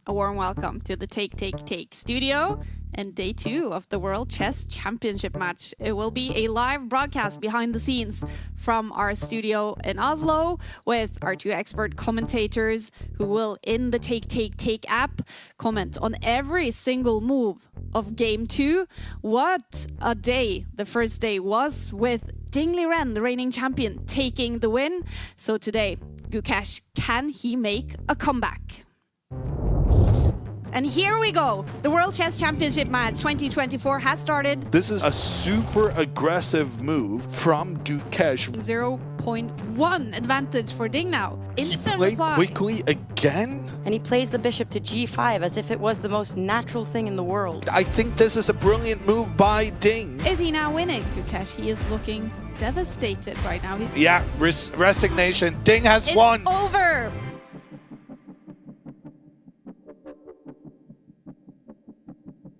A warm welcome to the Take studio and day 2 of the World Chess Championship match. It will be a live broadcast behind the scenes from our studio in Oslo with our 2 expert commentators who will, in the Take app, comment on every single move of Game 2. What a day the first day was, with Ding Liren, the reigning champion, taking the win. So today, Gukesh, can he make a comeback? And here we go. The World Chess Championship match 2024 has started. This is a super aggressive move from Gukesh. 0.1 advantage for Ding now. Instant He played reply. quickly again. And he plays the bishop to g5 as if it was the most natural thing in the world. I think this is a brilliant move by Ding. Is he now winning? Gukesh, he is looking devastated right now. Yeah, resignation. Ding has It's won. over.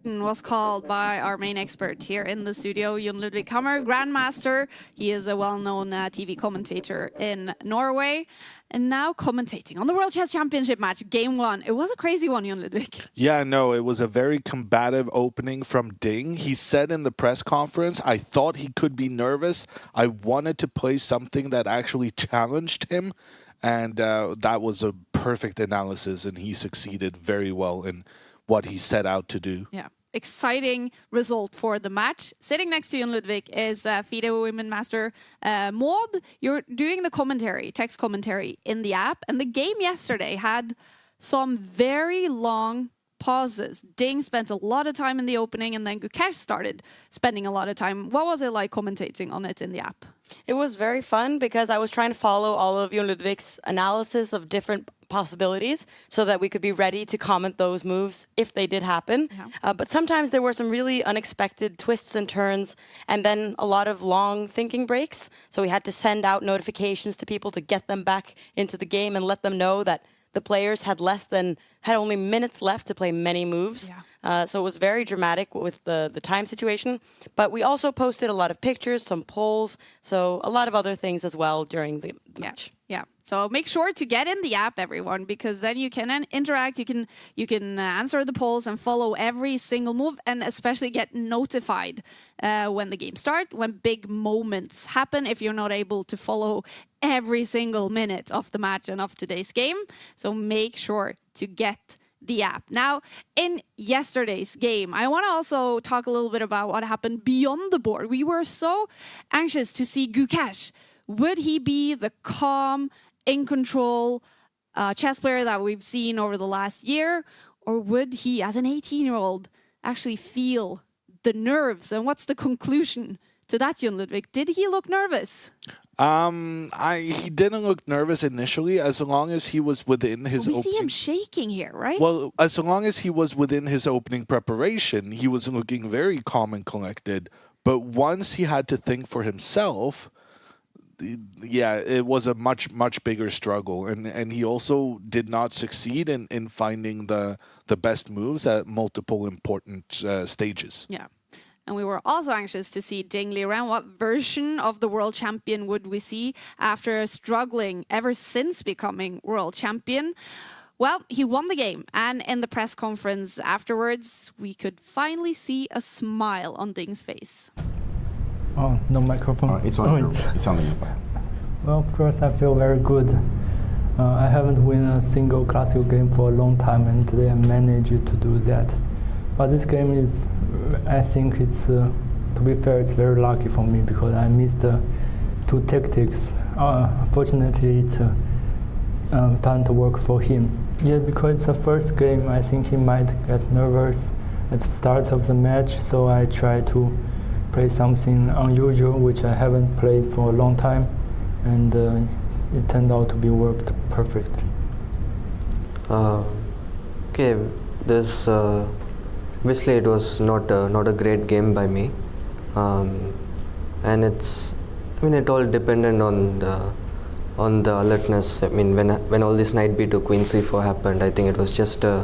Was called by our main expert here in the studio, Jon Ludvig Hammer, Grandmaster. He is a well-known TV commentator in Norway, and now commentating on the World Chess Championship match, Game 1. It was a crazy one, Jon Ludvig. Yeah, no, it was a very combative opening from Ding. He said in the press conference, I thought he could be nervous. I wanted to play something that actually challenged him, and that was a perfect analysis, and he succeeded very well in what he set out to do. Yeah. Exciting result for the match. Sitting next to Jon Ludvig is FIDE Women Master Maud. You're doing the commentary, text commentary in the app, and the game yesterday had some very long pauses. Ding spent a lot of time in the opening, and then Gukesh started spending a lot of time. What was it like commentating on it in the app? It was very fun because I was trying to follow all of Jon Ludvig's analysis of different possibilities so that we could be ready to comment those moves if they did happen. Yeah. But sometimes there were some really unexpected twists and turns, and then a lot of long thinking breaks. So we had to send out notifications to people to get them back into the game and let them know that the players had only minutes left to play many moves. Yeah. So it was very dramatic with the time situation. But we also posted a lot of pictures, some polls, so a lot of other things as well during the match. Yeah. So make sure to get in the app, everyone, because then you can interact, you can answer the polls and follow every single move, and especially get notified when the game starts, when big moments happen, if you're not able to follow every single minute of the match and of today's game. So make sure to get the app. Now, in yesterday's game, I want to also talk a little bit about what happened beyond the board. We were so anxious to see Gukesh. Would he be the calm, in control chess player that we've seen over the last year? Or would he, as an 18-year-old, actually feel the nerves? And what's the conclusion to that, Jon Ludvig? Did he look nervous? He didn't look nervous initially, as long as he was within his We opening. see him shaking here, right? Well, as long as he was within his opening preparation, he was looking very calm and collected. But once he had to think for himself, yeah, it was a much bigger struggle, and he also did not succeed in finding the best moves at multiple important stages. Yeah. And we were also anxious to see Ding Liren. What version of the world champion would we see after struggling ever since becoming world champion? Well, he won the game, and in the press conference afterwards, we could finally see a smile on Ding's face. Oh, no microphone. It's on your phone. Well, of course, I feel very good. I haven't won a single classical game for a long time, and today I managed to do that. But this game, I think it's, to be fair, it's very lucky for me because I missed 2 tactics. Fortunately, it didn't work for him. Yet, because it's the first game, I think he might get nervous at the start of the match, so I try to play something unusual, which I haven't played for a long time, and it turned out to be worked perfectly. Okay, this obviously it was not a great game by me, and it all depended on the alertness. I mean, when all this knight b to queen c4 happened, I think it was just a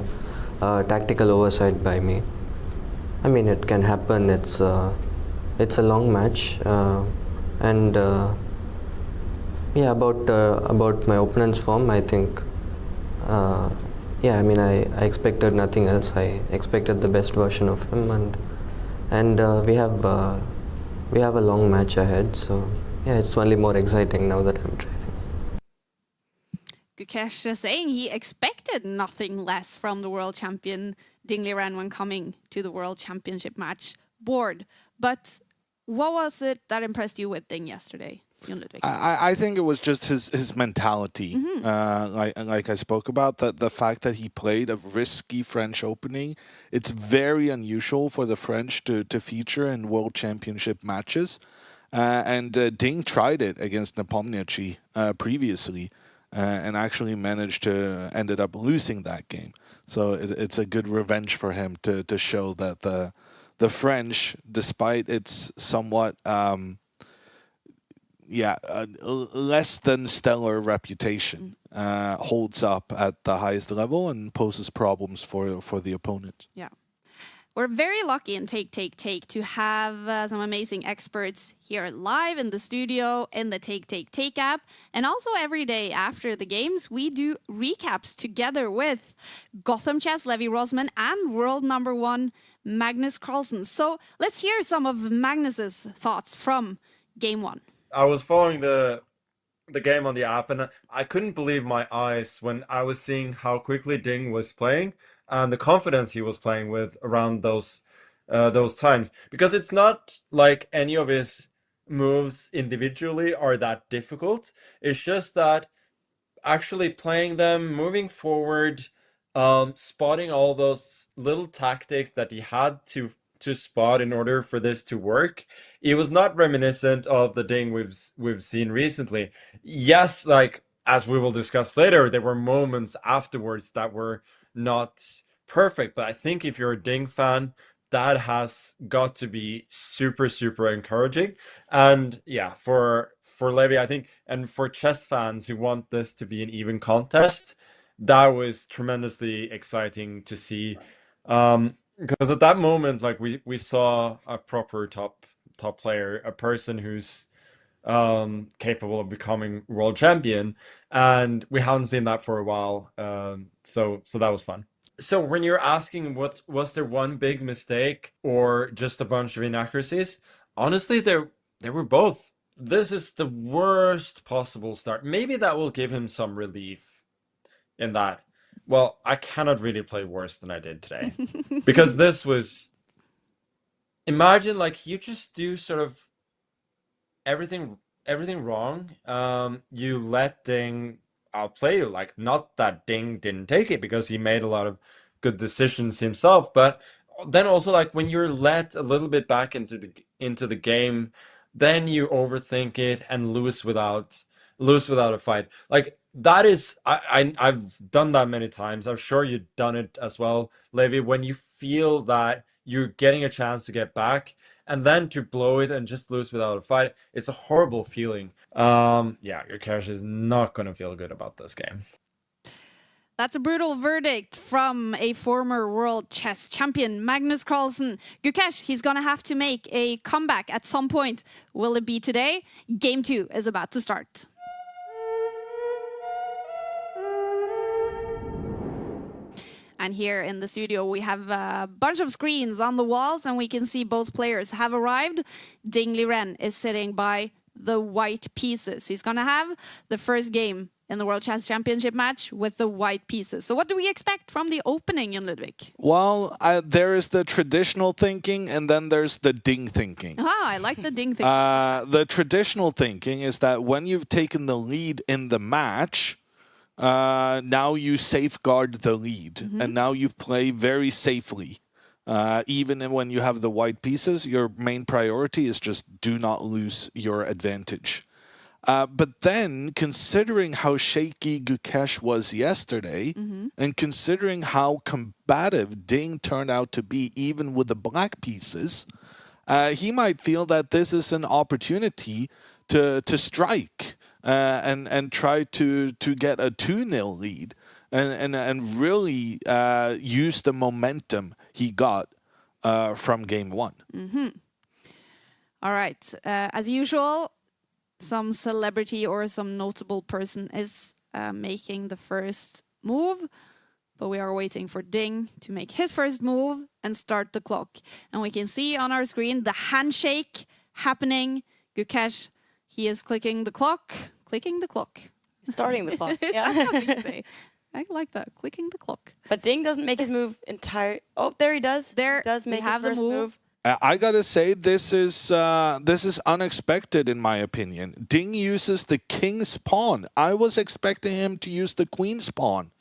tactical oversight by me. I mean, it can happen. It's a long match, and yeah, about my opponent's form, I think Yeah, I mean, I expected nothing else. I expected the best version of him, and we have a long match ahead. So yeah, it's only more exciting now that I'm training. Gukesh is saying he expected nothing less from the world champion Ding Liren when coming to the world championship match board. But what was it that impressed you with Ding yesterday, Jon Ludvig? I think it was just his mentality, like I spoke about, the fact that he played a risky French opening. It's very unusual for the French to feature in World Championship matches, and Ding tried it against Nepomniachtchi previously, and actually managed to ended up losing that game. So it's a good revenge for him to show that the French, despite its somewhat less than stellar reputation, holds up at the highest level and poses problems for the opponent. Yeah. We're very lucky in Take to have some amazing experts here live in the studio, in the Take app, and also every day after the games, we do recaps together with Gotham Chess, Levi Rosman, and world number 1, Magnus Carlsen. So let's hear some of Magnus's thoughts from Game 1. I was following the game on the app, and I couldn't believe my eyes when I was seeing how quickly Ding was playing and the confidence he was playing with around those times. Because it's not like any of his moves individually are that difficult. It's just that actually playing them, moving forward, spotting all those little tactics that he had to spot in order for this to work. It was not reminiscent of the Ding we've seen recently. Yes, like as we will discuss later, there were moments afterwards that were not perfect. But I think if you're a Ding fan, that has got to be super, super encouraging. And yeah, for Levi, I think, and for chess fans who want this to be an even contest, that was tremendously exciting to see. Because at that moment, like we saw a proper top player, a person who's capable of becoming world champion, and we haven't seen that for a while. So that was fun. So when you're asking what was there one big mistake or just a bunch of inaccuracies, honestly, there were both. This is the worst possible start. Maybe that will give him some relief in that. Well, I cannot really play worse than I did today. Because this was... Imagine, like, you just do sort of everything wrong. You let Ding outplay you. Like, not that Ding didn't take it, because he made a lot of good decisions himself, but then also, like, when you're let a little bit back into the game, then you overthink it and lose without a fight. Like, that is, I've done that many times. I'm sure you've done it as well, Levi, when you feel that you're getting a chance to get back, and then to blow it and just lose without a fight, it's a horrible feeling. Yeah, Gukesh is not going to feel good about this game. That's a brutal verdict from a former world chess champion, Magnus Carlsen. Gukesh, he's going to have to make a comeback at some point. Will it be today? Game 2 is about to start. And here in the studio, we have a bunch of screens on the walls, and we can see both players have arrived. Ding Liren is sitting by the white pieces. He's going to have the first game in the World Chess Championship match with the white pieces. So what do we expect from the opening, Jon Ludvig? Well, there is the traditional thinking, and then there's the Ding thinking. Ah, I like the Ding thinking. The traditional thinking is that when you've taken the lead in the match, now you safeguard the lead, and now you play very safely. Even when you have the white pieces, your main priority is just do not lose your advantage. But then, considering how shaky Gukesh was yesterday, and considering how combative Ding turned out to be even with the black pieces, he might feel that this is an opportunity to strike and try to get a 2-0 lead and really use the momentum he got from game 1. All right. As usual, some celebrity or some notable person is making the first move. but we are waiting for Ding to make his first move and start the clock. And we can see on our screen the handshake happening. Gukesh, he is clicking the clock. Starting the clock. Is Yeah. that what you say? I like that, clicking the clock. But Ding doesn't make his move entire. Oh, there he does. There, He does we make have his the first move. move. I gotta say, this is unexpected in my opinion. Ding uses the king's pawn. I was expecting him to use the queen's pawn,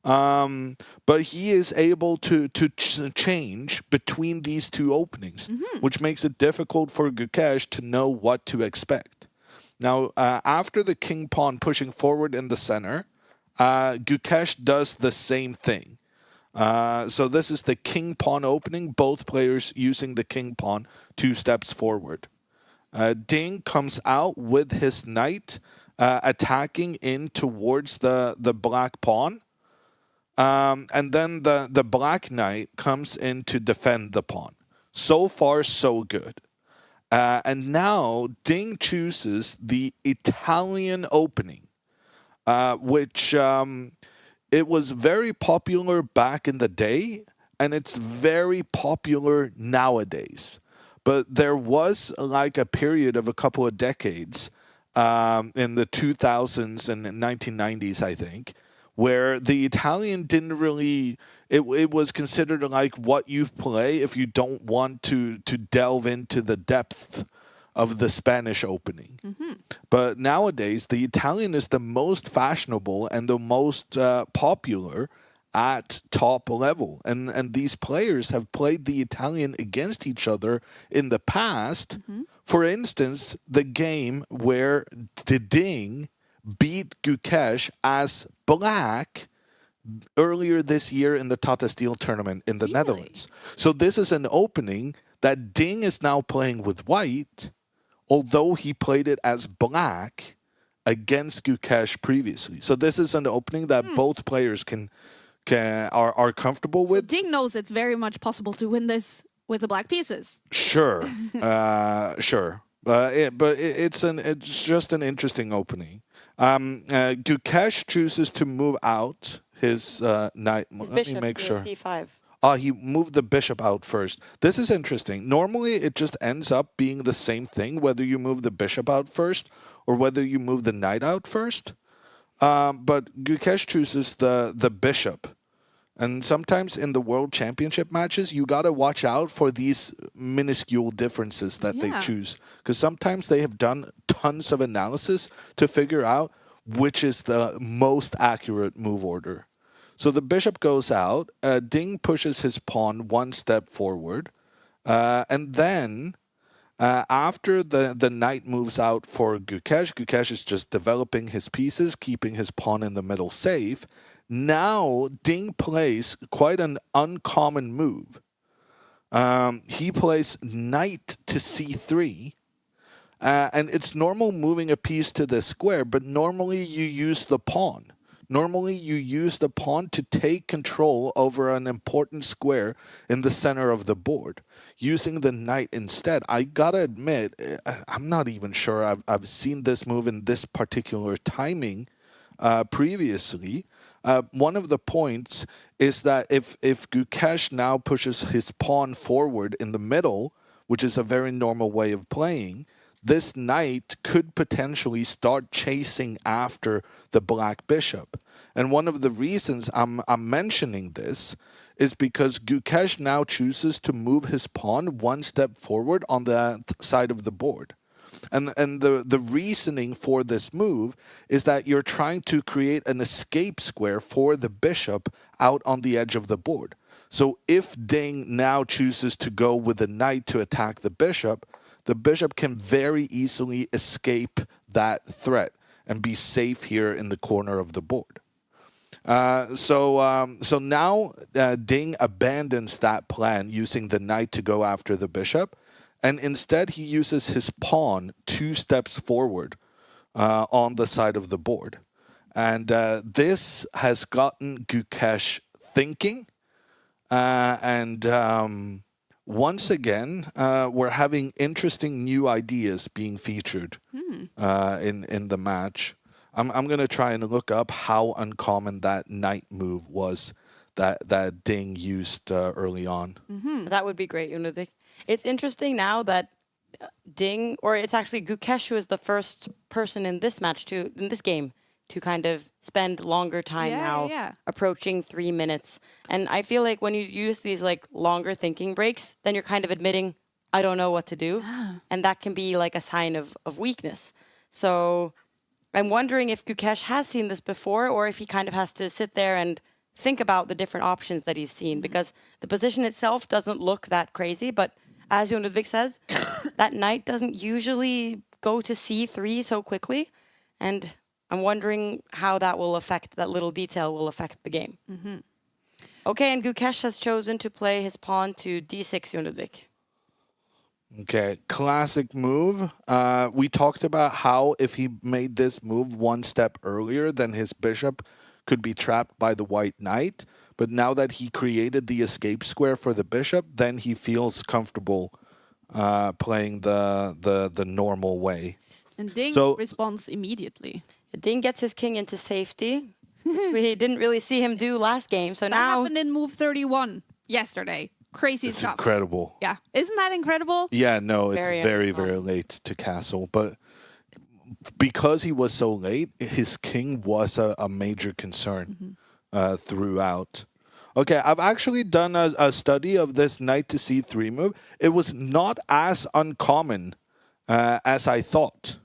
but he is able to change between these two openings, which makes it difficult for Gukesh to know what to expect. Now, after the king pawn pushing forward in the center, Gukesh does the same thing. So this is the king pawn opening, both players using the king pawn 2 steps forward. Ding comes out with his knight attacking in towards the black pawn. And then the black knight comes in to defend the pawn. So far, so good. And now Ding chooses the Italian opening, which... it was very popular back in the day, and it's very popular nowadays. But there was like a period of a couple of decades in the 2000s and 1990s, I think, where the Italian didn't really... It was considered like what you play if you don't want to delve into the depth of the Spanish opening. But nowadays, the Italian is the most fashionable and the most popular at top level. And these players have played the Italian against each other in the past. For instance, the game where Ding beat Gukesh as black earlier this year in the Tata Steel tournament in the Netherlands. So this is an opening that Ding is now playing with white, although he played it as black against Gukesh previously. So this is an opening that both players are comfortable with. Ding knows it's very much possible to win this with the black pieces. Sure, sure. It's just an interesting opening. Gukesh chooses to move out his knight. His Let bishop me make to sure. C5. He moved the bishop out first. This is interesting. Normally, it just ends up being the same thing, whether you move the bishop out first or whether you move the knight out first. But Gukesh chooses the bishop. And sometimes in the World Championship matches, you got to watch out for these minuscule differences that they choose. Because sometimes they have done tons of analysis to figure out which is the most accurate move order. So the bishop goes out, Ding pushes his pawn 1 step forward, and then after the knight moves out for Gukesh, Gukesh is just developing his pieces, keeping his pawn in the middle safe. Now Ding plays quite an uncommon move. He plays knight to c3, and it's normal moving a piece to the square, but normally you use the pawn. Normally, you use the pawn to take control over an important square in the center of the board. Using the knight instead, I gotta admit, I'm not even sure I've seen this move in this particular timing previously. One of the points is that if Gukesh now pushes his pawn forward in the middle, which is a very normal way of playing, this knight could potentially start chasing after the black bishop. And one of the reasons I'm mentioning this is because Gukesh now chooses to move his pawn 1 step forward on the side of the board. And the reasoning for this move is that you're trying to create an escape square for the bishop out on the edge of the board. So if Ding now chooses to go with the knight to attack the bishop can very easily escape that threat and be safe here in the corner of the board. So now Ding abandons that plan using the knight to go after the bishop, and instead he uses his pawn 2 steps forward on the side of the board. And this has gotten Gukesh thinking, and once again, we're having interesting new ideas being featured in the match. I'm going to try and look up how uncommon that knight move was that Ding used early on. That would be great, Unadik. It's interesting now that Ding, or it's actually Gukesh who is the first person in this game to kind of spend longer time now, approaching 3 minutes. And I feel like when you use these like longer thinking breaks, then you're kind of admitting, I don't know what to do. And that can be like a sign of weakness. So I'm wondering if Gukesh has seen this before, or if he kind of has to sit there and think about the different options that he's seen, because the position itself doesn't look that crazy, but as Jon Ludvig says, that knight doesn't usually go to c3 so quickly, and I'm wondering how that little detail will affect the game. Okay, and Gukesh has chosen to play his pawn to d6, Jon Ludvig. Okay, classic move. We talked about how if he made this move one step earlier, then his bishop could be trapped by the white knight. But now that he created the escape square for the bishop, then he feels comfortable playing the normal way. And Ding responds immediately. Ding gets his king into safety, which we didn't really see him do last game. So that happened in move 31 yesterday. Crazy stuff. It's incredible. Yeah. Isn't that incredible? Yeah, no, it's very late to castle. But because he was so late, his king was a major concern throughout. Okay, I've actually done a study of this knight to c3 move. It was not as uncommon as I thought.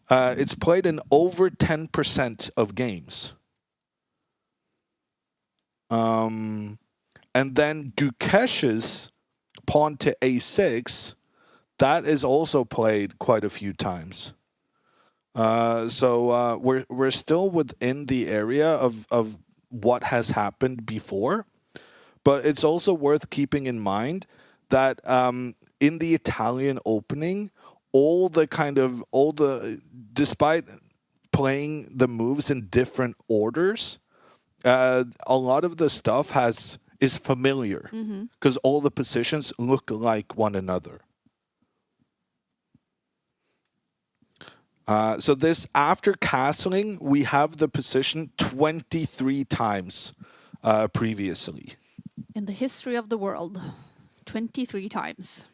It's played in over 10% of games. And then Gukesh's pawn to a6, that is also played quite a few times. So we're still within the area of what has happened before, but it's also worth keeping in mind that in the Italian opening, despite playing the moves in different orders, a lot of the stuff is familiar because all the positions look like one another. So this, after castling, we have the position 23 times previously. In the history of the world, 23 times.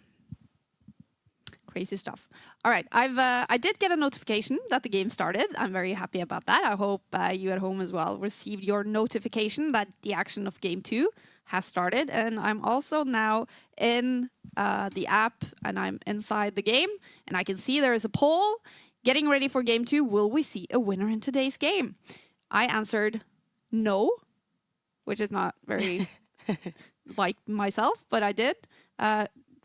Crazy stuff. All right, I did get a notification that the game started. I'm very happy about that. I hope you at home as well received your notification that the action of game 2 has started. And I'm also now in the app, and I'm inside the game, and I can see there is a poll. Getting ready for game 2, will we see a winner in today's game? I answered no, which is not very like myself, but I did.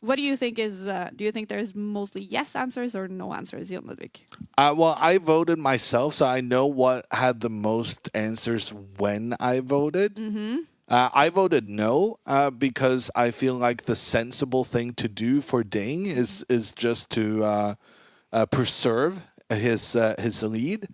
What do you think do you think there's mostly yes answers or no answers, Jon Ludvig? Well, I voted myself, so I know what had the most answers when I voted. I voted no because I feel like the sensible thing to do for Ding is just to preserve his lead.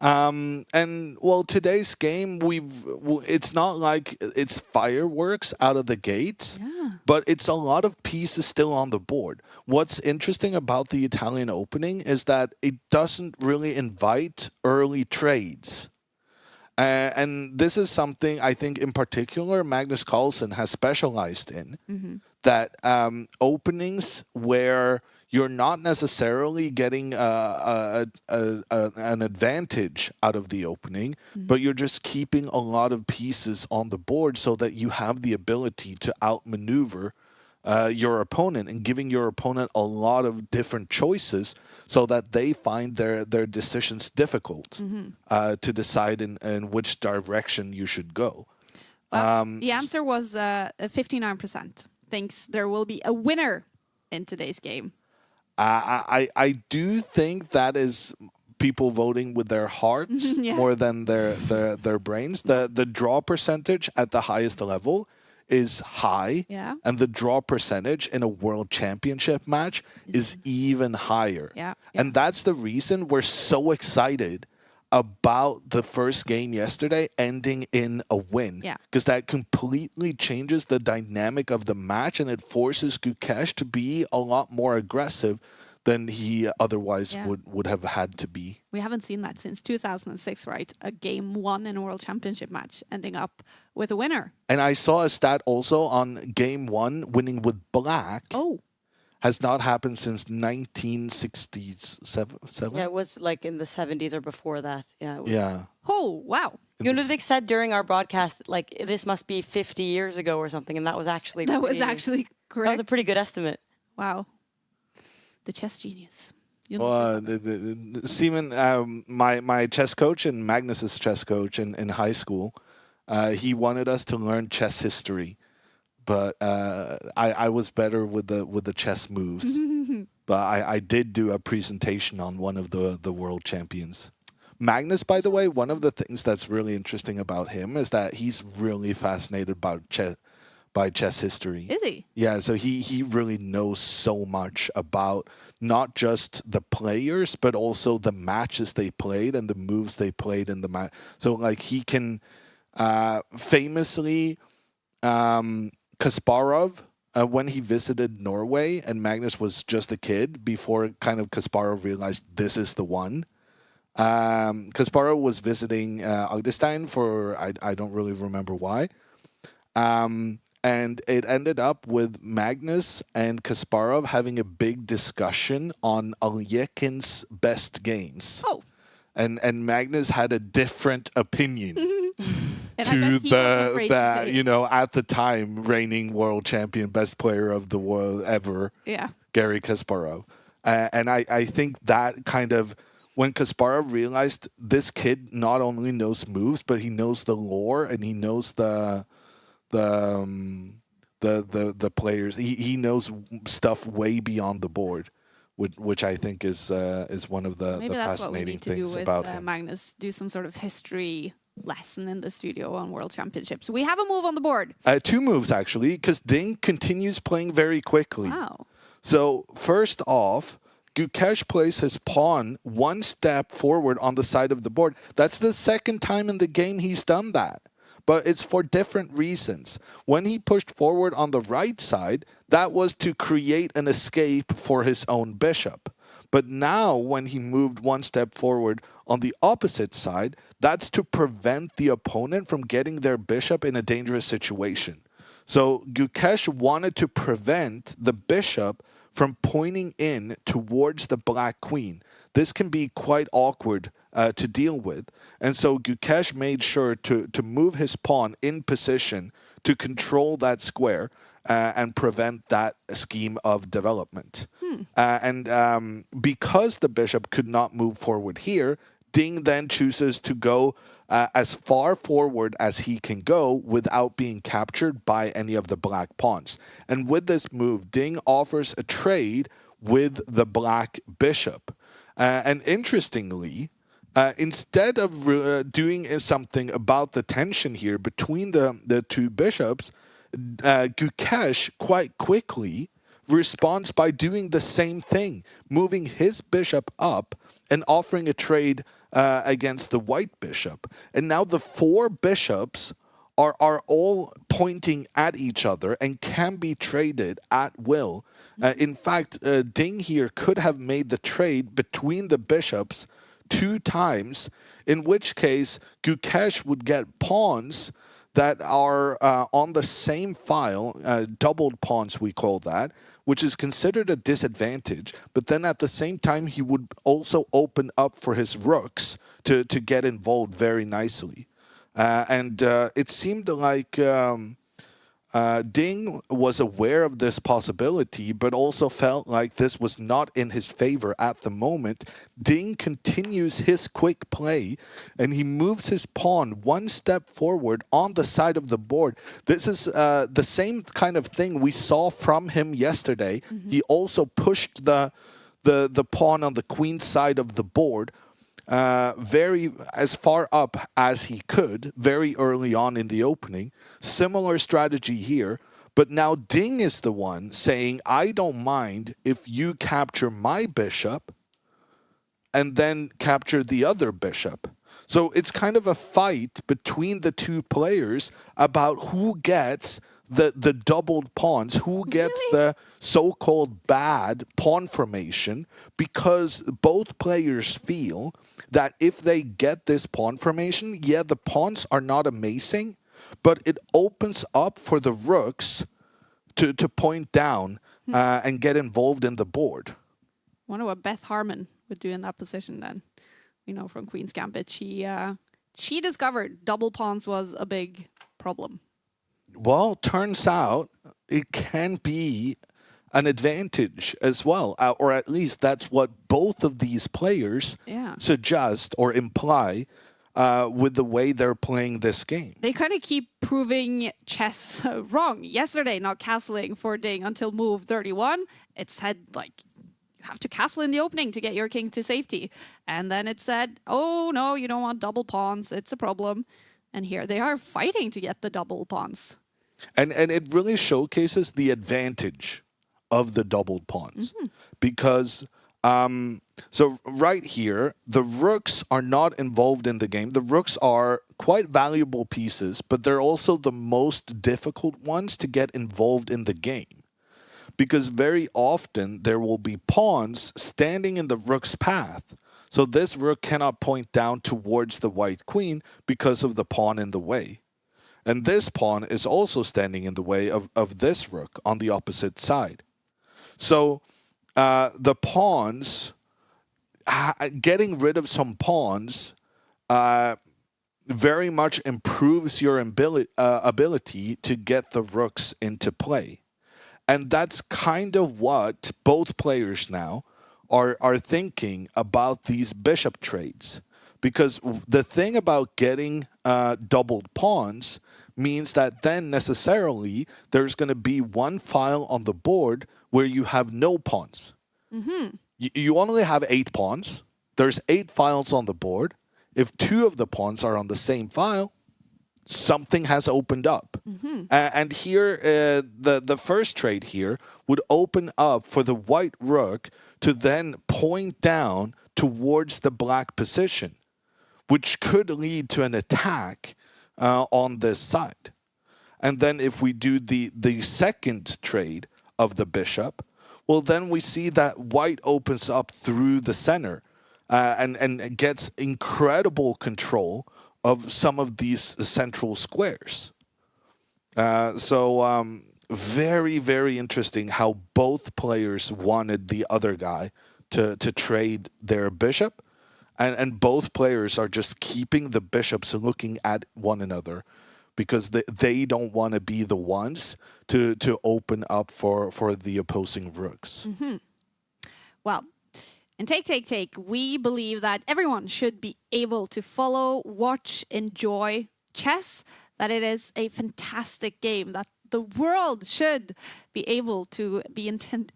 And well, today's game, it's not like it's fireworks out of the gates, but it's a lot of pieces still on the board. What's interesting about the Italian opening is that it doesn't really invite early trades. And this is something I think in particular Magnus Carlsen has specialized in, that openings where you're not necessarily getting an advantage out of the opening, but you're just keeping a lot of pieces on the board so that you have the ability to outmaneuver your opponent and giving your opponent a lot of different choices so that they find their decisions difficult to decide in which direction you should go. The answer was 59% thinks there will be a winner in today's game. I do think that is people voting with their hearts more than their brains. The draw percentage at the highest level is high, and the draw percentage in a world championship match is even higher. And that's the reason we're so excited about the first game yesterday ending in a win, because that completely changes the dynamic of the match and it forces Gukesh to be a lot more aggressive than he otherwise Yeah. would have had to be. We haven't seen that since 2006, right? A game won in a World Championship match ending up with a winner. And I saw a stat also on game 1 winning with black Oh, has not happened since 1967. Yeah, it was like in the 70s or before that. Yeah. It was. Yeah. oh, wow. Jonas said during our broadcast, like, this must be 50 years ago or something, and that was actually That was pretty- actually that was correct. a pretty good estimate. Wow. The chess genius. Well, Simon, my chess coach and Magnus's chess coach in high school, he wanted us to learn chess history, but I was better with the chess moves. But I did do a presentation on one of the world champions. Magnus, by the way, one of the things that's really interesting about him is that he's really fascinated by chess history. Is he? Yeah, so he really knows so much about not just the players, but also the matches they played and the moves they played in the match. So, like, he can famously, Kasparov, when he visited Norway and Magnus was just a kid, before kind of Kasparov realized this is the one. Kasparov was visiting Agdestein for, I don't really remember why. And it ended up with Magnus and Kasparov having a big discussion on Alyekin's best games. Oh. And Magnus had a different opinion And I to bet he was afraid to say it. at the time, reigning world champion, best player of the world ever, Yeah. Garry Kasparov. And I think that kind of, when Kasparov realized this kid not only knows moves, but he knows the lore and he knows the players. He knows stuff way beyond the board, which I think is one of the Maybe that's what we fascinating need to do things with about him. Magnus. Do some sort of history lesson in the studio on World Championships. We have a move on the board. 2 moves actually, because Ding continues playing very quickly. Wow. So first off, Gukesh plays his pawn 1 step forward on the side of the board. That's the second time in the game he's done that. But it's for different reasons. When he pushed forward on the right side, that was to create an escape for his own bishop. But now when he moved 1 step forward on the opposite side, that's to prevent the opponent from getting their bishop in a dangerous situation. So Gukesh wanted to prevent the bishop from pointing in towards the black queen. This can be quite awkward to deal with. And so Gukesh made sure to move his pawn in position to control that square and prevent that scheme of development. And because the bishop could not move forward here, Ding then chooses to go as far forward as he can go without being captured by any of the black pawns. And with this move, Ding offers a trade with the black bishop. And interestingly, instead of doing something about the tension here between the 2 bishops, Gukesh quite quickly responds by doing the same thing, moving his bishop up and offering a trade against the white bishop. And now the 4 bishops are all pointing at each other and can be traded at will. In fact, Ding here could have made the trade between the bishops 2 times, in which case Gukesh would get pawns that are on the same file, doubled pawns we call that, which is considered a disadvantage. But then at the same time, he would also open up for his rooks to get involved very nicely. And it seemed like Ding was aware of this possibility, but also felt like this was not in his favor at the moment. Ding continues his quick play, and he moves his pawn 1 step forward on the side of the board. This is the same kind of thing we saw from him yesterday. He also pushed the pawn on the queen side of the board very as far up as he could very early on in the opening. Similar strategy here, but now Ding is the one saying, I don't mind if you capture my bishop and then capture the other bishop. So it's kind of a fight between the 2 players about who gets the doubled pawns, who gets the so-called bad pawn formation, because both players feel that if they get this pawn formation, yeah, the pawns are not amazing, but it opens up for the rooks to point down and get involved in the board. Wonder what Beth Harmon would do in that position then. We know from Queen's Gambit, she discovered double pawns was a big problem. Well, turns out it can be an advantage as well, or at least that's what both of these players suggest or imply with the way they're playing this game. They kind of keep proving chess wrong. Yesterday, not castling for Ding until move 31. It said, like, you have to castle in the opening to get your king to safety. And then it said, oh, no, you don't want double pawns. It's a problem. And here they are fighting to get the double pawns. And it really showcases the advantage of the doubled pawns. Because, so right here, the rooks are not involved in the game. The rooks are quite valuable pieces, but they're also the most difficult ones to get involved in the game. Because very often there will be pawns standing in the rook's path. So this rook cannot point down towards the white queen because of the pawn in the way. And this pawn is also standing in the way of this rook on the opposite side. So the pawns, getting rid of some pawns very much improves your ability to get the rooks into play. And that's kind of what both players now are thinking about these bishop trades. Because the thing about getting doubled pawns means that then necessarily there's going to be one file on the board where you have no pawns. You only have 8 pawns. There's 8 files on the board. If 2 of the pawns are on the same file, something has opened up. And here, the first trade here would open up for the white rook to then point down towards the black position, which could lead to an attack on this side. And then if we do the second trade of the bishop, well, then we see that white opens up through the center and gets incredible control of some of these central squares. So very, very interesting how both players wanted the other guy to trade their bishop. And both players are just keeping the bishops looking at one another because they don't want to be the ones to open up for the opposing rooks. Well, in Take, we believe that everyone should be able to follow, watch, enjoy chess, that it is a fantastic game that the world should be able to be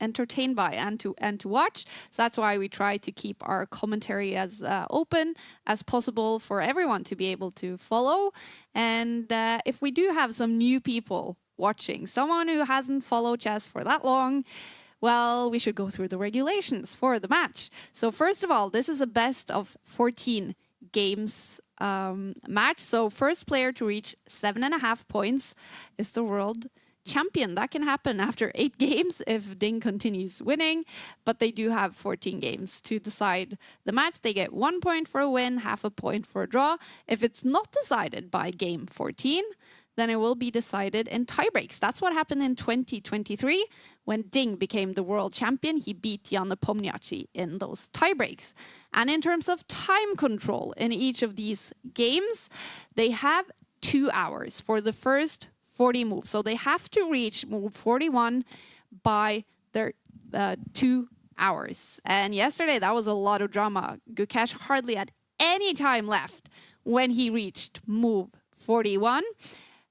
entertained by and to watch. So that's why we try to keep our commentary as open as possible for everyone to be able to follow. And if we do have some new people watching, someone who hasn't followed chess for that long, well, we should go through the regulations for the match. So first of all, this is a best of 14 games match. So first player to reach 7.5 points is the world champion. That can happen after 8 games if Ding continues winning, but they do have 14 games to decide the match. They get 1 point for a win, half a point for a draw. If it's not decided by game 14, then it will be decided in tiebreaks. That's what happened in 2023 when Ding became the world champion. He beat Jan Nepomniachtchi in those tiebreaks. And in terms of time control in each of these games, they have 2 hours for the first 40 moves. So they have to reach move 41 by their 2 hours. And yesterday, that was a lot of drama. Gukesh hardly had any time left when he reached move 41.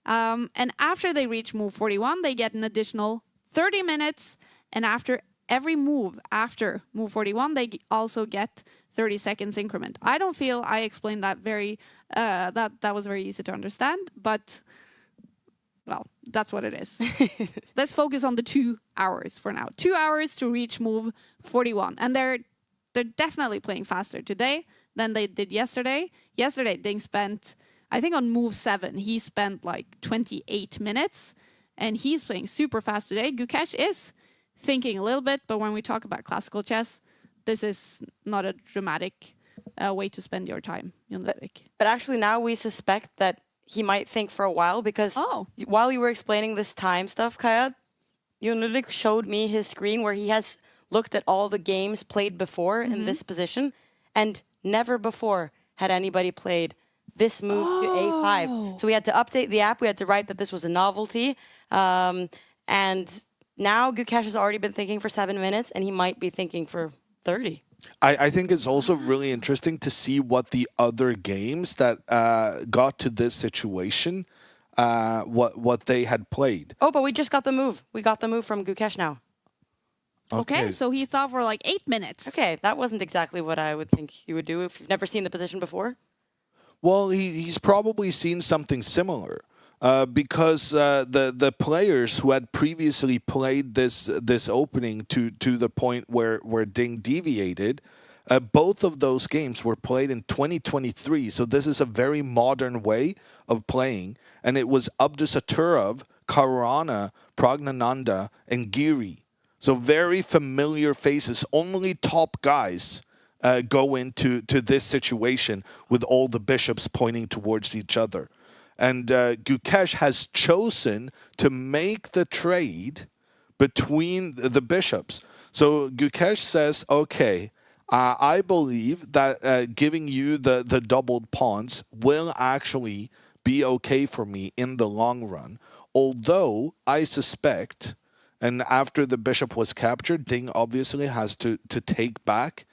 And after they reach move 41, they get an additional 30 minutes. And after every move after move 41, they also get 30 seconds increment. I don't feel I explained that that was very easy to understand, but well, that's what it is. Let's focus on the 2 hours for now. 2 hours to reach move 41. And they're definitely playing faster today than they did yesterday. Yesterday, Ding spent, I think on move 7, he spent like 28 minutes. and he's playing super fast today. Gukesh is thinking a little bit, but when we talk about classical chess, this is not a dramatic way to spend your time, Jon Ludvig. But actually now we suspect that he might think for a while, because while you were explaining this time stuff, Kaya, Jon Ludvig showed me his screen where he has looked at all the games played before in this position, and never before had anybody played this move to A5. So we had to update the app. We had to write that this was a novelty. And now Gukesh has already been thinking for 7 minutes, and he might be thinking for 30. I think it's also really interesting to see what the other games that got to this situation, what they had played. Oh, but we just got the move. We got the move from Gukesh now. Okay, so he thought for like 8 minutes. Okay, that wasn't exactly what I would think he would do if you've never seen the position before. Well, he's probably seen something similar. Because the players who had previously played this opening to the point where Ding deviated, both of those games were played in 2023. So this is a very modern way of playing. And it was Abdusaturov, Karana, Pragnananda, and Giri. So very familiar faces. Only top guys go into this situation with all the bishops pointing towards each other. And Gukesh has chosen to make the trade between the bishops. So Gukesh says, okay, I believe that giving you the doubled pawns will actually be okay for me in the long run. Although I suspect, and after the bishop was captured, Ding obviously has to take back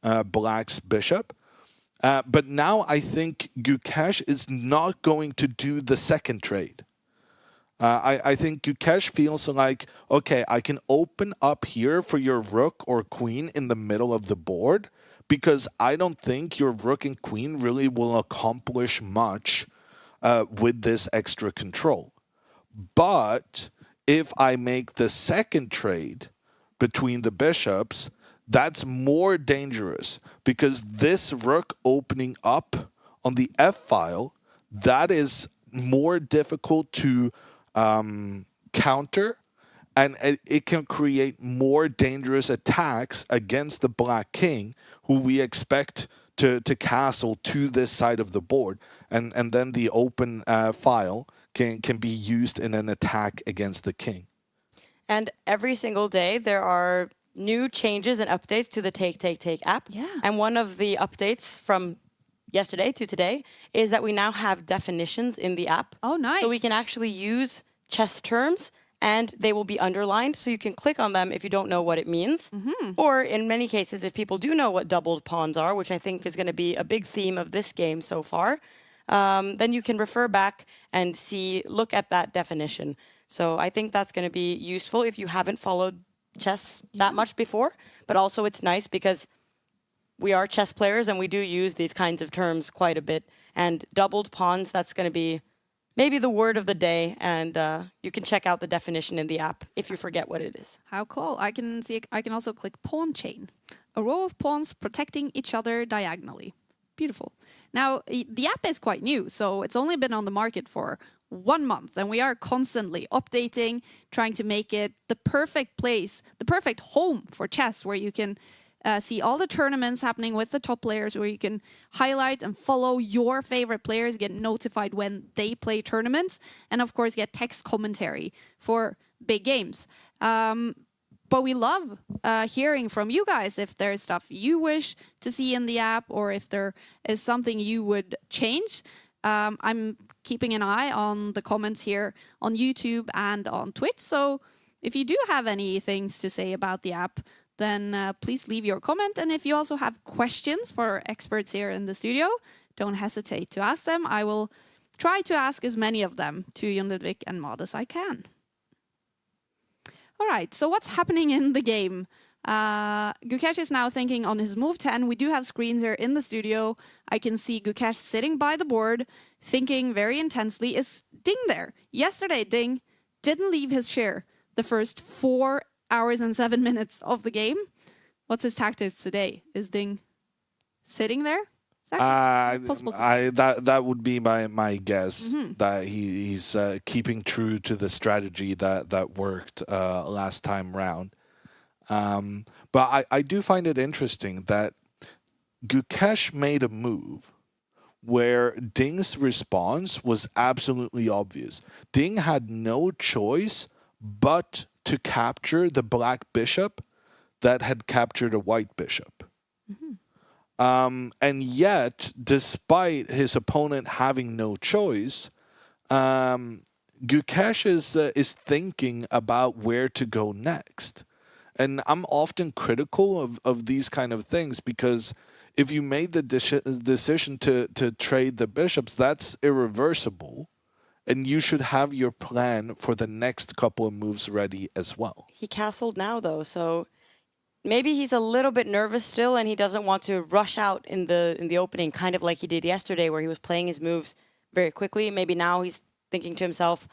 Black's bishop. But now I think Gukesh is not going to do the second trade. I think Gukesh feels like, okay, I can open up here for your rook or queen in the middle of the board, because I don't think your rook and queen really will accomplish much with this extra control. But if I make the second trade between the bishops, that's more dangerous, because this rook opening up on the f-file, that is more difficult to counter, and it can create more dangerous attacks against the black king, who we expect to castle to this side of the board, and then the open file can be used in an attack against the king. And every single day there are new changes and updates to the Take app. Yeah. And one of the updates from yesterday to today is that we now have definitions in the app. Oh, nice. So we can actually use chess terms, and they will be underlined. So you can click on them if you don't know what it means. Or in many cases, if people do know what doubled pawns are, which I think is going to be a big theme of this game so far, then you can refer back and look at that definition. So I think that's going to be useful if you haven't followed chess that much before, but also it's nice because we are chess players and we do use these kinds of terms quite a bit. And doubled pawns, that's going to be maybe the word of the day, and you can check out the definition in the app if you forget what it is. How cool. I can also click pawn chain. A row of pawns protecting each other diagonally. Beautiful. Now, the app is quite new, so it's only been on the market for 1 month, and we are constantly updating, trying to make it the perfect place, the perfect home for chess, where you can see all the tournaments happening with the top players, where you can highlight and follow your favorite players, get notified when they play tournaments, and of course get text commentary for big games. But we love hearing from you guys if there's stuff you wish to see in the app, or if there is something you would change. I'm keeping an eye on the comments here on YouTube and on Twitch. So if you do have any things to say about the app, then please leave your comment. And if you also have questions for our experts here in the studio, don't hesitate to ask them. I will try to ask as many of them to Jon Ludvig and Maud as I can. All right, so what's happening in the game? Gukesh is now thinking on his move 10. We do have screens here in the studio. I can see Gukesh sitting by the board, thinking very intensely. Is Ding there? Yesterday, Ding didn't leave his chair the first 4 hours and 7 minutes of the game. What's his tactics today? Is Ding sitting there, exactly? Possible to say. That would be my guess that he's keeping true to the strategy that worked last time round. But I do find it interesting that Gukesh made a move where Ding's response was absolutely obvious. Ding had no choice but to capture the black bishop that had captured a white bishop. And yet, despite his opponent having no choice, Gukesh is thinking about where to go next. And I'm often critical of these kind of things because if you made the decision to trade the bishops, that's irreversible. And you should have your plan for the next couple of moves ready as well. He castled now, though, so maybe he's a little bit nervous still, and he doesn't want to rush out in the opening, kind of like he did yesterday, where he was playing his moves very quickly. Maybe now he's thinking to himself,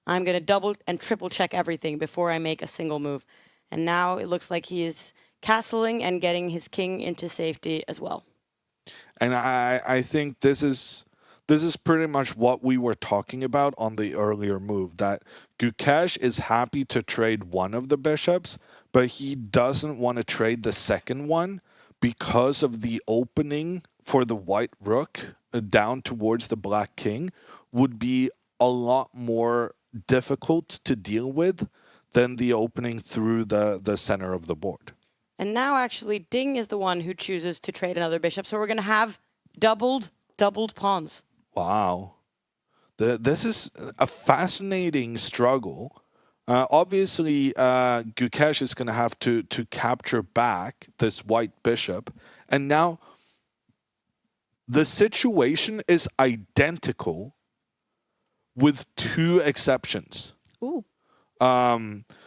I'm going to double and triple check everything before I make a single move. And now it looks like he is castling and getting his king into safety as well. And I think this is pretty much what we were talking about on the earlier move, that Gukesh is happy to trade one of the bishops, but he doesn't want to trade the second one because of the opening for the white rook down towards the black king would be a lot more difficult to deal with than the opening through the center of the board. And now actually Ding is the one who chooses to trade another bishop, so we're going to have doubled pawns. Wow. This is a fascinating struggle. Obviously, Gukesh is going to have to capture back this white bishop. And now the situation is identical with two exceptions. Ooh.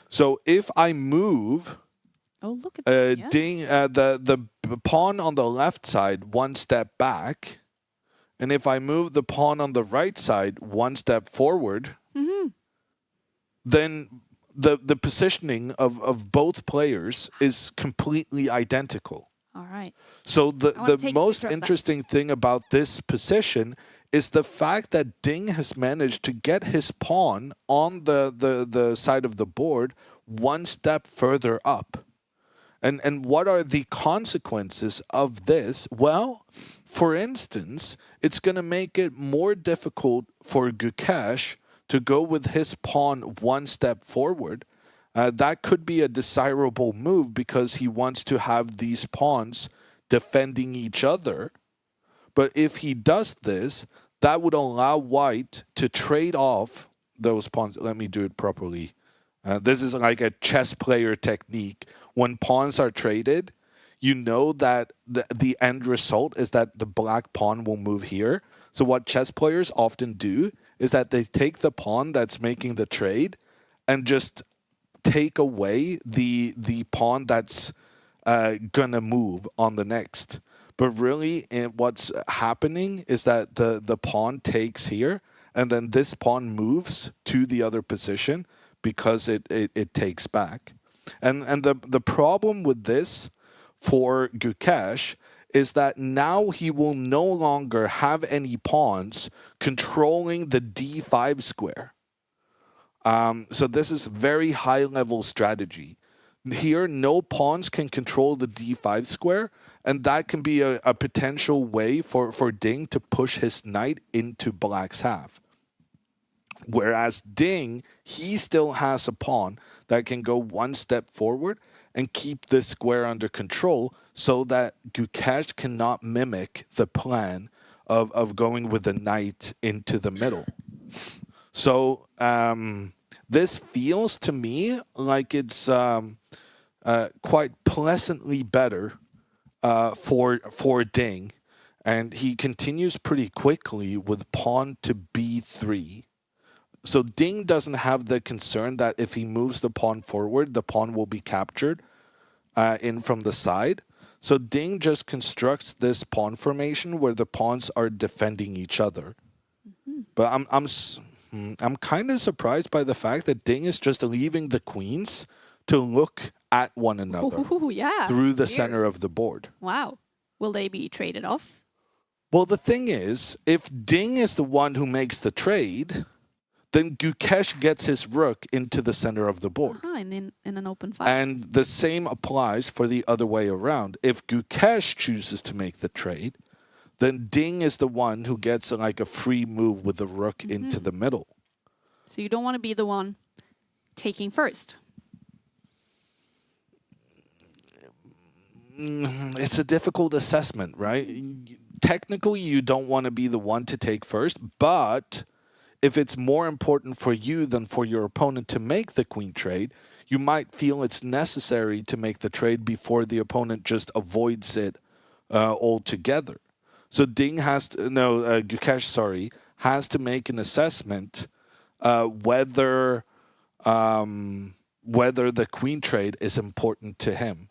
So if I move Oh, look at that. Yeah. Ding, the pawn on the left side one step back, and if I move the pawn on the right side one step forward, then the positioning of both players is completely identical. All right. So the take a most picture of that. interesting thing about this position is the fact that Ding has managed to get his pawn on the side of the board one step further up. And what are the consequences of this? Well, for instance, it's going to make it more difficult for Gukesh to go with his pawn one step forward. That could be a desirable move because he wants to have these pawns defending each other. But if he does this, that would allow white to trade off those pawns. Let me do it properly. This is like a chess player technique. When pawns are traded, you know that the end result is that the black pawn will move here. So what chess players often do is that they take the pawn that's making the trade and just take away the pawn that's gonna move on the next. But really, what's happening is that the pawn takes here, and then this pawn moves to the other position because it takes back. And the problem with this for Gukesh is that now he will no longer have any pawns controlling the d5 square. So this is very high level strategy. Here, no pawns can control the d5 square, and that can be a potential way for Ding to push his knight into black's half. Whereas Ding, he still has a pawn that can go one step forward and keep this square under control so that Gukesh cannot mimic the plan of going with the knight into the middle. So this feels to me like it's quite pleasantly better for Ding. And he continues pretty quickly with pawn to b3. So Ding doesn't have the concern that if he moves the pawn forward, the pawn will be captured in from the side. So Ding just constructs this pawn formation where the pawns are defending each other. But I'm kind of surprised by the fact that Ding is just leaving the queens to look at one another Ooh, yeah. through the Weird. center of the board. Wow. Will they be traded off? Well, the thing is, if Ding is the one who makes the trade, then Gukesh gets his rook into the center of the board. In an open fight. And the same applies for the other way around. If Gukesh chooses to make the trade, then Ding is the one who gets like a free move with the rook into the middle. So you don't want to be the one taking first. It's a difficult assessment, right? Technically, you don't want to be the one to take first, but if it's more important for you than for your opponent to make the queen trade, you might feel it's necessary to make the trade before the opponent just avoids it altogether. So Gukesh, has to make an assessment whether the queen trade is important to him.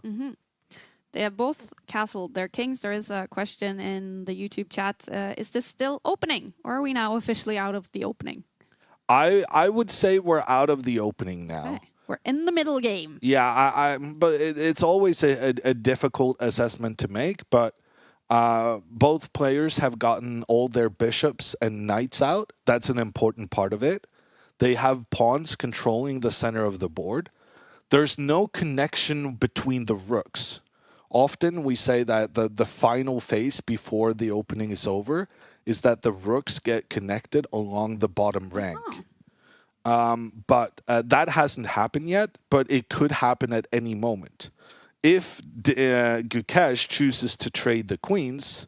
They have both castled their kings. There is a question in the YouTube chat. Is this still opening? Or are we now officially out of the opening? I would say we're out of the opening now. Okay. We're in the middle game. Yeah, but it's always a difficult assessment to make. But both players have gotten all their bishops and knights out. That's an important part of it. They have pawns controlling the center of the board. There's no connection between the rooks. Often we say that the final phase before the opening is over is that the rooks get connected along the bottom rank. But that hasn't happened yet, but it could happen at any moment. If Gukesh chooses to trade the queens,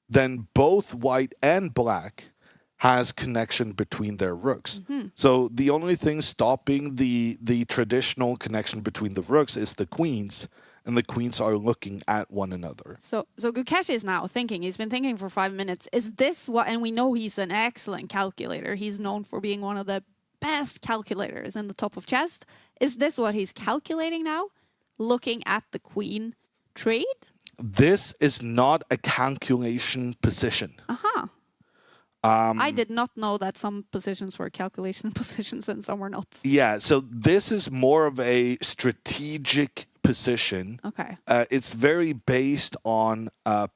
then both white and black has connection between their rooks. So the only thing stopping the traditional connection between the rooks is the queens, and the queens are looking at one another. So Gukesh is now thinking. He's been thinking for 5 minutes. Is this what? And we know he's an excellent calculator. He's known for being one of the best calculators in the top of chess. Is this what he's calculating now? Looking at the queen trade? This is not a calculation position. I did not know that some positions were calculation positions and some were not. Yeah, so this is more of a strategic position. Okay. It's very based on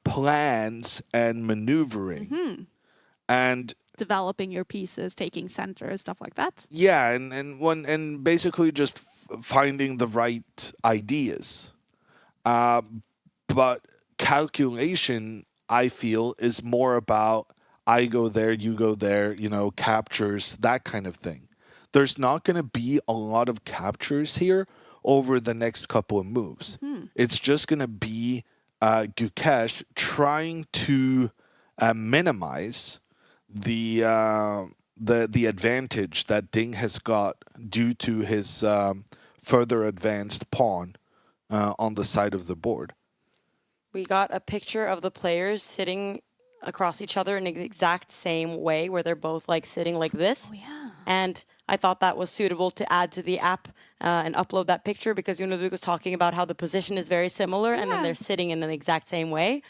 plans and maneuvering. And developing your pieces, taking center, stuff like that. Yeah, and basically just finding the right ideas. But calculation, I feel, is more about I go there, you go there, captures, that kind of thing. There's not going to be a lot of captures here over the next couple of moves. It's just going to be Gukesh trying to minimize the advantage that Ding has got due to his further advanced pawn on the side of the board. We got a picture of the players sitting across each other in the exact same way, where they're both like sitting like this. Oh, yeah. And I thought that was suitable to add to the app and upload that picture, because Luke was talking about how the position is very similar and then they're sitting in the exact same way.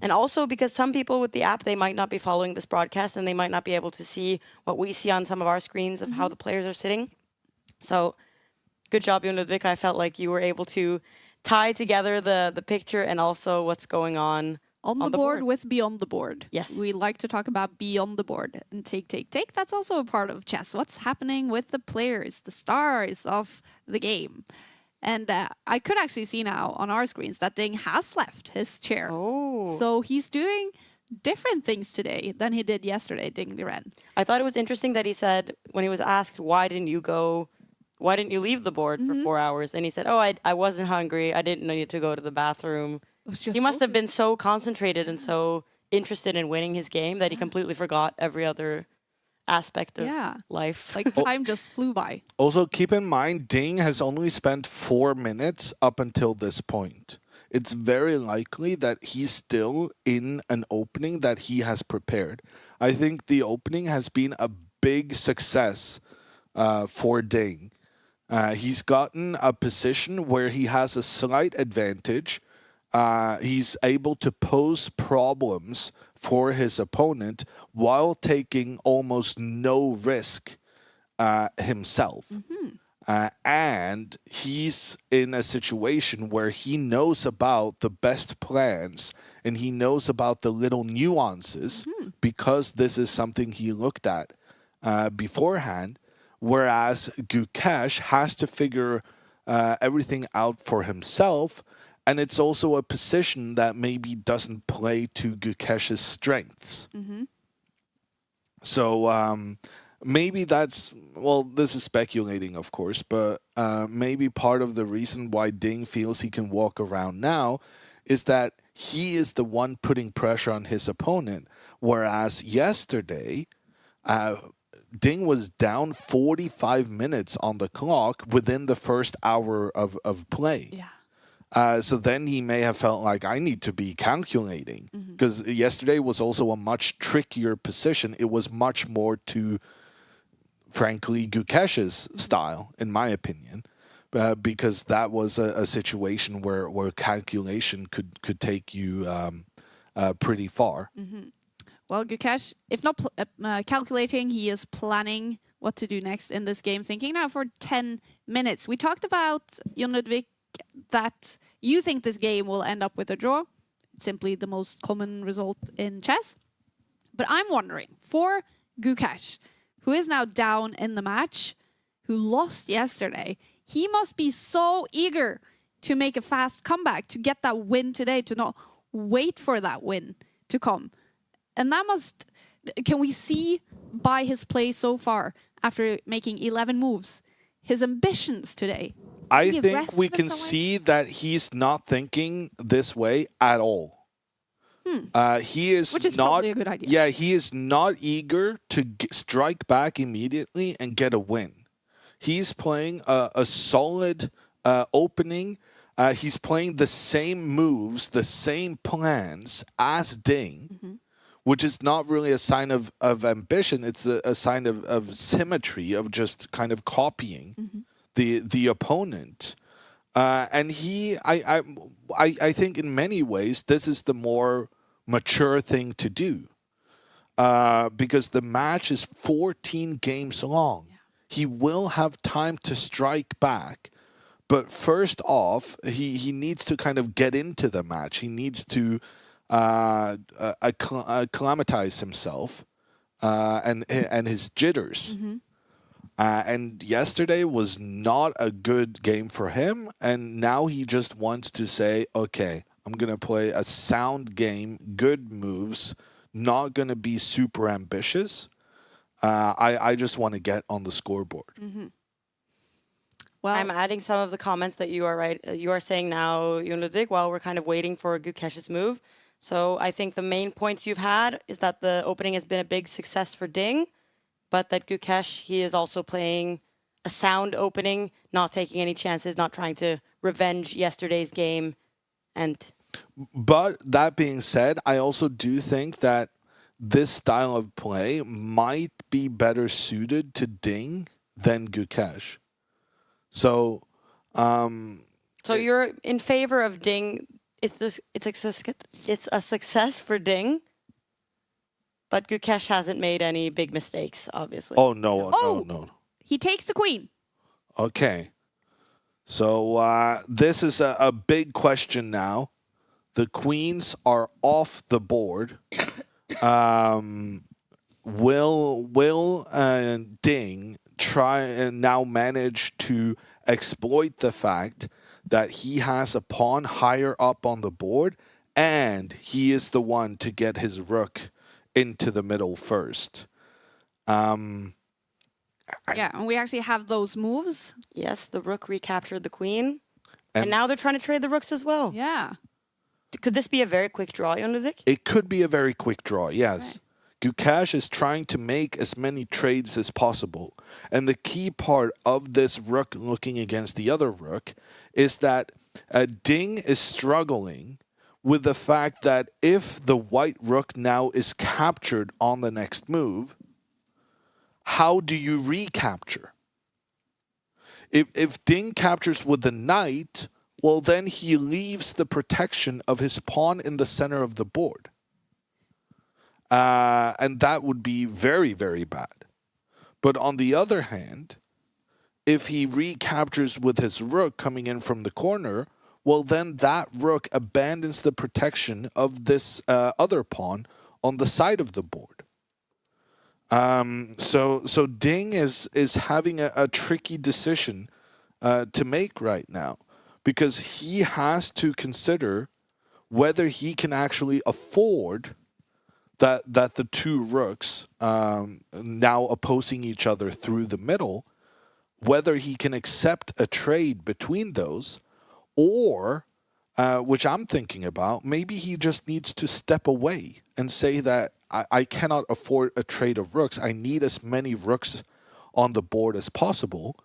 And also because some people with the app, they might not be following this broadcast and they might not be able to see what we see on some of our screens of how the players are sitting. So good job, Ludwig. I felt like you were able to tie together the picture and also what's going on the board with beyond the board. Yes. We like to talk about beyond the board and take. That's also a part of chess. What's happening with the players, the stars of the game. And I could actually see now on our screens that Ding has left his chair. Oh. So he's doing different things today than he did yesterday, Ding Liren. I thought it was interesting that he said, when he was asked, why didn't you leave the board for 4 hours? And he said, I wasn't hungry. I didn't need to go to the bathroom. He must have been so concentrated and so interested in winning his game that he completely forgot every other aspect of life. Like time just flew by. Also, keep in mind, Ding has only spent 4 minutes up until this point. It's very likely that he's still in an opening that he has prepared. I think the opening has been a big success for Ding. He's gotten a position where he has a slight advantage. He's able to pose problems for his opponent while taking almost no risk himself. And he's in a situation where he knows about the best plans and he knows about the little nuances because this is something he looked at beforehand. Whereas Gukesh has to figure everything out for himself. And it's also a position that maybe doesn't play to Gukesh's strengths. So maybe that's, well, this is speculating, of course, but maybe part of the reason why Ding feels he can walk around now is that he is the one putting pressure on his opponent. Whereas yesterday, Ding was down 45 minutes on the clock within the first hour of play. Yeah. So then he may have felt like, I need to be calculating. Because yesterday was also a much trickier position. It was much more to, frankly, Gukesh's style, in my opinion. Because that was a situation where calculation could take you pretty far. Well, Gukesh, if not calculating, he is planning what to do next in this game, thinking now for 10 minutes. We talked about, Jon Ludvig, that you think this game will end up with a draw. It's simply the most common result in chess. But I'm wondering, for Gukesh, who is now down in the match, who lost yesterday, he must be so eager to make a fast comeback, to get that win today, to not wait for that win to come. And that must, can we see by his play so far, after making 11 moves, his ambitions today? I think we can see that he's not thinking this way at all. He is Which is not, probably a good idea. Yeah, he is not eager to strike back immediately and get a win. He's playing a solid opening. He's playing the same moves, the same plans as Ding, which is not really a sign of ambition. It's a sign of symmetry, of just kind of copying the opponent. And I think in many ways, this is the more mature thing to do. Because the match is 14 games long. Yeah. He will have time to strike back. But first off, he needs to kind of get into the match. He needs to acclimatize himself and his jitters. And yesterday was not a good game for him. And now he just wants to say, okay, I'm going to play a sound game, good moves, not going to be super ambitious. I just want to get on the scoreboard. Well, I'm adding some of the comments that you are saying now, Jon Ludvig, while we're kind of waiting for Gukesh's move. So I think the main points you've had is that the opening has been a big success for Ding, but that Gukesh, he is also playing a sound opening, not taking any chances, not trying to revenge yesterday's game. But that being said, I also do think that this style of play might be better suited to Ding than Gukesh. So you're in favor of Ding. It's a success for Ding, but Gukesh hasn't made any big mistakes, obviously. Oh, no. He takes the queen. Okay. So this is a big question now. The queens are off the board. Will Ding try and now manage to exploit the fact that he has a pawn higher up on the board and he is the one to get his rook into the middle first? And we actually have those moves. Yes, the rook recaptured the queen. And now they're trying to trade the rooks as well. Yeah. Could this be a very quick draw, Jon Ludvig? It could be a very quick draw, yes. Right. Gukesh is trying to make as many trades as possible. And the key part of this rook looking against the other rook is that Ding is struggling with the fact that if the white rook now is captured on the next move, how do you recapture? If Ding captures with the knight, well, then he leaves the protection of his pawn in the center of the board. And that would be very, very bad. But on the other hand, if he recaptures with his rook coming in from the corner, well, then that rook abandons the protection of this other pawn on the side of the board. So Ding is having a tricky decision to make right now, because he has to consider whether he can actually afford that the two rooks now opposing each other through the middle, whether he can accept a trade between those, or which I'm thinking about, maybe he just needs to step away and say that I cannot afford a trade of rooks. I need as many rooks on the board as possible.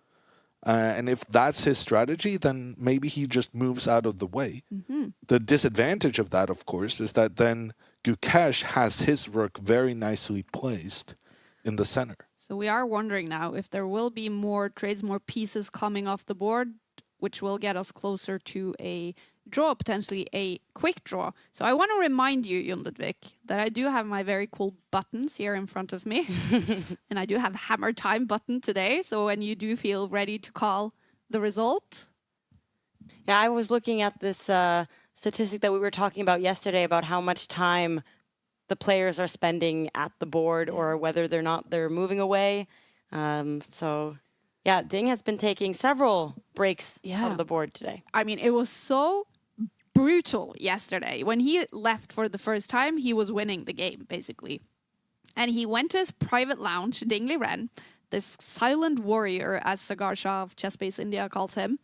And if that's his strategy, then maybe he just moves out of the way. The disadvantage of that, of course, is that then Gukesh has his rook very nicely placed in the center. So we are wondering now if there will be more trades, more pieces coming off the board, which will get us closer to a draw, potentially a quick draw. So I want to remind you, Jon Ludvig, that I do have my very cool buttons here in front of me. And I do have hammer time button today. So when you do feel ready to call the result. Yeah, I was looking at this statistic that we were talking about yesterday about how much time the players are spending at the board, or whether they're moving away. So yeah, Ding has been taking several breaks out of the board today. I mean, it was so brutal yesterday. When he left for the first time, he was winning the game, basically. And he went to his private lounge, Ding Liren, this silent warrior, as Sagar Shah of Chessbase India calls him.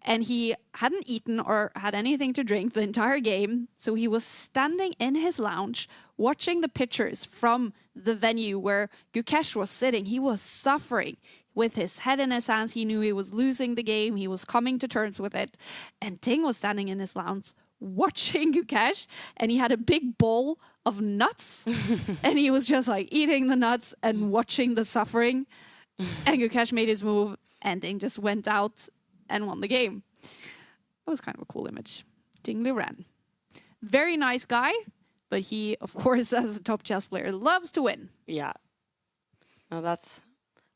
And he hadn't eaten or had anything to drink the entire game. So he was standing in his lounge, watching the pictures from the venue where Gukesh was sitting. He was suffering with his head in his hands. He knew he was losing the game. He was coming to terms with it. And Ding was standing in his lounge watching Gukesh, and he had a big bowl of nuts. And he was just like eating the nuts and watching the suffering. And Gukesh made his move, and Ding just went out and won the game. That was kind of a cool image. Ding Liren. Very nice guy, but he, of course, as a top chess player, loves to win. Yeah. No, that's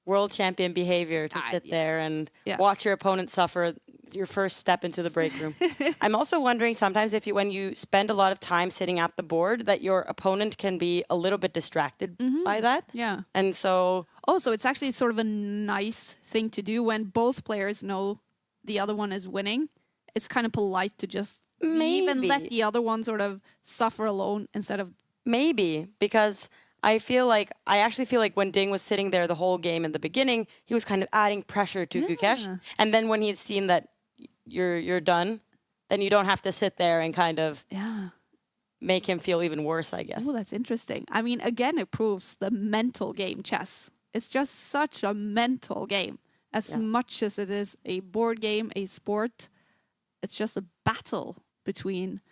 world champion behavior, to sit there and watch your opponent suffer, your first step into the break room. I'm also wondering sometimes if when you spend a lot of time sitting at the board, that your opponent can be a little bit distracted by that. Yeah. And so also, it's actually sort of a nice thing to do when both players know the other one is winning. It's kind of polite to just leave and let the other one sort of suffer alone instead of... Maybe, because I actually feel like when Ding was sitting there the whole game in the beginning, he was kind of adding pressure to Gukesh. And then when he'd seen that you're done, then you don't have to sit there and kind of make him feel even worse, I guess. Oh, that's interesting. I mean, again, it proves the mental game, chess. It's just such a mental game. As much as it is a board game, a sport, it's just a battle between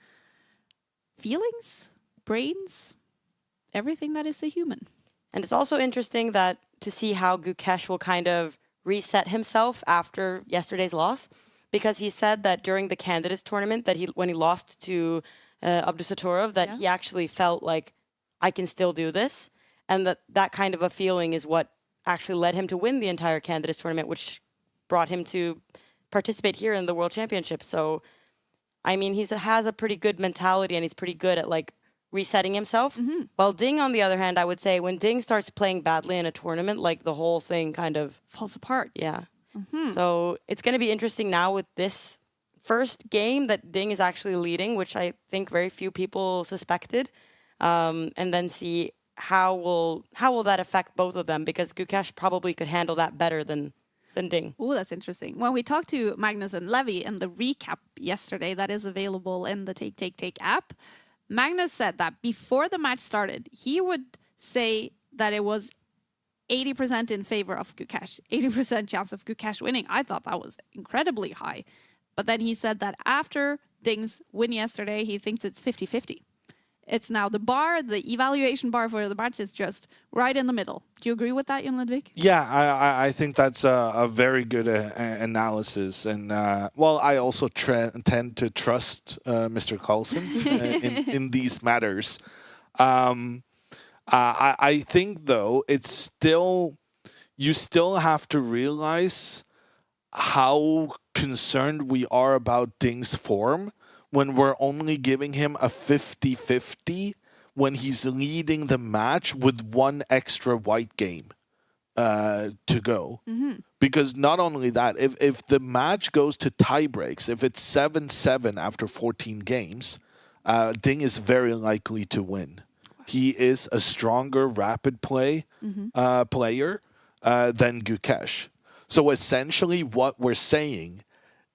feelings, brains, everything that is a human. And it's also interesting that to see how Gukesh will kind of reset himself after yesterday's loss, because he said that during the candidates tournament that when he lost to Abdusatorov, that he actually felt like, I can still do this, and that kind of a feeling is what actually led him to win the entire candidates tournament, which brought him to participate here in the World Championship. So, I mean, he has a pretty good mentality, and he's pretty good at resetting himself. While Ding, on the other hand, I would say when Ding starts playing badly in a tournament, the whole thing kind of falls apart. Yeah. So it's going to be interesting now with this first game that Ding is actually leading, which I think very few people suspected, and then see how will that affect both of them, because Gukesh probably could handle that better than Ding. Oh, that's interesting. When we talked to Magnus and Levy in the recap yesterday that is available in the Take app, Magnus said that before the match started, he would say that it was 80% in favor of Gukesh, 80% chance of Gukesh winning. I thought that was incredibly high. But then he said that after Ding's win yesterday, he thinks it's 50-50. It's now the evaluation bar for the match is just right in the middle. Do you agree with that, Jon Ludvig? Yeah, I think that's a very good analysis. And, I also tend to trust Mr. Carlson in these matters. I think, though, you still have to realize how concerned we are about Ding's form when we're only giving him a 50-50 when he's leading the match with one extra white game to go. Because not only that, if the match goes to tie breaks, if it's 7-7 after 14 games, Ding is very likely to win. He is a stronger rapid play player than Gukesh. So essentially what we're saying,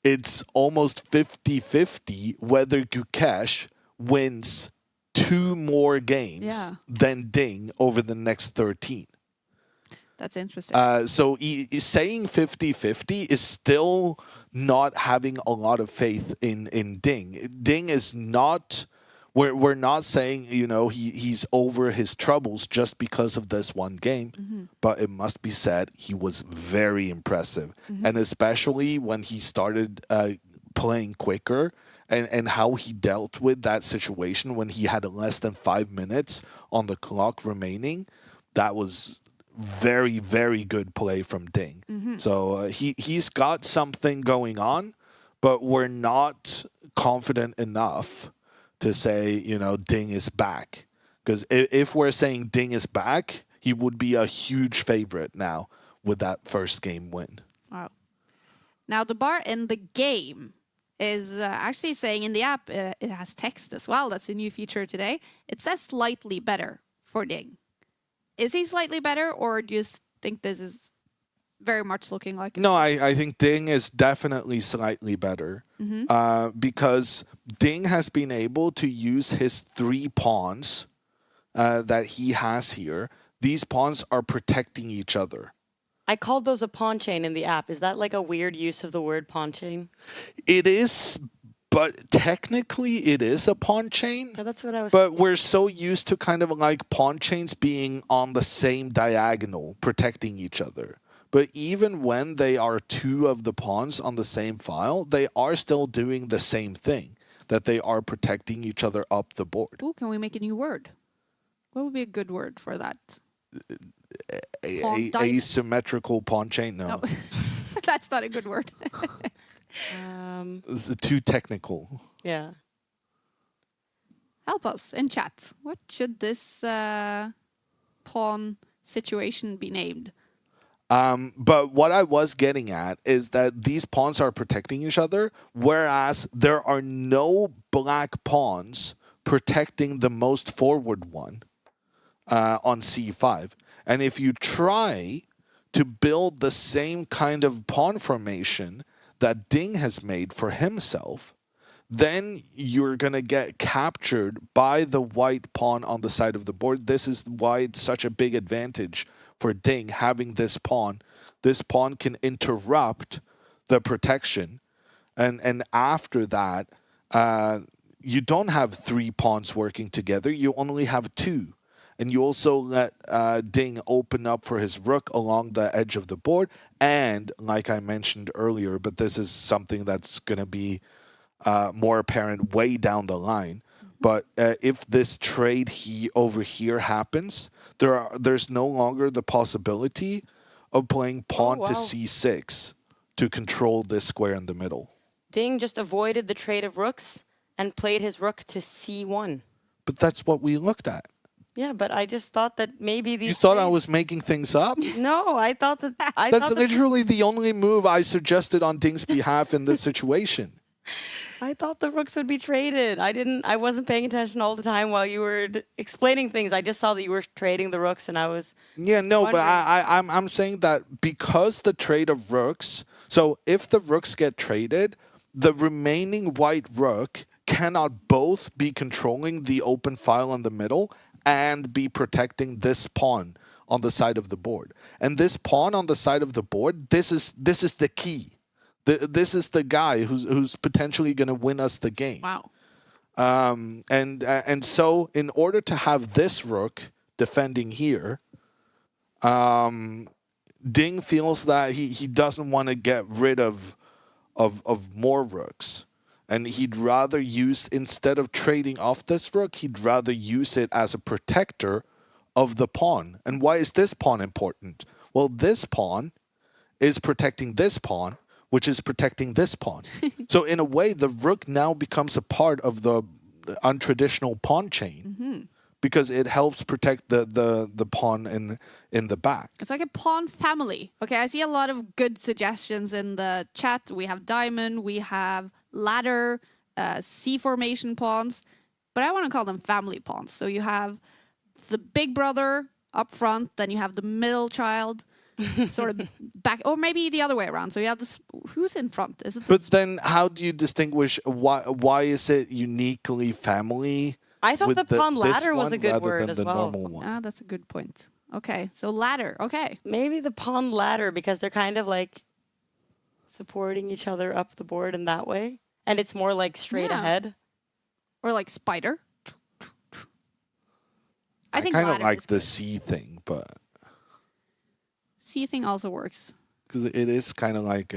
it's almost 50-50 whether Gukesh wins 2 more games than Ding over the next 13. That's interesting. So saying 50-50 is still not having a lot of faith in Ding. Ding is not... We're not saying, he's over his troubles just because of this one game. But it must be said, he was very impressive. And especially when he started playing quicker and how he dealt with that situation when he had less than 5 minutes on the clock remaining, that was very, very good play from Ding. So he's got something going on, but we're not confident enough to say, Ding is back. Because if we're saying Ding is back, he would be a huge favorite now with that first game win. Wow. Now, the bar in the game is actually saying in the app, it has text as well. That's a new feature today. It says slightly better for Ding. Is he slightly better, or do you think this is very much looking like... No, I think Ding is definitely slightly better because Ding has been able to use his 3 pawns that he has here. These pawns are protecting each other. I called those a pawn chain in the app. Is that like a weird use of the word pawn chain? It is, but technically it is a pawn chain. Yeah, that's what I was... But we're so used to kind of like pawn chains being on the same diagonal, protecting each other. But even when they are 2 of the pawns on the same file, they are still doing the same thing, that they are protecting each other up the board. Ooh, can we make a new word? What would be a good word for that? Asymmetrical pawn chain? No. That's not a good word. It's too technical. Yeah. Help us in chat. What should this pawn situation be named? But what I was getting at is that these pawns are protecting each other, whereas there are no black pawns protecting the most forward one on c5. And if you try to build the same kind of pawn formation that Ding has made for himself, then you're going to get captured by the white pawn on the side of the board. This is why it's such a big advantage for Ding having this pawn. This pawn can interrupt the protection. And after that, you don't have 3 pawns working together. You only have 2. And you also let Ding open up for his rook along the edge of the board. And like I mentioned earlier, but this is something that's going to be more apparent way down the line. But if this trade over here happens, there's no longer the possibility of playing pawn to c6 to control this square in the middle. Ding just avoided the trade of rooks and played his rook to c1. But that's what we looked at. Yeah, but I just thought that maybe these... You thought I was making things up? No, I thought that... That's literally the only move I suggested on Ding's behalf in this situation. I thought the rooks would be traded. I wasn't paying attention all the time while you were explaining things. I just saw that you were trading the rooks, and I was... Yeah, no, wondering. but I'm saying that because the trade of rooks... So if the rooks get traded, the remaining white rook cannot both be controlling the open file in the middle and be protecting this pawn on the side of the board. And this pawn on the side of the board, this is the key. This is the guy who's potentially going to win us the game. Wow. And so in order to have this rook defending here, Ding feels that he doesn't want to get rid of more rooks. And he'd rather use, instead of trading off this rook, he'd rather use it as a protector of the pawn. And why is this pawn important? Well, this pawn is protecting this pawn, which is protecting this pawn. So in a way, the rook now becomes a part of the untraditional pawn chain because it helps protect the pawn in the back. It's like a pawn family. Okay, I see a lot of good suggestions in the chat. We have diamond, we have ladder, C formation pawns, but I want to call them family pawns. So you have the big brother up front, then you have the middle child, sort of back, or maybe the other way around. So you have this. Who's in front? Is it? But then, how do you distinguish why is it uniquely family? I thought with the pawn this ladder was one a good rather word than as the well. normal one? Ah, that's a good point. Okay, so ladder. Okay. Maybe the pawn ladder because they're kind of like supporting each other up the board in that way. And it's more like straight Yeah. ahead. Or like spider. I think kind of ladder like is the good. C thing, but C thing also works. because it is kind of like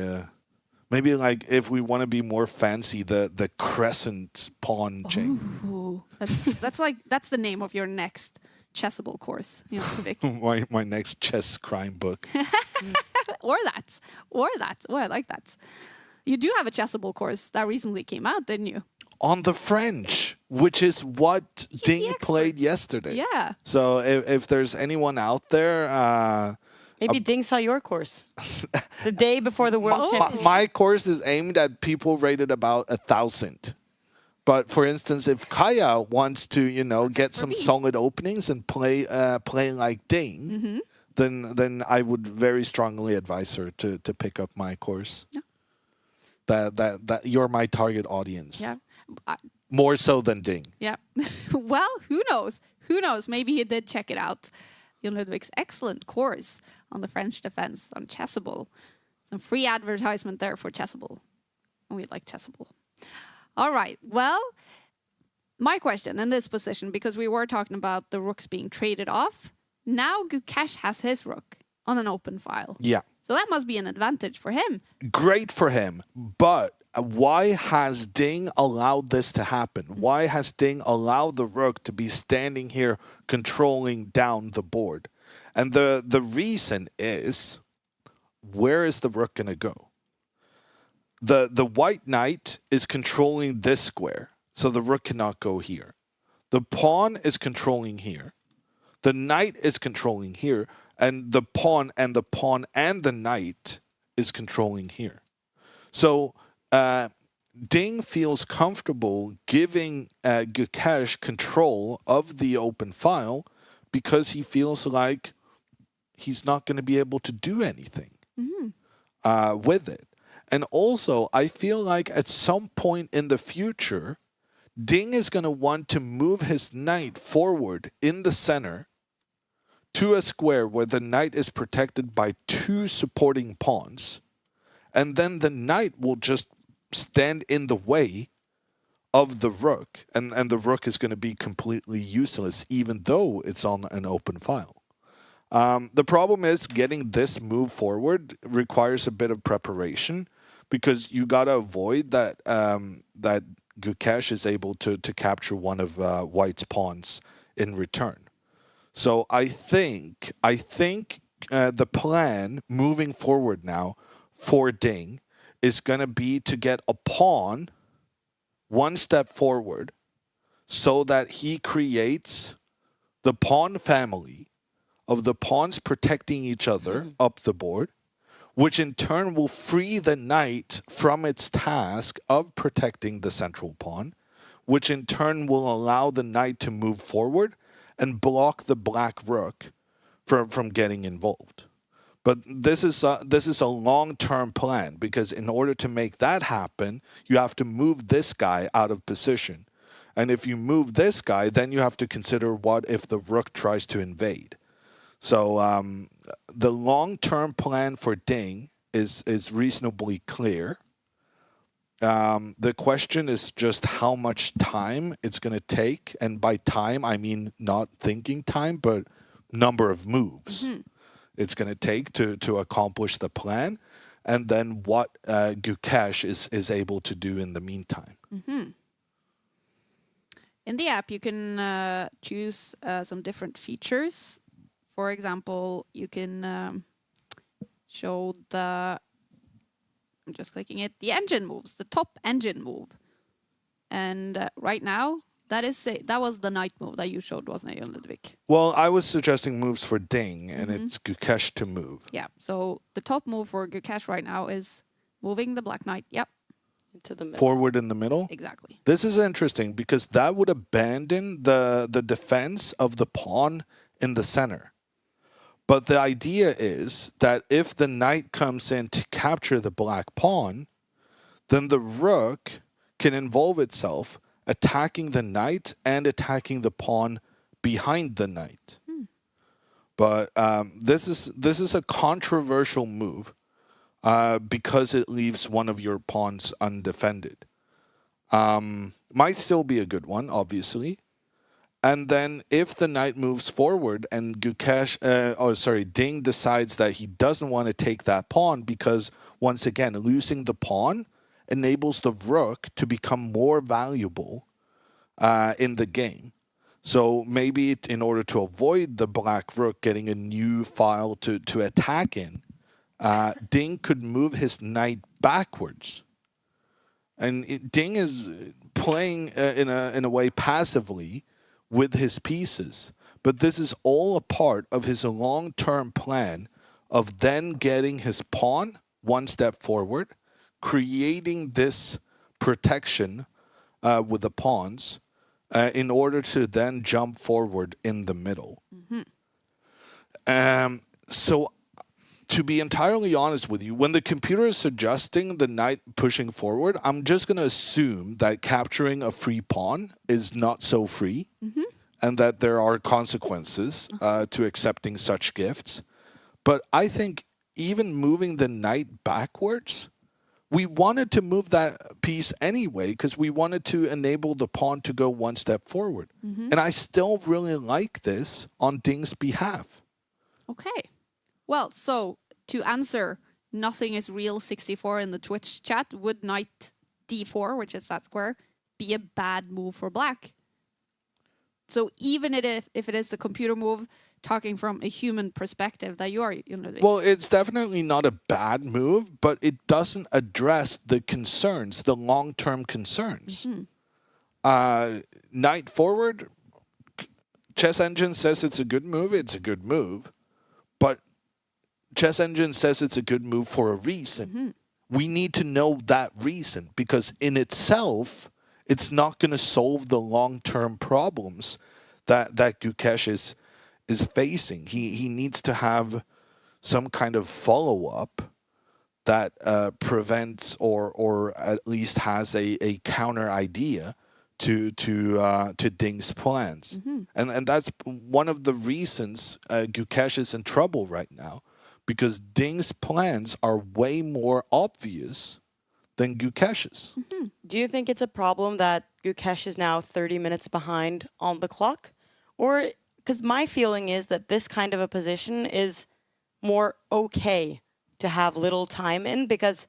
maybe like if we want to be more fancy, the crescent pawn chain. Ooh, that's the name of your next chessable course. You know, Vic. my next chess crime book. or that. Oh, I like that. You do have a chessable course that recently came out, didn't you? On the French, which is what the Ding expert. played yesterday. Yeah. So if there's anyone out there, Maybe Ding saw your course the day before the World Championship. my course is aimed at people rated about 1,000. But for instance, if Kaya wants to, get some me. solid openings and play like Ding, then I would very strongly advise her to pick up my course. Yeah. That you're my target audience. Yeah. More so than Ding. Yeah. Well, who knows? Who knows? Maybe he did check it out. Jon Ludvig's excellent course on the French defense on Chessable. Some free advertisement there for Chessable. And we like Chessable. All right. Well, my question in this position, because we were talking about the rooks being traded off. Now Gukesh has his rook on an open file. Yeah. So that must be an advantage for him. Great for him, but why has Ding allowed this to happen? Why has Ding allowed the rook to be standing here controlling down the board? And the reason is, where is the rook going to go? The white knight is controlling this square, so the rook cannot go here. The pawn is controlling here. The knight is controlling here. And the pawn and the knight is controlling here. So Ding feels comfortable giving Gukesh control of the open file because he feels like he's not going to be able to do anything with it. And also, I feel like at some point in the future, Ding is going to want to move his knight forward in the center to a square where the knight is protected by two supporting pawns. And then the knight will just stand in the way of the rook. And the rook is going to be completely useless, even though it's on an open file. The problem is getting this move forward requires a bit of preparation because you got to avoid that that Gukesh is able to capture one of White's pawns in return. So I think the plan moving forward now for Ding is going to be to get a pawn one step forward so that he creates the pawn family of the pawns protecting each other up the board, which in turn will free the knight from its task of protecting the central pawn, which in turn will allow the knight to move forward and block the black rook from getting involved. But this is a long-term plan because in order to make that happen, you have to move this guy out of position. And if you move this guy, then you have to consider what if the rook tries to invade. So the long-term plan for Ding is reasonably clear. The question is just how much time it's going to take. And by time, I mean not thinking time, but number of moves it's going to take to accomplish the plan. And then what Gukesh is able to do in the meantime. In the app, you can choose some different features. For example, you can show the I'm just clicking it. The engine moves, the top engine move. And right now, that was the knight move that you showed, wasn't it, Jon Ludvig? Well, I was suggesting moves for Ding, and it's Gukesh to move. Yeah, so the top move for Gukesh right now is moving the black knight. Yep, Into the middle. Forward in the middle. exactly. This is interesting because that would abandon the defense of the pawn in the center. But the idea is that if the knight comes in to capture the black pawn, then the rook can involve itself attacking the knight and attacking the pawn behind the knight. But this is a controversial move because it leaves one of your pawns undefended. Might still be a good one, obviously. And then if the knight moves forward and Ding decides that he doesn't want to take that pawn because, once again, losing the pawn enables the rook to become more valuable in the game. So maybe in order to avoid the black rook getting a new file to attack in, Ding could move his knight backwards. And Ding is playing in a way passively with his pieces. But this is all a part of his long-term plan of then getting his pawn one step forward, creating this protection with the pawns in order to then jump forward in the middle. So to be entirely honest with you, when the computer is suggesting the knight pushing forward, I'm just going to assume that capturing a free pawn is not so free and that there are consequences to accepting such gifts. But I think even moving the knight backwards, we wanted to move that piece anyway because we wanted to enable the pawn to go one step forward. And I still really like this on Ding's behalf. Okay. Well, so to answer nothing is real 64 in the Twitch chat, would knight d4, which is that square, be a bad move for black? So even if it is the computer move, talking from a human perspective that you are, Well, it's definitely not a bad move, but it doesn't address the concerns, the long-term concerns. Knight forward, Chess Engine says it's a good move. It's a good move. But Chess Engine says it's a good move for a reason. We need to know that reason because in itself, it's not going to solve the long-term problems that Gukesh is facing. He needs to have some kind of follow-up that prevents or at least has a counter idea to Ding's plans. And that's one of the reasons Gukesh is in trouble right now, because Ding's plans are way more obvious than Gukesh's. Do you think it's a problem that Gukesh is now 30 minutes behind on the clock? Or, because my feeling is that this kind of a position is more okay to have little time in because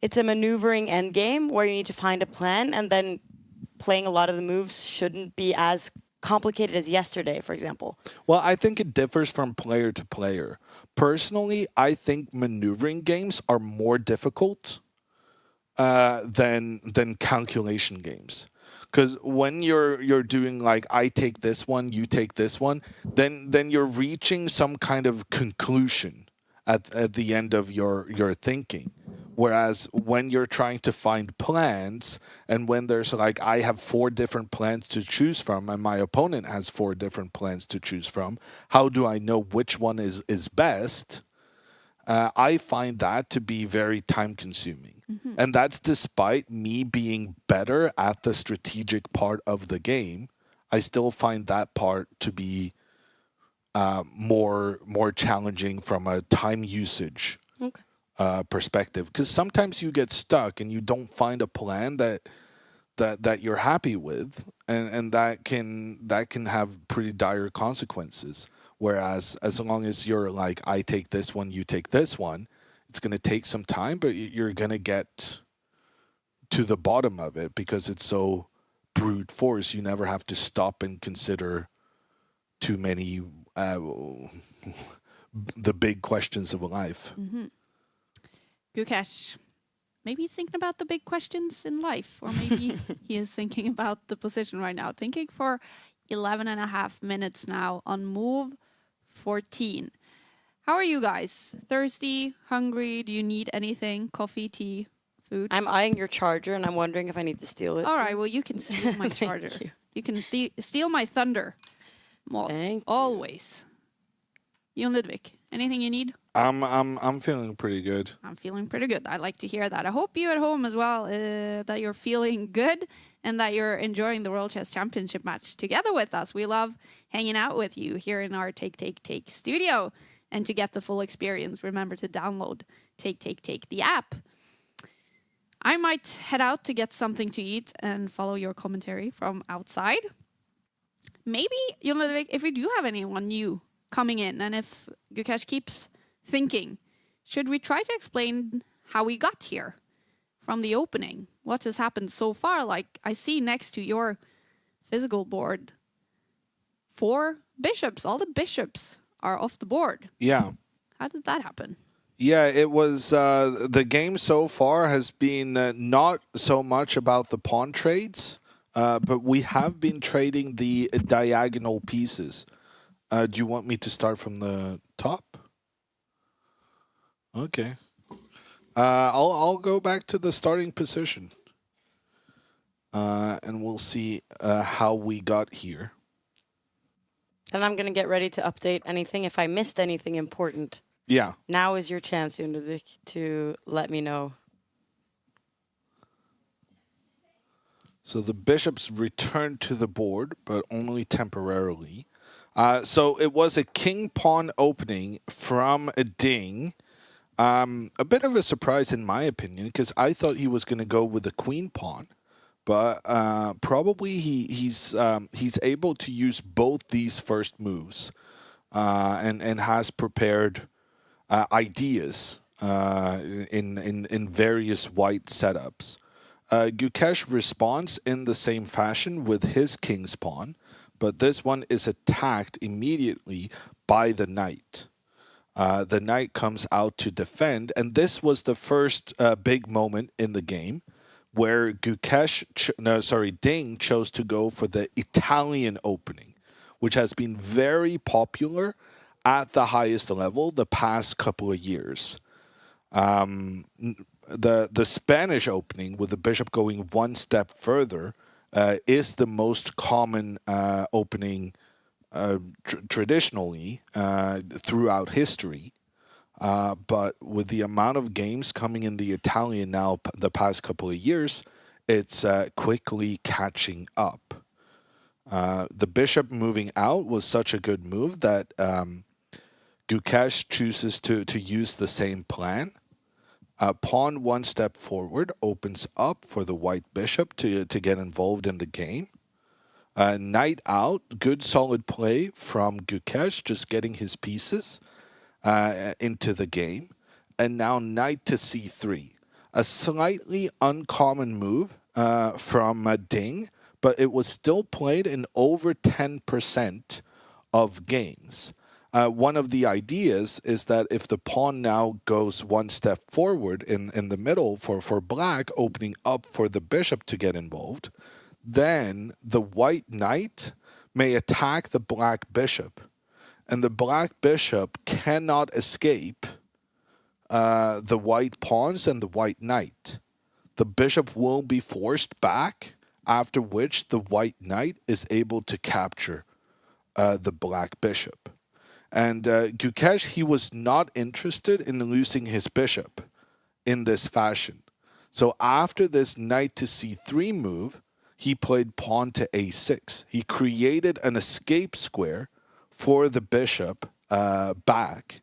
it's a maneuvering endgame where you need to find a plan and then playing a lot of the moves shouldn't be as complicated as yesterday, for example. Well, I think it differs from player to player. Personally, I think maneuvering games are more difficult than calculation games. Because when you're doing like I take this one, you take this one, then you're reaching some kind of conclusion at the end of your thinking. Whereas when you're trying to find plans, and when there's like I have 4 different plans to choose from, and my opponent has 4 different plans to choose from, how do I know which one is best? I find that to be very time consuming. And that's despite me being better at the strategic part of the game. I still find that part to be more challenging from a time usage perspective. Because sometimes you get stuck and you don't find a plan that you're happy with, and that can have pretty dire consequences. Whereas as long as you're like, I take this one, you take this one, it's going to take some time, but you're going to get to the bottom of it because it's so brute force. You never have to stop and consider too many the big questions of life. Gukesh, maybe he's thinking about the big questions in life, or maybe he is thinking about the position right now. Thinking for 11 and a half minutes now on move 14. How are you guys? Thirsty? Hungry? Do you need anything? Coffee, tea, food? I'm eyeing your charger, and I'm wondering if I need to steal it. All right, well, you can steal my charger. You can steal my thunder. Thank you. Always. You and Ludwig, anything you need? I'm feeling pretty good. I'm feeling pretty good. I like to hear that. I hope you at home as well, that you're feeling good and that you're enjoying the World Chess Championship match together with us. We love hanging out with you here in our Take studio. And to get the full experience, remember to download Take, the app. I might head out to get something to eat and follow your commentary from outside. Maybe, you know, if we do have anyone new coming in, and if Gukesh keeps thinking, should we try to explain how we got here from the opening? What has happened so far? Like, I see next to your physical board 4 bishops. All the bishops are off the board. Yeah. How did that happen? Yeah, it was the game so far has been not so much about the pawn trades, but we have been trading the diagonal pieces. Do you want me to start from the top? Okay. I'll go back to the starting position, and we'll see how we got here. And I'm going to get ready to update anything if I missed anything important. Yeah. Now is your chance, Ludwig, to let me know. So the bishops returned to the board, but only temporarily. So it was a king-pawn opening from a Ding. A bit of a surprise in my opinion, because I thought he was going to go with the queen pawn. But probably he's able to use both these first moves and has prepared ideas in various white setups. Gukesh responds in the same fashion with his king's pawn, but this one is attacked immediately by the knight. The knight comes out to defend, and this was the first big moment in the game where Ding chose to go for the Italian opening, which has been very popular at the highest level the past couple of years. The Spanish opening, with the bishop going one step further, is the most common opening traditionally throughout history. But with the amount of games coming in the Italian now the past couple of years, it's quickly catching up. The bishop moving out was such a good move that Gukesh chooses to use the same plan. Pawn one step forward opens up for the white bishop to get involved in the game. Knight out, good solid play from Gukesh, just getting his pieces into the game. And now knight to c3. A slightly uncommon move from Ding, but it was still played in over 10% of games. One of the ideas is that if the pawn now goes one step forward in the middle for black, opening up for the bishop to get involved, then the white knight may attack the black bishop. And the black bishop cannot escape the white pawns and the white knight. The bishop will be forced back, after which the white knight is able to capture the black bishop. And Gukesh, he was not interested in losing his bishop in this fashion. So after this knight to c3 move, he played pawn to a6. He created an escape square for the bishop back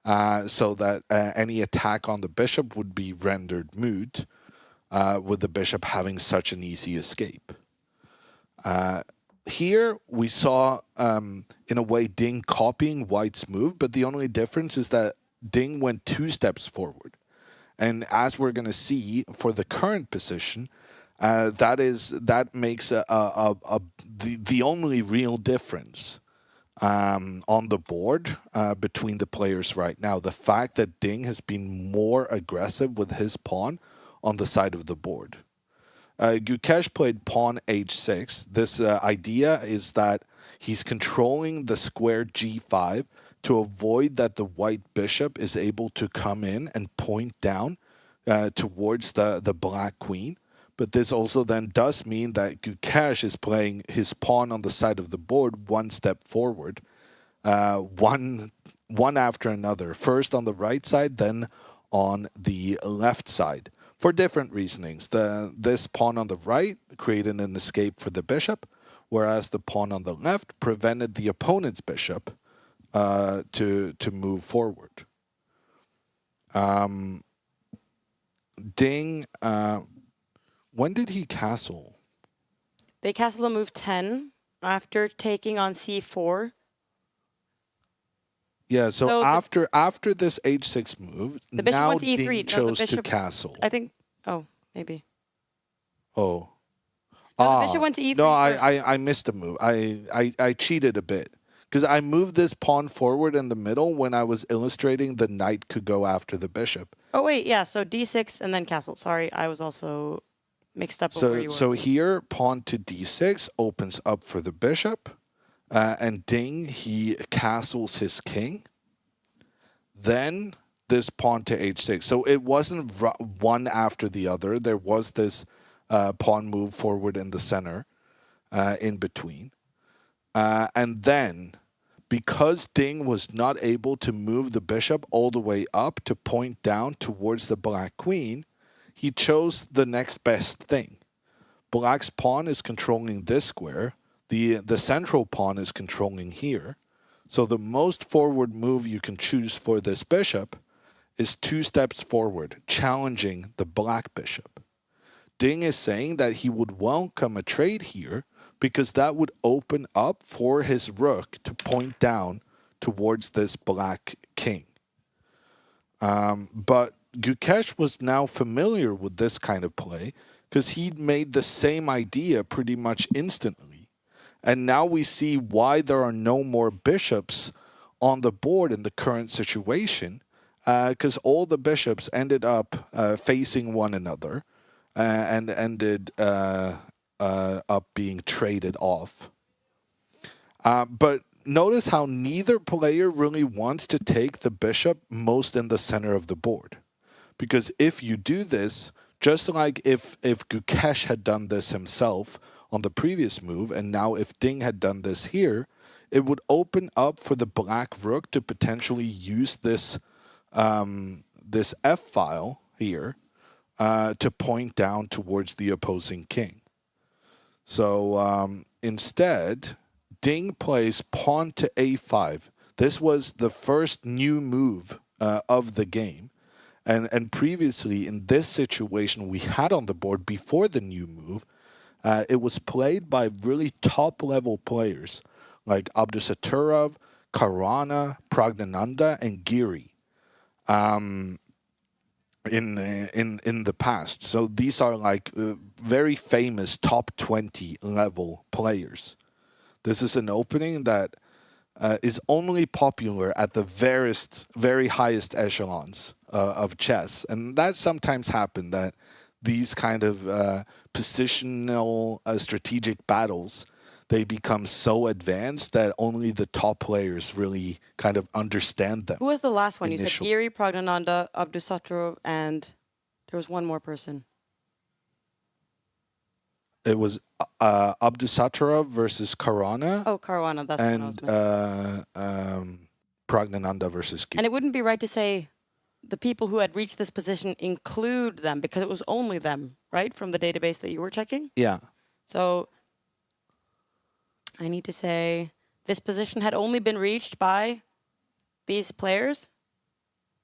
so that any attack on the bishop would be rendered moot, with the bishop having such an easy escape. Here we saw, in a way, Ding copying white's move, but the only difference is that Ding went 2 steps forward. And as we're going to see for the current position, that makes the only real difference on the board between the players right now. The fact that Ding has been more aggressive with his pawn on the side of the board. Gukesh played pawn h6. This idea is that he's controlling the square g5 to avoid that the white bishop is able to come in and point down towards the black queen. But this also then does mean that Gukesh is playing his pawn on the side of the board one step forward, one after another. First on the right side, then on the left side, for different reasonings. This pawn on the right created an escape for the bishop, whereas the pawn on the left prevented the opponent's bishop to move forward. Ding, when did he castle? They castled on move 10 after taking on c4. Yeah, so after this h6 move, the bishop now went to e3. Ding chose to castle. I think. Oh, maybe. Oh. No, the bishop went to e3. No, first. I missed a move. I cheated a bit. Because I moved this pawn forward in the middle when I was illustrating the knight could go after the bishop. Oh, wait, yeah, so d6 and then castle. Sorry, I was also mixed up with where you were. So here, pawn to d6 opens up for the bishop. And Ding, he castles his king. Then this pawn to h6. So it wasn't one after the other. There was this pawn move forward in the center in between. And then, because Ding was not able to move the bishop all the way up to point down towards the black queen, he chose the next best thing. Black's pawn is controlling this square. The central pawn is controlling here. So the most forward move you can choose for this bishop is 2 steps forward, challenging the black bishop. Ding is saying that he would welcome a trade here because that would open up for his rook to point down towards this black king. But Gukesh was now familiar with this kind of play because he'd made the same idea pretty much instantly. And now we see why there are no more bishops on the board in the current situation, because all the bishops ended up facing one another and ended up being traded off. But notice how neither player really wants to take the bishop most in the center of the board. Because if you do this, just like if Gukesh had done this himself on the previous move, and now if Ding had done this here, it would open up for the black rook to potentially use this this f-file here to point down towards the opposing king. So instead, Ding plays pawn to a5. This was the first new move of the game. And previously, in this situation we had on the board before the new move, it was played by really top-level players like Abdusaturov, Karana, Pragnananda, and Giri in the past. So these are like very famous top 20 level players. This is an opening that is only popular at the very highest echelons of chess. And that sometimes happens, that these kind of positional strategic battles, they become so advanced that only the top players really kind of understand them. Who was the last one? You said Giri, Pragnananda, Abdusaturov, and there was one more person. It was Abdusaturov versus Karana. Oh, Caruana, that's what I was Pragnananda versus Giri. And it wouldn't be right to say the people who had reached this position include them, because it was only them, right, from the database that you were checking? Yeah. So I need to say this position had only been reached by these players?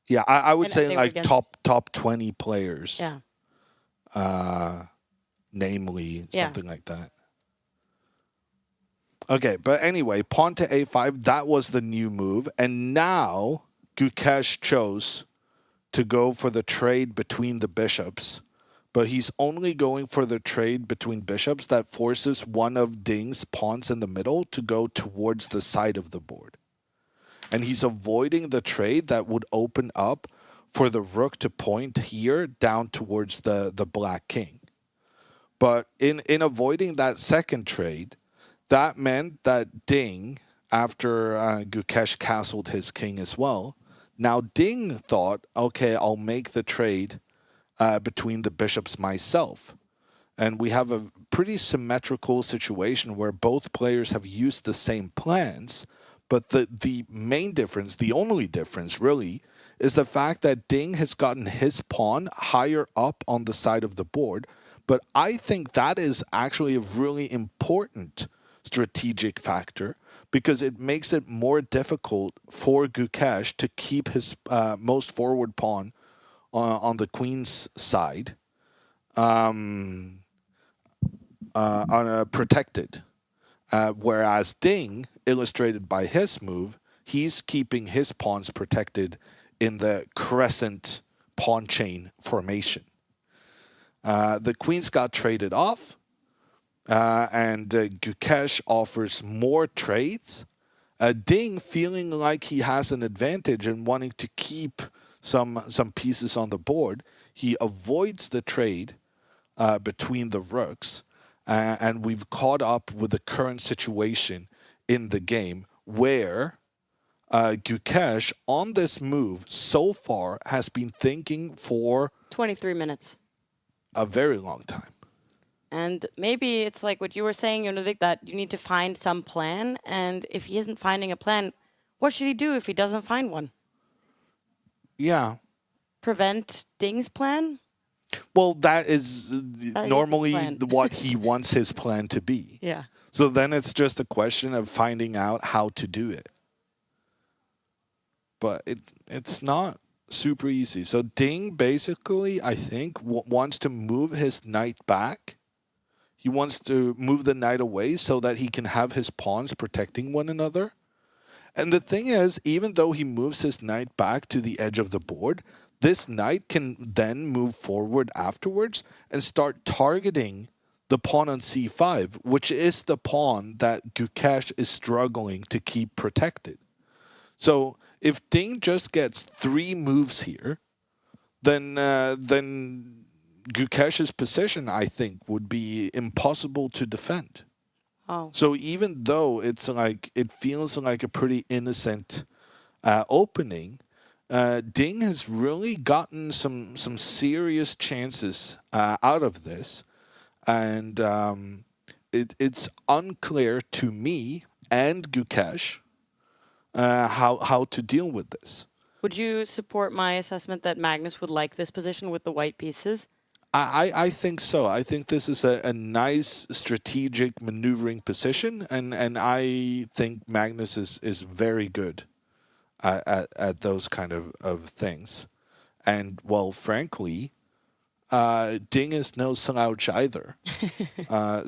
Yeah, I would say like against... top 20 players. Yeah. Namely, something like that. Okay, but anyway, pawn to a5, that was the new move. And now Gukesh chose to go for the trade between the bishops. But he's only going for the trade between bishops that forces one of Ding's pawns in the middle to go towards the side of the board. And he's avoiding the trade that would open up for the rook to point here down towards the black king. But in avoiding that second trade, that meant that Ding, after Gukesh castled his king as well, now Ding thought, okay, I'll make the trade between the bishops myself. And we have a pretty symmetrical situation where both players have used the same plans, but the main difference, the only difference really, is the fact that Ding has gotten his pawn higher up on the side of the board. But I think that is actually a really important strategic factor because it makes it more difficult for Gukesh to keep his most forward pawn on the queen's side protected. Whereas Ding, illustrated by his move, he's keeping his pawns protected in the crescent pawn chain formation. The queens got traded off, and Gukesh offers more trades. Ding, feeling like he has an advantage and wanting to keep some pieces on the board, he avoids the trade between the rooks, and we've caught up with the current situation in the game where Gukesh, on this move so far, has been thinking for 23 minutes. a very long time. And maybe it's like what you were saying, Jonovic, that you need to find some plan. And if he isn't finding a plan, what should he do if he doesn't find one? Yeah. Prevent Ding's plan? Well, that is normally plan. what he wants his plan to be. Yeah. So then it's just a question of finding out how to do it. But it's not super easy. So Ding basically, I think, wants to move his knight back. He wants to move the knight away so that he can have his pawns protecting one another. And the thing is, even though he moves his knight back to the edge of the board, this knight can then move forward afterwards and start targeting the pawn on c5, which is the pawn that Gukesh is struggling to keep protected. So if Ding just gets 3 moves here, then Gukesh's position, I think, would be impossible to defend. Oh. So even though it feels like a pretty innocent opening, Ding has really gotten some serious chances out of this, and it's unclear to me and Gukesh how to deal with this. Would you support my assessment that Magnus would like this position with the white pieces? I think so. I think this is a nice strategic maneuvering position, and I think Magnus is very good at those kind of things. And, well, frankly, Ding is no slouch either. I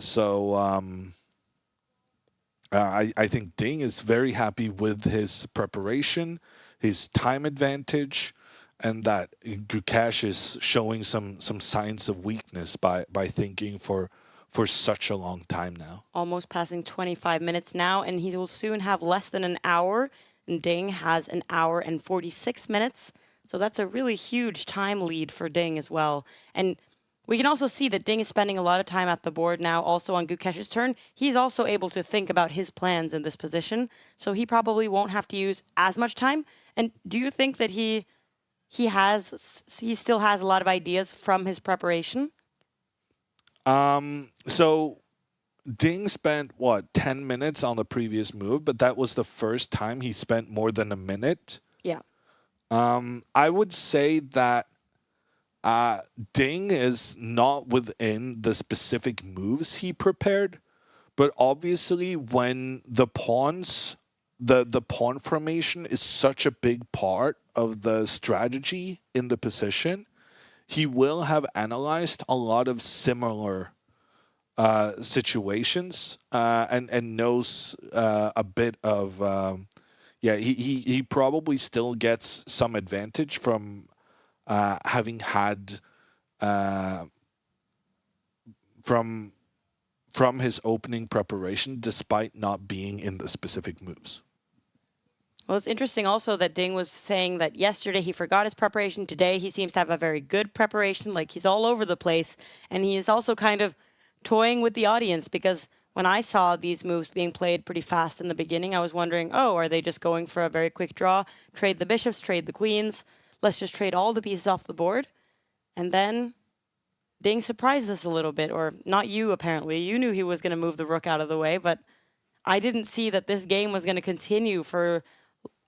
think Ding is very happy with his preparation, his time advantage, and that Gukesh is showing some signs of weakness by thinking for such a long time now. Almost passing 25 minutes now, and he will soon have less than an hour. And Ding has an hour and 46 minutes. So that's a really huge time lead for Ding as well. And we can also see that Ding is spending a lot of time at the board now. Also on Gukesh's turn, he's also able to think about his plans in this position. So he probably won't have to use as much time. And do you think that he still has a lot of ideas from his preparation? So Ding spent 10 minutes on the previous move, but that was the first time he spent more than a minute. Yeah. I would say that Ding is not within the specific moves he prepared, but obviously when the pawns, the pawn formation is such a big part of the strategy in the position, he will have analyzed a lot of similar situations and knows a bit of he probably still gets some advantage from having had from his opening preparation despite not being in the specific moves. Well, it's interesting also that Ding was saying that yesterday he forgot his preparation. Today he seems to have a very good preparation, like he's all over the place. And he is also kind of toying with the audience because when I saw these moves being played pretty fast in the beginning, I was wondering, oh, are they just going for a very quick draw? Trade the bishops, trade the queens. Let's just trade all the pieces off the board. And then Ding surprised us a little bit, or not you apparently. You knew he was going to move the rook out of the way, but I didn't see that this game was going to continue for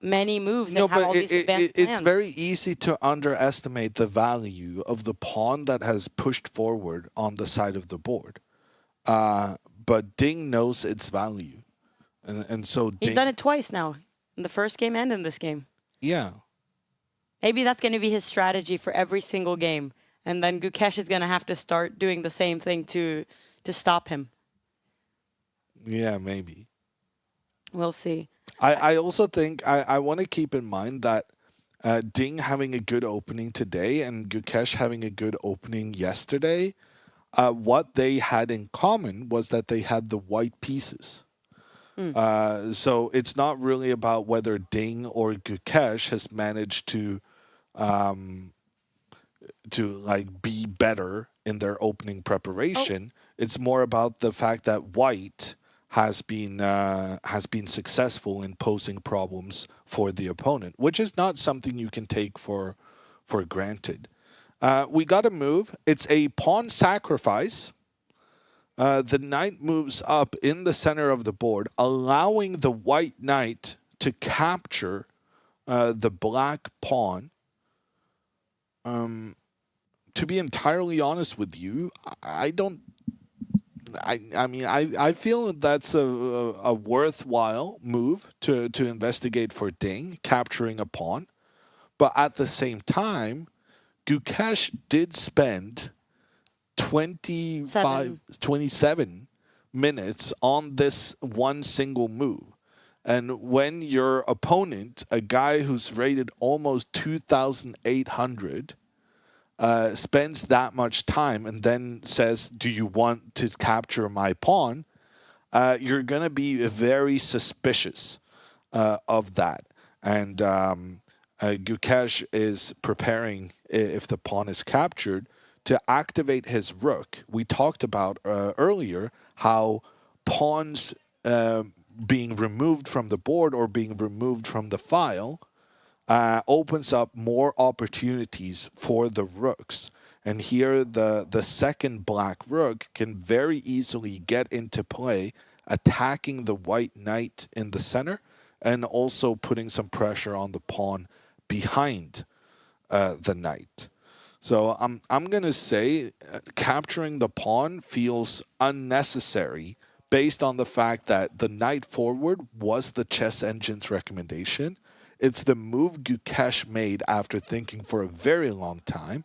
many moves No, and have but all these advanced it's plans. very easy to underestimate the value of the pawn that has pushed forward on the side of the board. But Ding knows its value. And so He's Ding, done it twice now, in the first game and in this game. yeah. Maybe that's going to be his strategy for every single game. And then Gukesh is going to have to start doing the same thing to stop him. Yeah, maybe. We'll see. I also think I want to keep in mind that Ding having a good opening today and Gukesh having a good opening yesterday, what they had in common was that they had the white pieces. So it's not really about whether Ding or Gukesh has managed to like be better in their opening preparation. It's more about the fact that white has been successful in posing problems for the opponent, which is not something you can take for granted. We got a move. It's a pawn sacrifice. The knight moves up in the center of the board, allowing the white knight to capture the black pawn. To be entirely honest with you, I feel that's a worthwhile move to investigate for Ding, capturing a pawn. But at the same time, Gukesh did spend 27 minutes on this one single move. And when your opponent, a guy who's rated almost 2,800, spends that much time and then says, do you want to capture my pawn? You're going to be very suspicious of that. And Gukesh is preparing, if the pawn is captured, to activate his rook. We talked about earlier how pawns being removed from the board or being removed from the file opens up more opportunities for the rooks. And here the second black rook can very easily get into play, attacking the white knight in the center and also putting some pressure on the pawn behind the knight. So I'm going to say capturing the pawn feels unnecessary based on the fact that the knight forward was the chess engine's recommendation. It's the move Gukesh made after thinking for a very long time.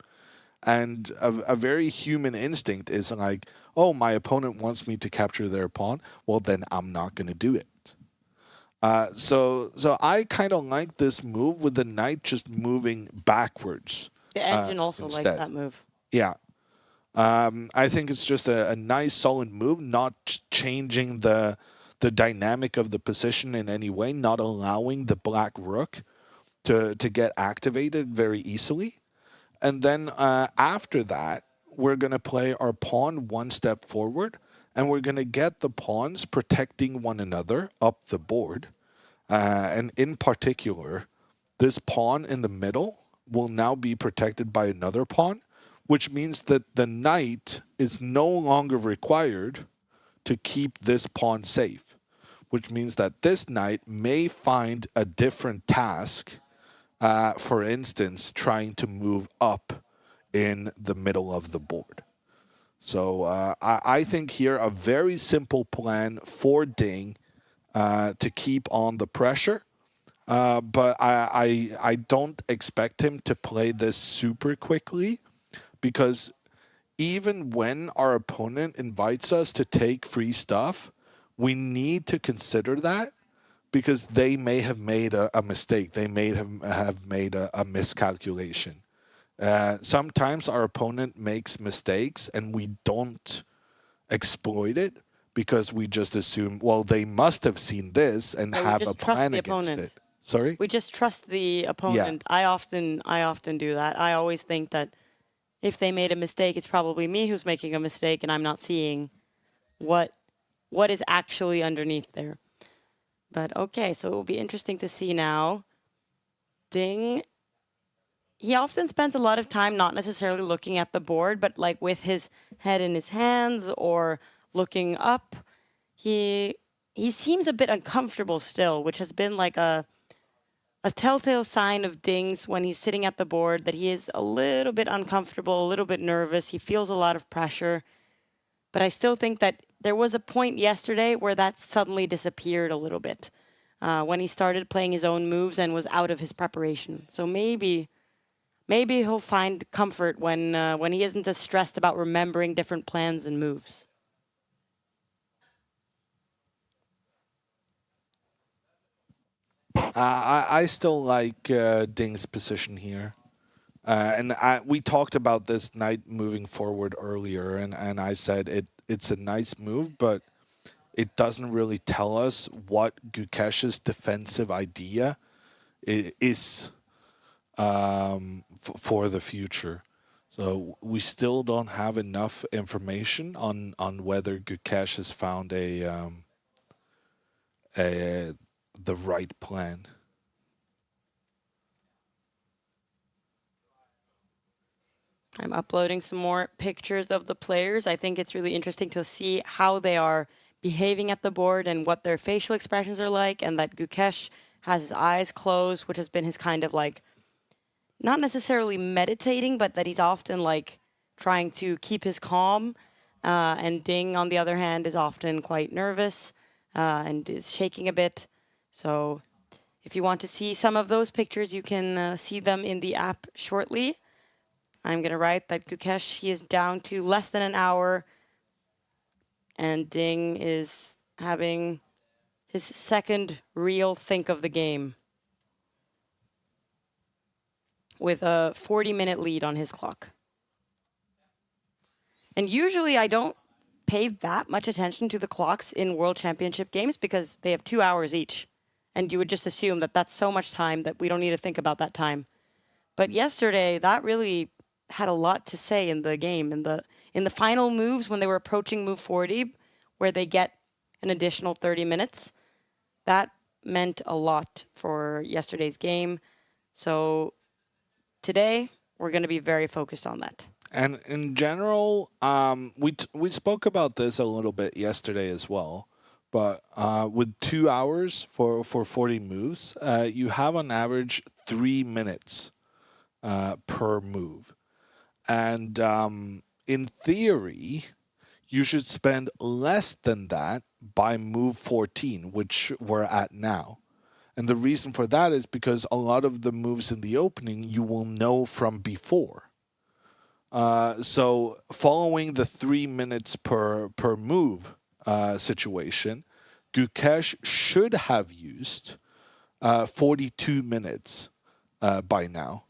And a very human instinct is like, oh, my opponent wants me to capture their pawn. Well, then I'm not going to do it. So I kind of like this move with the knight just moving backwards. The engine also instead. likes that move. Yeah. I think it's just a nice, solid move, not changing the dynamic of the position in any way, not allowing the black rook to get activated very easily. And then after that, we're going to play our pawn one step forward, and we're going to get the pawns protecting one another up the board. And in particular, this pawn in the middle will now be protected by another pawn, which means that the knight is no longer required to keep this pawn safe, which means that this knight may find a different task, for instance, trying to move up in the middle of the board. So I think here a very simple plan for Ding to keep on the pressure. But I don't expect him to play this super quickly, because even when our opponent invites us to take free stuff, we need to consider that, because they may have made a mistake. They may have made a miscalculation. Sometimes our opponent makes mistakes and we don't exploit it, because we just assume, well, they must have seen this and have a plan against it. Sorry? We just trust the opponent. I often do that. I always think that if they made a mistake, it's probably me who's making a mistake, and I'm not seeing what is actually underneath there. But okay, so it will be interesting to see now. Ding. He often spends a lot of time not necessarily looking at the board, but like with his head in his hands or looking up. He seems a bit uncomfortable still, which has been like a telltale sign of Ding's when he's sitting at the board, that he is a little bit uncomfortable, a little bit nervous. He feels a lot of pressure. But I still think that there was a point yesterday where that suddenly disappeared a little bit when he started playing his own moves and was out of his preparation. So maybe he'll find comfort when he isn't as stressed about remembering different plans and moves. I still like Ding's position here. And we talked about this knight moving forward earlier, and I said it's a nice move, but it doesn't really tell us what Gukesh's defensive idea is for the future. So we still don't have enough information on whether Gukesh has found the right plan. I'm uploading some more pictures of the players. I think it's really interesting to see how they are behaving at the board and what their facial expressions are like, and that Gukesh has his eyes closed, which has been his kind of like, not necessarily meditating, but that he's often like trying to keep his calm. And Ding, on the other hand, is often quite nervous and is shaking a bit. So if you want to see some of those pictures, you can see them in the app shortly. I'm going to write that Gukesh, he is down to less than an hour, and Ding is having his second real think of the game with a 40-minute lead on his clock. And usually I don't pay that much attention to the clocks in World Championship games because they have 2 hours each. And you would just assume that that's so much time that we don't need to think about that time. But yesterday, that really had a lot to say in the game. In the final moves, when they were approaching move 40, where they get an additional 30 minutes, that meant a lot for yesterday's game. So today, we're going to be very focused on that. And in general, we spoke about this a little bit yesterday as well. But with 2 hours for 40 moves, you have on average 3 minutes per move. And in theory, you should spend less than that by move 14, which we're at now. And the reason for that is because a lot of the moves in the opening you will know from before. So following the 3 minutes per move situation, Gukesh should have used 42 minutes by now.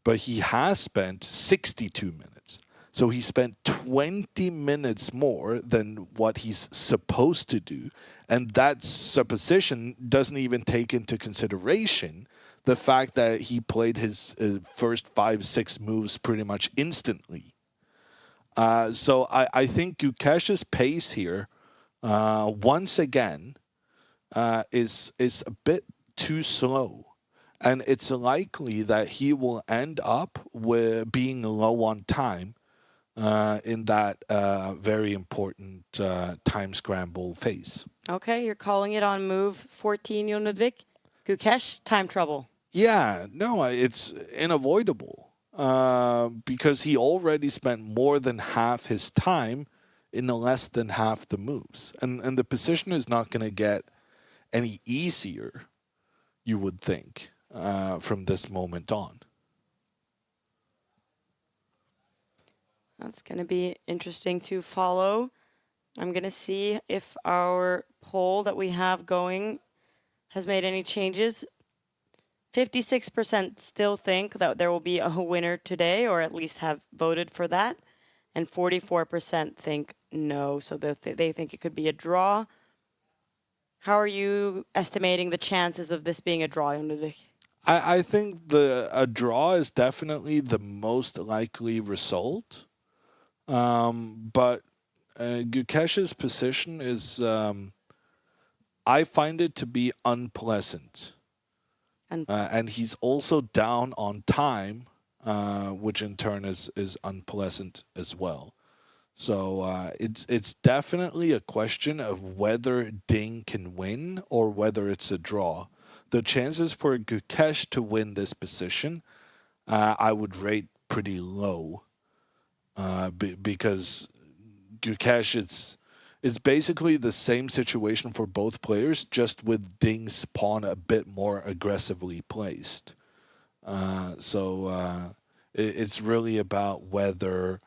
But he has spent 62 minutes. So he spent 20 minutes more than what he's supposed to do. And that supposition doesn't even take into consideration the fact that he played his first 5-6 moves pretty much instantly. So I think Gukesh's pace here, once again, is a bit too slow. And it's likely that he will end up with being low on time in that very important time scramble phase. Okay, you're calling it on move 14, Jon Ludvig. Gukesh, time trouble. Yeah, no, it's unavoidable because he already spent more than half his time in less than half the moves. And the position is not going to get any easier, you would think. From this moment on. That's going to be interesting to follow. I'm going to see if our poll that we have going has made any changes. 56% still think that there will be a winner today, or at least have voted for that. And 44% think no, so they think it could be a draw. How are you estimating the chances of this being a draw, Ludwig? I think a draw is definitely the most likely result. But Gukesh's position is, I find it to be unpleasant. And he's also down on time, which in turn is unpleasant as well. So it's definitely a question of whether Ding can win or whether it's a draw. The chances for Gukesh to win this position, I would rate pretty low, because Gukesh, it's basically the same situation for both players, just with Ding's pawn a bit more aggressively placed. So it's really about whether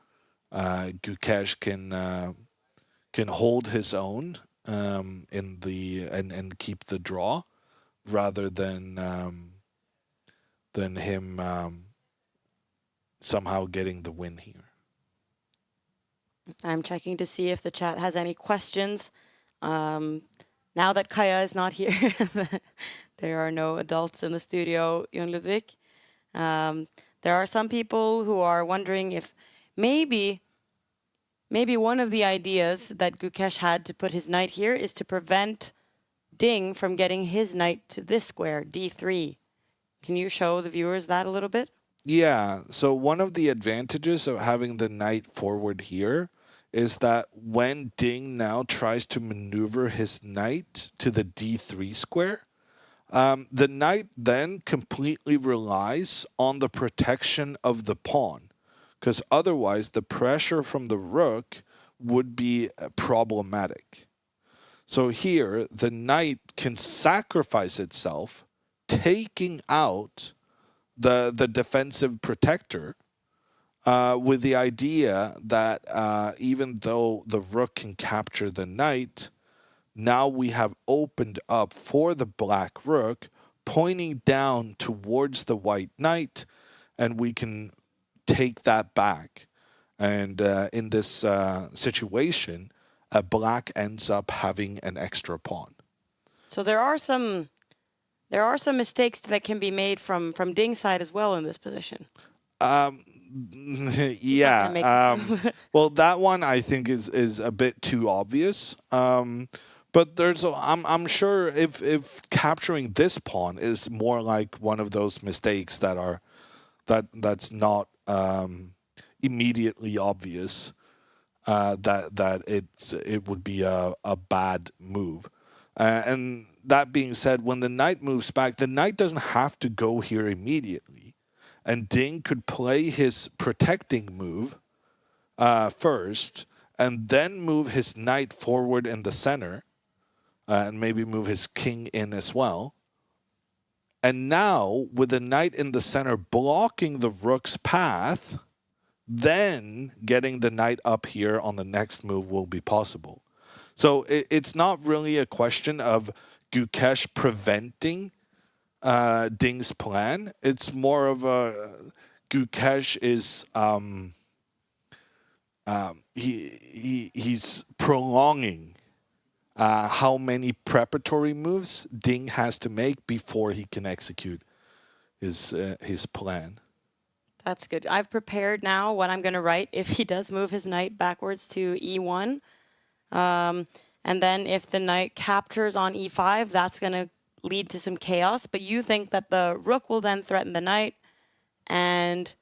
Gukesh can hold his own in the and keep the draw, rather than him somehow getting the win here. I'm checking to see if the chat has any questions. Now that Kaya is not here, there are no adults in the studio, Jon Ludwig. There are some people who are wondering if maybe one of the ideas that Gukesh had to put his knight here is to prevent Ding from getting his knight to this square, d3. Can you show the viewers that a little bit? Yeah, so one of the advantages of having the knight forward here is that when Ding now tries to maneuver his knight to the d3 square, the knight then completely relies on the protection of the pawn, because otherwise the pressure from the rook would be problematic. So here, the knight can sacrifice itself, taking out the defensive protector, with the idea that even though the rook can capture the knight, now we have opened up for the black rook, pointing down towards the white knight, and we can take that back. And in this situation, black ends up having an extra pawn. So there are some mistakes that can be made from Ding's side as well in this position. Yeah. Well, that one I think is a bit too obvious. But I'm sure if capturing this pawn is more like one of those mistakes that's not immediately obvious, that it would be a bad move. And that being said, when the knight moves back, the knight doesn't have to go here immediately. And Ding could play his protecting move first, and then move his knight forward in the center, and maybe move his king in as well. And now, with the knight in the center blocking the rook's path, then getting the knight up here on the next move will be possible. So it's not really a question of Gukesh preventing Ding's plan. It's more of a Gukesh is he's prolonging how many preparatory moves Ding has to make before he can execute his plan. That's good. I've prepared now what I'm going to write if he does move his knight backwards to e1. And then if the knight captures on e5, that's going to lead to some chaos. But you think that the rook will then threaten the knight, and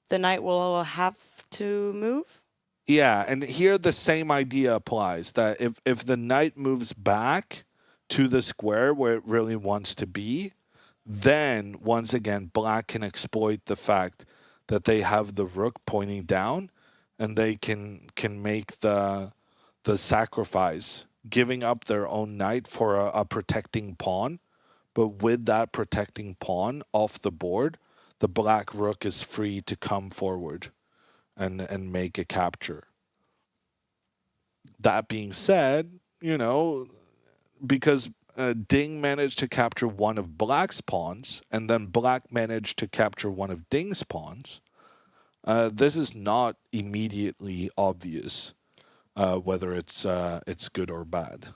the knight will have to move? Yeah, and here the same idea applies, that if the knight moves back to the square where it really wants to be, then once again black can exploit the fact that they have the rook pointing down, and they can make the sacrifice, giving up their own knight for a protecting pawn. But with that protecting pawn off the board, the black rook is free to come forward and make a capture. That being said, because Ding managed to capture one of black's pawns, and then black managed to capture one of Ding's pawns, this is not immediately obvious whether it's good or bad.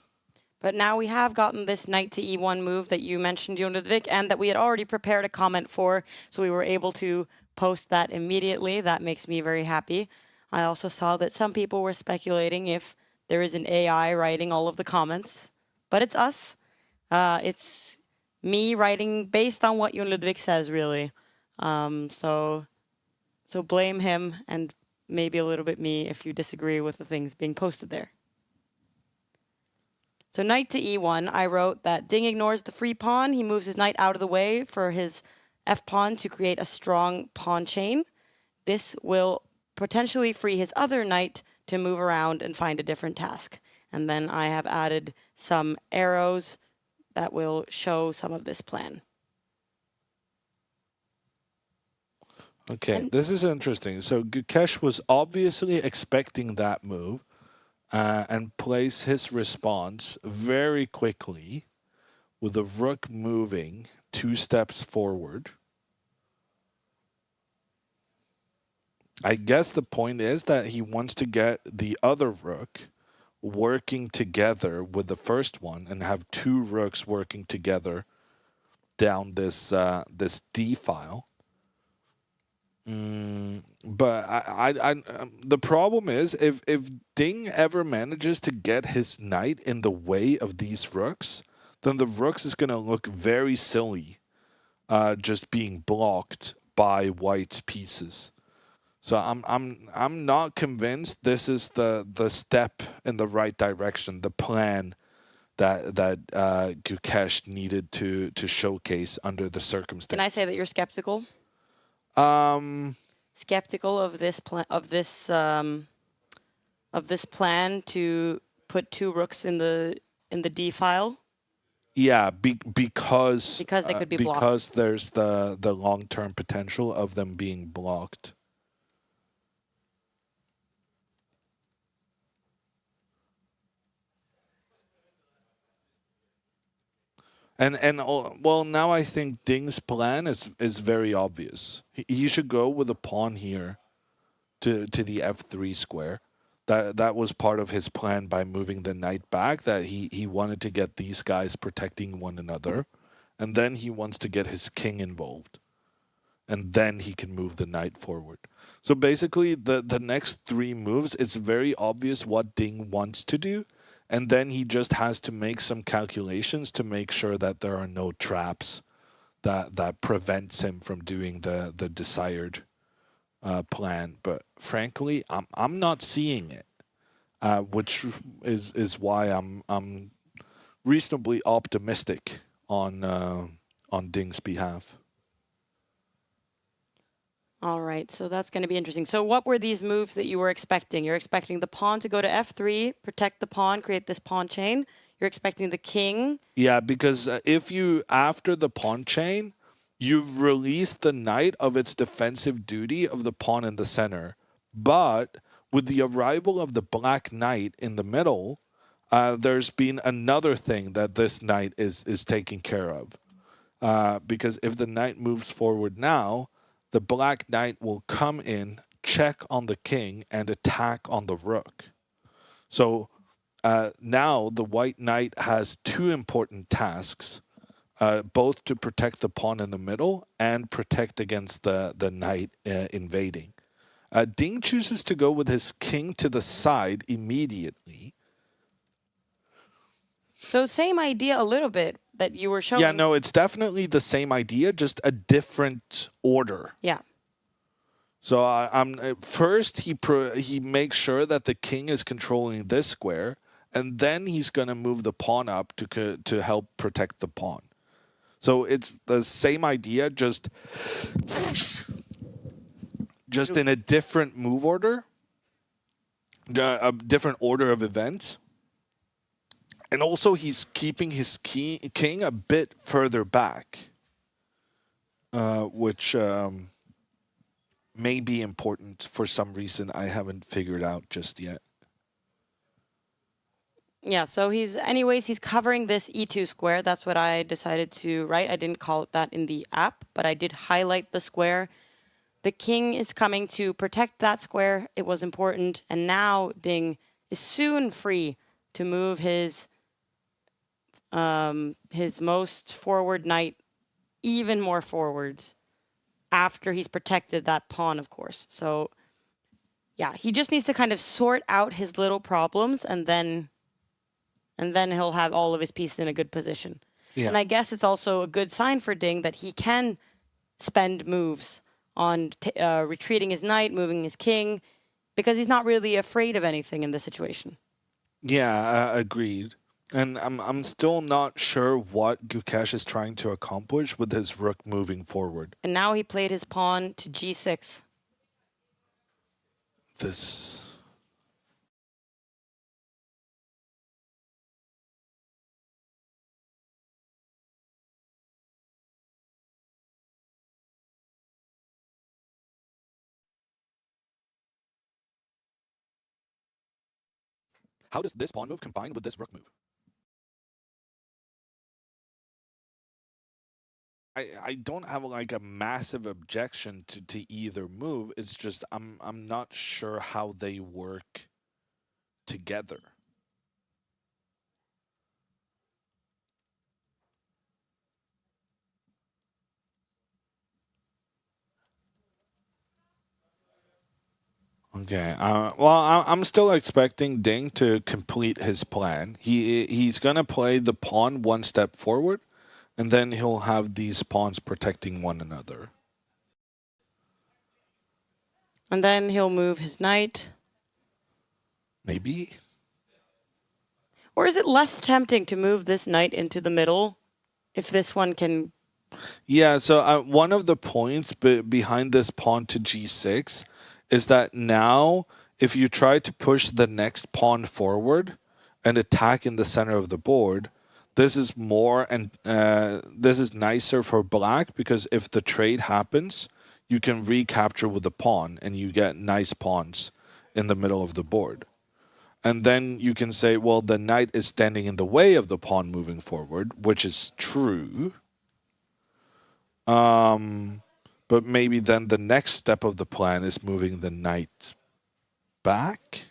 But now we have gotten this knight to e1 move that you mentioned, Jon Ludvig, and that we had already prepared a comment for, so we were able to post that immediately. That makes me very happy. I also saw that some people were speculating if there is an AI writing all of the comments, but it's us. It's me writing based on what Jon Ludvig says, really. So blame him and maybe a little bit me if you disagree with the things being posted there. So knight to e1, I wrote that Ding ignores the free pawn. He moves his knight out of the way for his f-pawn to create a strong pawn chain. This will potentially free his other knight to move around and find a different task. And then I have added some arrows that will show some of this plan. Okay, this is interesting. So Gukesh was obviously expecting that move and plays his response very quickly with the rook moving 2 steps forward. I guess the point is that he wants to get the other rook working together with the first one and have 2 rooks working together down this this D file. But the problem is if Ding ever manages to get his knight in the way of these rooks, then the rooks is going to look very silly, just being blocked by White's pieces. So I'm not convinced this is the step in the right direction, the plan that Gukesh needed to showcase under the circumstances. Can I say that you're skeptical? Skeptical of this plan to put 2 rooks in the D file. Yeah, because they could be blocked. Because there's the long-term potential of them being blocked. And well, now I think Ding's plan is very obvious. He should go with a pawn here to the f3 square. That was part of his plan by moving the knight back, that he wanted to get these guys protecting one another, and then he wants to get his king involved. And then he can move the knight forward. So basically the next 3 moves, it's very obvious what Ding wants to do. And then he just has to make some calculations to make sure that there are no traps that prevents him from doing the desired plan. But frankly, I'm not seeing it, which is why I'm reasonably optimistic on Ding's behalf. All right, so that's going to be interesting. So what were these moves that you were expecting? You're expecting the pawn to go to f3, protect the pawn, create this pawn chain. You're expecting the king. Yeah, because if you, after the pawn chain, you've released the knight of its defensive duty of the pawn in the center. But with the arrival of the black knight in the middle, there's been another thing that this knight is taking care of. Because if the knight moves forward now, the black knight will come in, check on the king, and attack on the rook. So now the white knight has 2 important tasks, both to protect the pawn in the middle and protect against the knight invading. Ding chooses to go with his king to the side immediately. So same idea a little bit that you were showing. Yeah, no, it's definitely the same idea, just a different order. Yeah. So first he makes sure that the king is controlling this square, and then he's going to move the pawn up to help protect the pawn. So it's the same idea, just in a different move order, a different order of events. And also he's keeping his king a bit further back, which may be important for some reason I haven't figured out just yet. Yeah, so he's covering this e2 square. That's what I decided to write. I didn't call it that in the app, but I did highlight the square. The king is coming to protect that square. It was important. And now Ding is soon free to move his his most forward knight even more forwards after he's protected that pawn, of course. So yeah, he just needs to kind of sort out his little problems, and then he'll have all of his pieces in a good position. Yeah. And I guess it's also a good sign for Ding that he can spend moves on retreating his knight, moving his king, because he's not really afraid of anything in this situation. Yeah, agreed. And I'm still not sure what Gukesh is trying to accomplish with his rook moving forward. And now he played his pawn to g6. This. How does this pawn move combine with this rook move? I don't have like a massive objection to either move. It's just I'm not sure how they work together. Okay. Well, I'm still expecting Ding to complete his plan. He's gonna play the pawn one step forward, and then he'll have these pawns protecting one another. And then he'll move his knight. Maybe. Or is it less tempting to move this knight into the middle if this one can... Yeah. So one of the points behind this pawn to g6 is that now if you try to push the next pawn forward and attack in the center of the board, this is more and this is nicer for black, because if the trade happens, you can recapture with the pawn and you get nice pawns in the middle of the board. And then you can say, well, the knight is standing in the way of the pawn moving forward, which is true. But maybe then the next step of the plan is moving the knight back.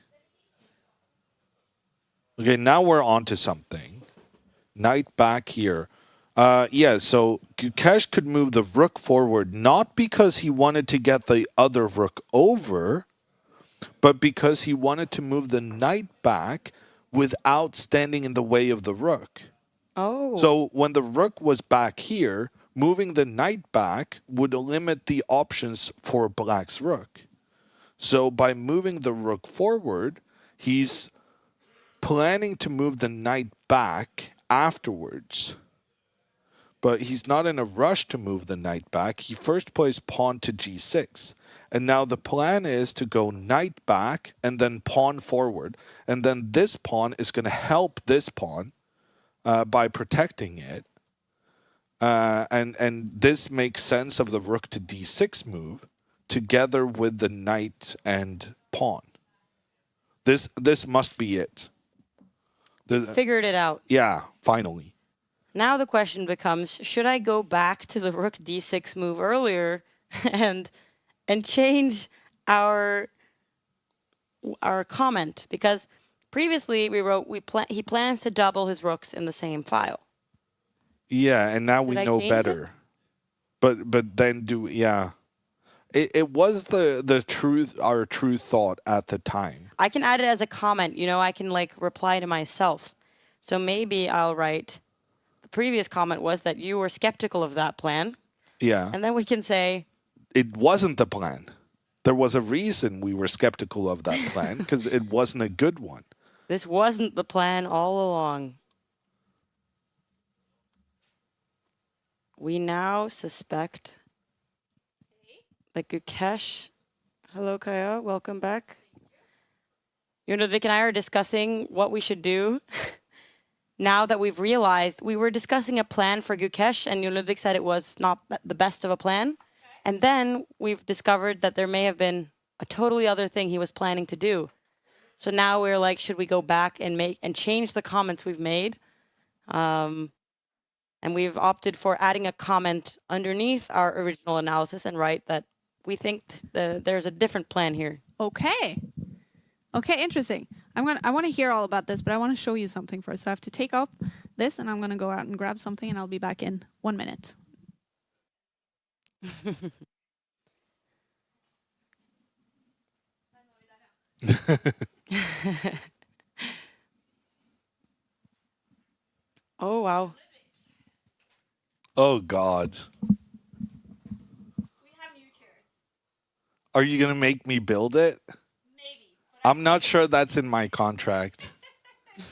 Okay, now we're on to something. Knight back here. Yeah, so Gukesh could move the rook forward, not because he wanted to get the other rook over, but because he wanted to move the knight back without standing in the way of the rook. Oh. So when the rook was back here, moving the knight back would limit the options for black's rook. So by moving the rook forward, he's planning to move the knight back afterwards. But he's not in a rush to move the knight back. He first plays pawn to g6. And now the plan is to go knight back and then pawn forward. And then this pawn is going to help this pawn by protecting it. And this makes sense of the rook to d6 move together with the knight and pawn. This must be it. Figured it out. Yeah, finally. Now the question becomes, should I go back to the rook d6 move earlier and change our comment? Because previously we wrote he plans to double his rooks in the same file. Yeah, and now we know better. But then It was the truth, our true thought at the time. I can add it as a comment, I can reply to myself. So maybe I'll write, the previous comment was that you were skeptical of that plan. Yeah. And then we can say, it wasn't the plan. There was a reason we were skeptical of that plan, because it wasn't a good one. This wasn't the plan all along. We now suspect that Gukesh... Hello, Kaya. Welcome back. Ludwig and I are discussing what we should do. Now that we've realized, we were discussing a plan for Gukesh, and Ludwig said it was not the best of a plan. And then we've discovered that there may have been a totally other thing he was planning to do. So now we're like, should we go back and change the comments we've made? And we've opted for adding a comment underneath our original analysis and write that we think there's a different plan here. Okay. Okay, interesting. I want to hear all about this, but I want to show you something first. So I have to take up this, and I'm going to go out and grab something, and I'll be back in 1 minute. Oh, wow. Oh God. We have new chairs. Are you gonna make me build it? Maybe. I'm not sure that's in my contract. The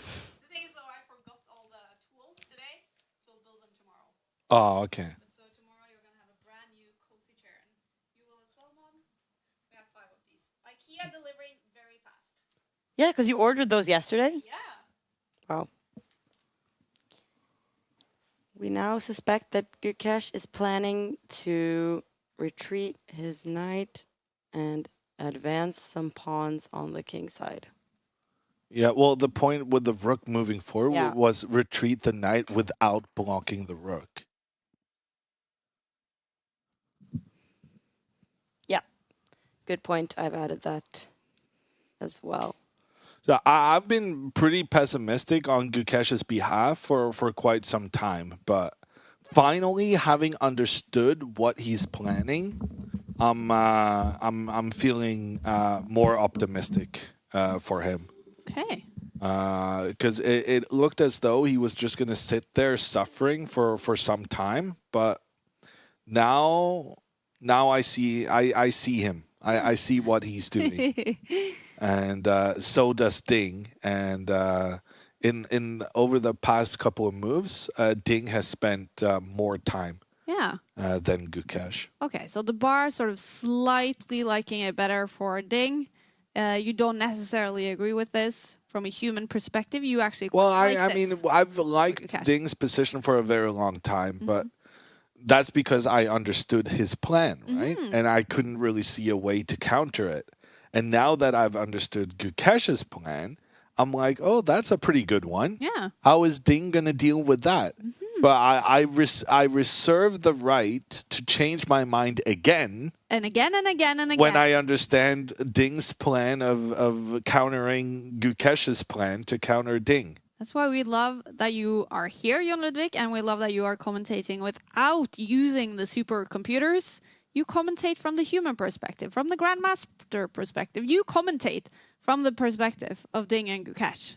thing is, though, I forgot all the tools today, so we'll build them tomorrow. Oh, okay. But so tomorrow you're going to have a brand new cozy chair, and you will as well, Mom. We have 5 of these. IKEA delivering very fast. Yeah, because you ordered those yesterday? Yeah. Wow. We now suspect that Gukesh is planning to retreat his knight and advance some pawns on the king side. Yeah, well, the point with the rook moving forward Yeah. was retreat the knight without blocking the rook. Yeah, good point. I've added that as well. So I've been pretty pessimistic on Gukesh's behalf for quite some time, but finally having understood what he's planning, I'm feeling more optimistic for him. Okay. Because it looked as though he was just gonna sit there suffering for some time, but now I see him. I see what he's doing, and so does Ding. And in over the past couple of moves, Ding has spent more time Yeah. than Gukesh. Okay, so the bar sort of slightly liking it better for Ding. You don't necessarily agree with this from a human perspective. You actually quite Well, like I mean, this. I've liked Gukesh. Ding's position for a very long time, but that's because I understood his plan, right? And I couldn't really see a way to counter it. And now that I've understood Gukesh's plan, I'm like, oh, that's a pretty good one. Yeah. How is Ding going to deal with that? But I reserve the right to change my mind again And again and again and again. when I understand Ding's plan of countering Gukesh's plan to counter Ding. That's why we love that you are here, Jon Ludvig, and we love that you are commentating without using the supercomputers. You commentate from the human perspective, from the Grandmaster perspective. You commentate from the perspective of Ding and Gukesh,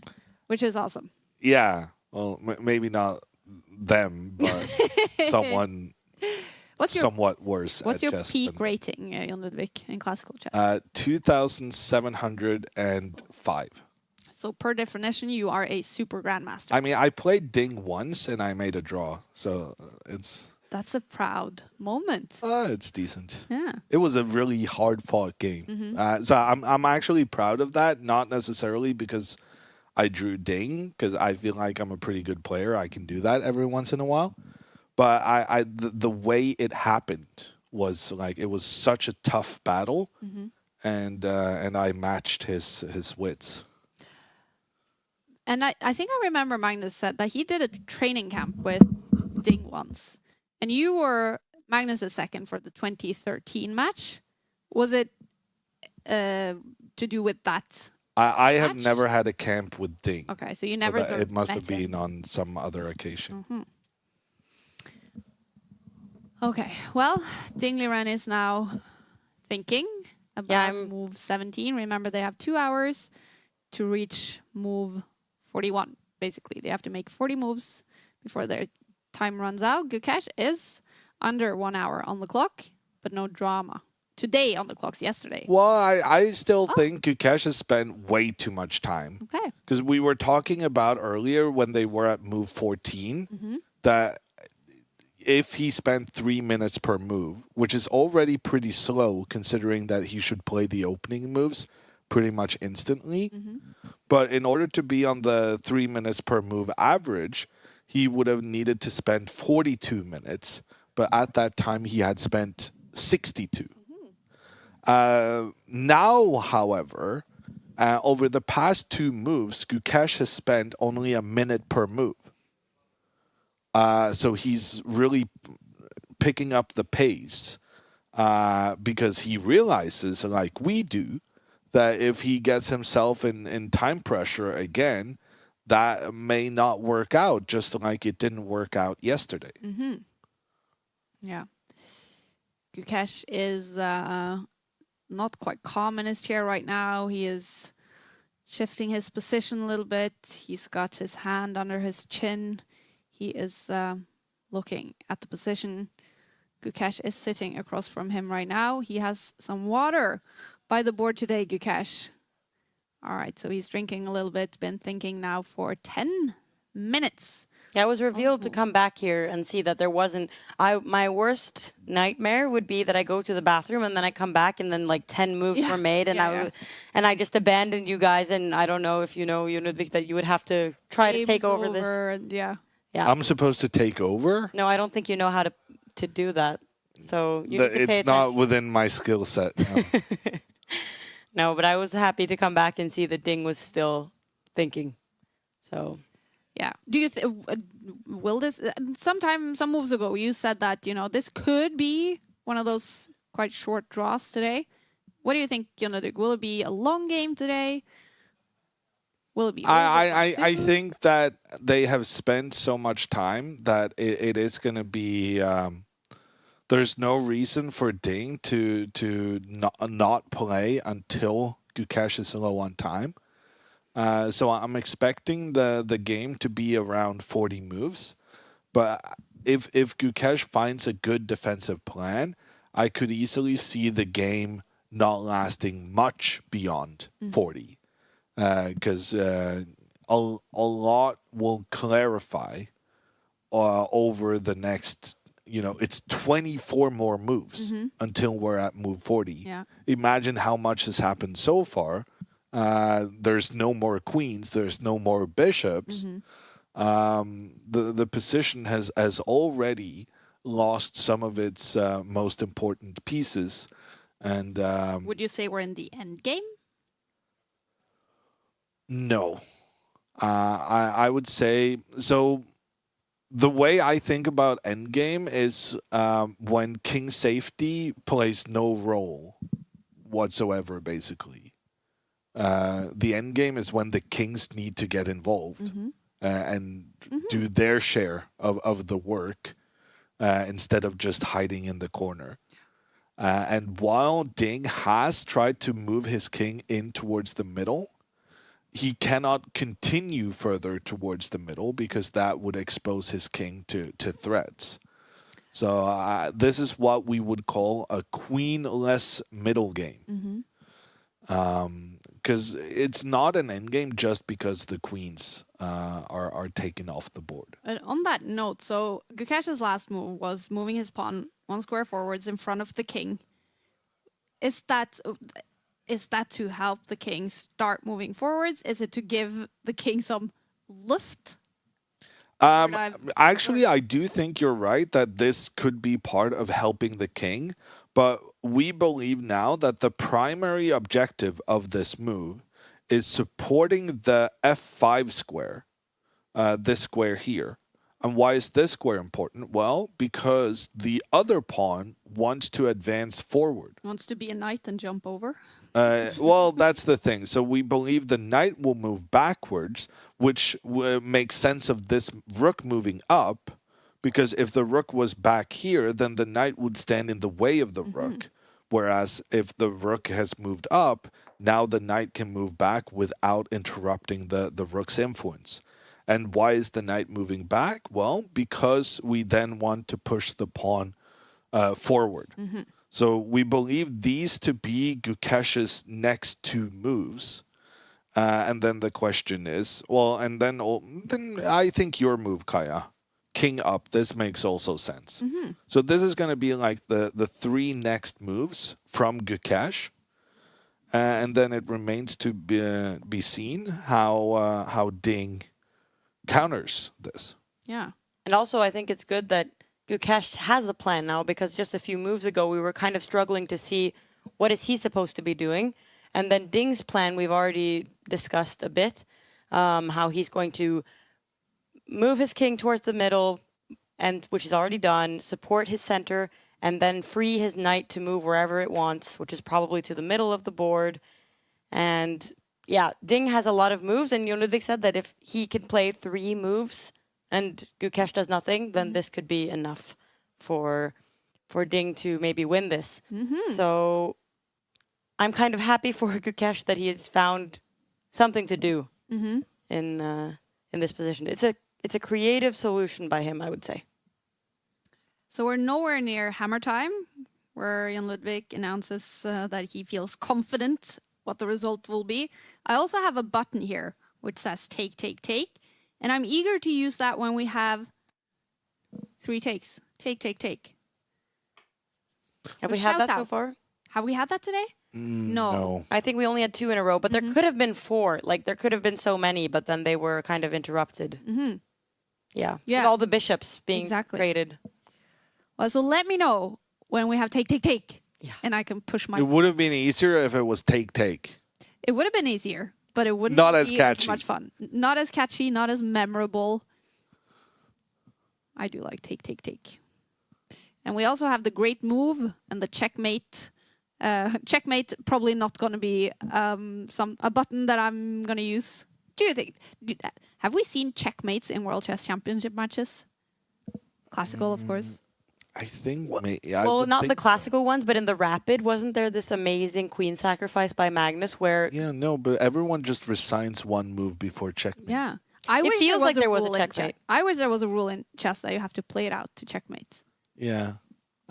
which is awesome. Yeah, well, maybe not them, but someone What's your somewhat worse What's at your chess peak than rating, Jon Ludvig, in classical chess? 2,705. So per definition, you are a super grandmaster. I mean, I played Ding once and I made a draw, so That's a proud moment. it's decent. Yeah. It was a really hard fought game, so I'm actually proud of that. Not necessarily because I drew Ding, because I feel like I'm a pretty good player. I can do that every once in a while, but the way it happened was like it was such a tough battle, and I matched his wits. And I think I remember Magnus said that he did a training camp with Ding once. And you were Magnus' second for the 2013 match. Was it to do with that? I have Match? never had a camp with Ding. Okay, so you So never that sort it of must met have been him. on some other occasion. Okay, well, Ding Liren is now thinking about I'm- move 17. Remember, they have 2 hours to reach move 41, basically. They have to make 40 moves before their time runs out. Gukesh is under 1 hour on the clock, but no drama. Today on the clocks, yesterday. Well, I still think Gukesh has spent way too much time. Okay. Because we were talking about earlier when they were at move 14 that if he spent 3 minutes per move, which is already pretty slow considering that he should play the opening moves pretty much instantly. But in order to be on the 3 minutes per move average, he would have needed to spend 42 minutes. But at that time, he had spent 62. Now, however, over the past 2 moves, Gukesh has spent only a minute per move. So he's really picking up the pace because he realizes, like we do, that if he gets himself in time pressure again, that may not work out, just like it didn't work out yesterday. Yeah. Gukesh is not quite calm in his chair right now. He is shifting his position a little bit. He's got his hand under his chin. He is looking at the position. Gukesh is sitting across from him right now. He has some water by the board today, Gukesh. All right, so he's drinking a little bit, been thinking now for 10 minutes. Yeah, I was revealed to come back here and see that there wasn't. My worst nightmare would be that I go to the bathroom and then I come back and then like 10 moves were made and I just abandoned you guys. And I don't know if you know, Ludwig, that you would have to try to take over this. And yeah. I'm supposed to take over? No, I don't think you know how to do that. So you need to pay It's not attention. within my skill set. No. No, but I was happy to come back and see that Ding was still thinking. So. Yeah. Do you will this some moves ago you said that, you know, this could be one of those quite short draws today. What do you think, Ludwig? Will it be a long game today? Will it be I think that they have spent so much time that it is going to be there's no reason for Ding to not play until Gukesh is low on time. So I'm expecting the game to be around 40 moves. But if Gukesh finds a good defensive plan, I could easily see the game not lasting much beyond 40. Because a lot will clarify over the next, it's 24 more moves until we're at move 40. Yeah. Imagine how much has happened so far. There's no more queens. There's no more bishops. The position has already lost some of its most important pieces. And would you say we're in the end game? No. I would say so. The way I think about endgame is when king safety plays no role whatsoever, basically. The end game is when the kings need to get involved and do their share of the work instead of just hiding in the corner. And while Ding has tried to move his king in towards the middle, he cannot continue further towards the middle because that would expose his king to threats. So this is what we would call a queenless middle game. Because it's not an endgame just because the queens are taken off the board. And on that note, so Gukesh's last move was moving his pawn 1 square forwards in front of the king. Is that to help the king start moving forwards? Is it to give the king some lift? Actually, I do think you're right that this could be part of helping the king, but we believe now that the primary objective of this move is supporting the f5 square, this square here. And why is this square important? Well, because the other pawn wants to advance forward. Wants to be a knight and jump over? Well, that's the thing. So we believe the knight will move backwards, which makes sense of this rook moving up, because if the rook was back here, then the knight would stand in the way of the rook. Whereas if the rook has moved up, now the knight can move back without interrupting the rook's influence. And why is the knight moving back? Well, because we then want to push the pawn forward. So we believe these to be Gukesh's next 2 moves. And then the question is, well, and then I think your move, Kaya, king up, this makes also sense. So this is going to be like the 3 next moves from Gukesh. And then it remains to be seen how Ding counters this. Yeah. And also, I think it's good that Gukesh has a plan now, because just a few moves ago, we were kind of struggling to see what is he supposed to be doing. And then Ding's plan, we've already discussed a bit, how he's going to move his king towards the middle, and which is already done, support his center, and then free his knight to move wherever it wants, which is probably to the middle of the board. And yeah, Ding has a lot of moves, and Jonudvik said that if he can play 3 moves and Gukesh does nothing, then this could be enough for Ding to maybe win this. So I'm kind of happy for Gukesh that he has found something to do in this position. It's a creative solution by him, I would say. So we're nowhere near hammer time, where Jan Ludvig announces that he feels confident what the result will be. I also have a button here which says take, take, take. And I'm eager to use that when we have 3 takes. Take, take, take. Have So we had shout that so out. far? Have we had that today? No. I think we only had 2 in a row, but there could have been 4. Like, there could have been so many, but then they were kind of interrupted. Yeah. Yeah. With all the bishops being Exactly. created. Well, so let me know when we have take, take, take. Yeah. And I can push my... It would have been easier if it was take, take. It would have been easier, but it wouldn't Not as be catchy. as much fun. Not as catchy, not as memorable. I do like take, take, take. And we also have the great move and the checkmate. Checkmate probably not going to be a button that I'm going to use. Do you think? Have we seen checkmates in World Chess Championship matches? Classical, of course. I think Well, not the classical ones, but in the rapid, wasn't there this amazing queen sacrifice by Magnus where... Yeah, no, but everyone just resigns one move before checkmate. Yeah. I wish feels like there was a rule in checkmate. I wish there was a rule in chess that you have to play it out to checkmate. Yeah.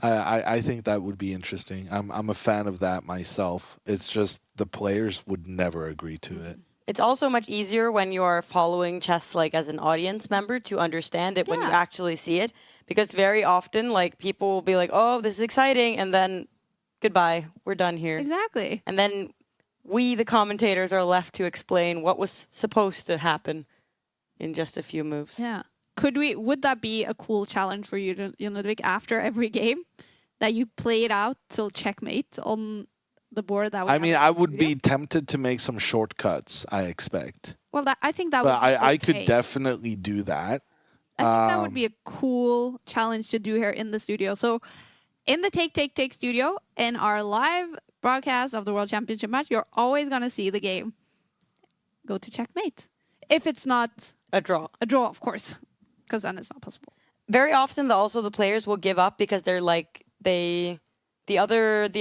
I think that would be interesting. I'm a fan of that myself. It's just the players would never agree to it. It's also much easier when you are following chess like as an audience member to understand it when you Yeah. actually see it. Because very often, like, people will be like, oh, this is exciting, and then goodbye, we're done here. Exactly. And then we, the commentators, are left to explain what was supposed to happen in just a few moves. Yeah. Would that be a cool challenge for you, Ludwig, after every game? That you play it out till checkmate on the board that we I have mean, in I the would studio? be tempted to make some shortcuts, I expect. Well, I think that But would be I could okay. definitely do that. I think that would be a cool challenge to do here in the studio. So in the Take, Take, Take studio, in our live broadcast of the World Championship match, you're always going to see the game go to checkmate. If it's not A draw. a draw, of course, because then it's not possible. Very often, also the players will give up because they're like, the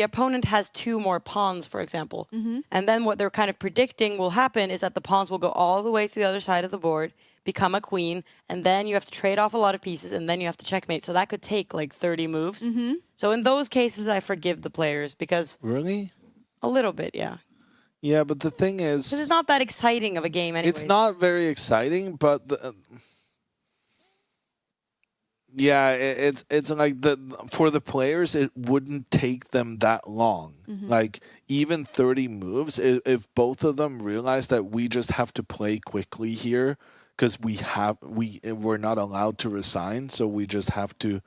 opponent has 2 more pawns, for example. And then what they're kind of predicting will happen is that the pawns will go all the way to the other side of the board, become a queen, and then you have to trade off a lot of pieces, and then you have to checkmate. So that could take like 30 moves. So in those cases, I forgive the players because Really? a little bit, yeah. Yeah, but the thing is... Because it's not that exciting of a game anyway. It's not very exciting, but yeah, it's like for the players, it wouldn't take them that long. Like even 30 moves, if both of them realize that we just have to play quickly here because we're not allowed to resign, so we just have to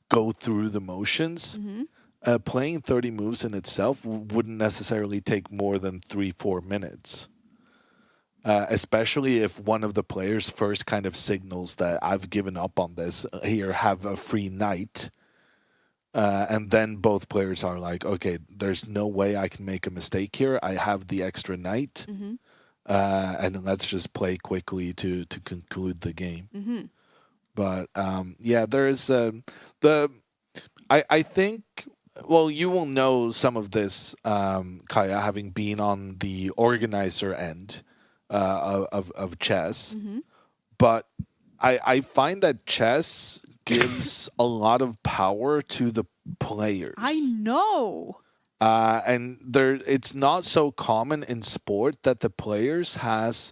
go through the motions. Playing 30 moves in itself wouldn't necessarily take more than 3-4 minutes. Especially if one of the players first kind of signals that I've given up on this, here, have a free knight. And then both players are like, okay, there's no way I can make a mistake here. I have the extra knight. And let's just play quickly to conclude the game. But yeah, there's I think, well, you will know some of this, Kaya, having been on the organizer end. Of chess, but I find that chess gives a lot of power to the players. I know. And it's not so common in sport that the players has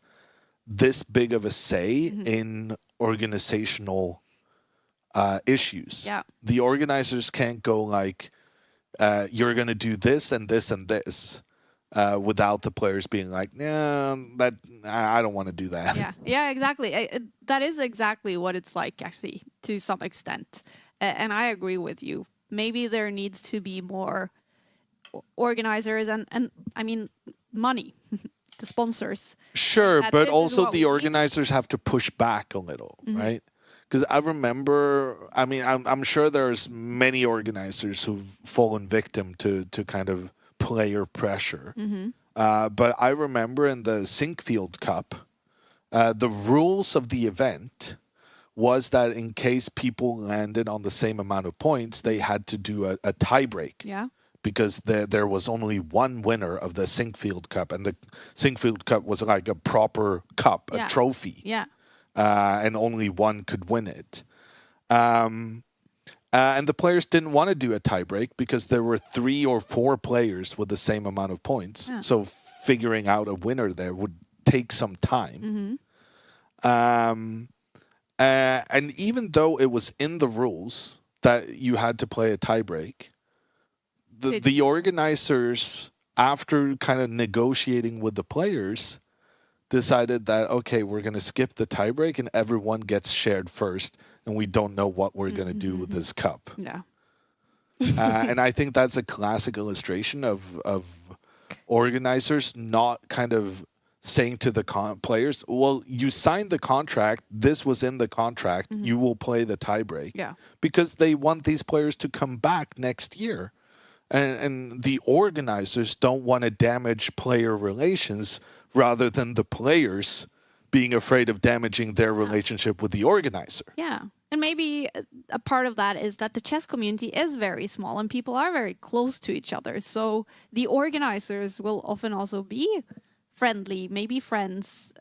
this big of a say in organizational issues. Yeah. The organizers can't go like, you're going to do this and this and this. Without the players being like, nah, I don't want to do that. Yeah, exactly. That is exactly what it's like, actually, to some extent. And I agree with you. Maybe there needs to be more organizers and I mean, money, the sponsors. Sure, That but this is also what the we need. organizers have to push back a little, right? Because I remember, I mean, I'm sure there's many organizers who've fallen victim to kind of player pressure. But I remember in the Sinkfield Cup, the rules of the event was that in case people landed on the same amount of points, they had to do a tiebreak. Yeah. Because there was only one winner of the Sinkfield Cup, and the Sinkfield Cup was like a proper cup, a trophy. Yeah. And only one could win it. And the players didn't want to do a tiebreak because there were 3 or 4 players with the same amount of points. Yeah. So figuring out a winner there would take some time. And even though it was in the rules that you had to play a tiebreak, the organizers, after kind of negotiating with the players, decided that, okay, we're going to skip the tiebreak and everyone gets shared first, and we don't know what we're going to do with this cup. Yeah. And I think that's a classic illustration of organizers not kind of saying to the players, well, you signed the contract, this was in the contract, you will play the tiebreak. Yeah. Because they want these players to come back next year. And the organizers don't want to damage player relations rather than the players being afraid of damaging their relationship with the organizer. Yeah. And maybe a part of that is that the chess community is very small and people are very close to each other. So the organizers will often also be friendly, maybe friends.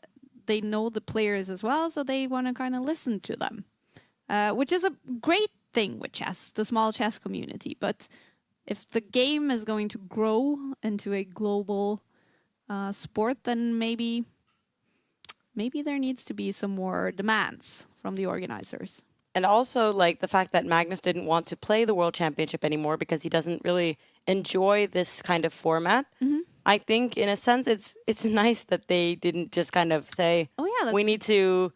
They know the players as well, so they want to kind of listen to them, which is a great thing with chess, the small chess community. But if the game is going to grow into a global sport, then maybe there needs to be some more demands from the organizers. And also, like, the fact that Magnus didn't want to play the World Championship anymore because he doesn't really enjoy this kind of format. I think, in a sense, it's nice that they didn't just kind of say, Oh, yeah, we need to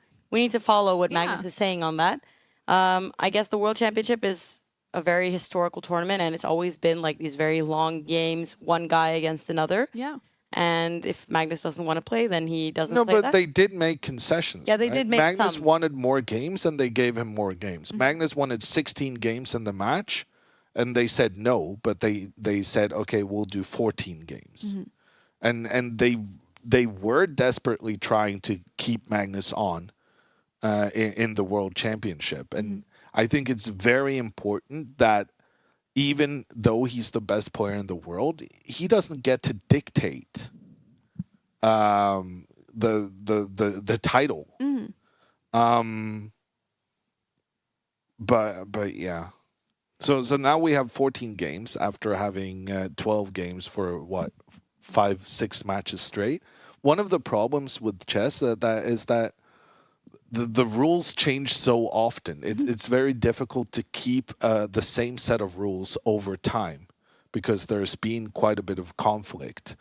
follow what Yeah. Magnus is saying on that. I guess the World Championship is a very historical tournament, and it's always been like these very long games, one guy against another. Yeah. And if Magnus doesn't want to play, then he doesn't No, play but that. they did make concessions. Yeah, they right? did make Magnus some. wanted more games, and they gave him more games. Magnus wanted 16 games in the match, and they said no, but they said, okay, we'll do 14 games. And they were desperately trying to keep Magnus on in the World Championship. And I think it's very important that even though he's the best player in the world, he doesn't get to dictate the title. But yeah. So now we have 14 games after having 12 games for 5-6 matches straight. One of the problems with chess that is that the rules change so often. It's very difficult to keep the same set of rules over time because there's been quite a bit of conflict,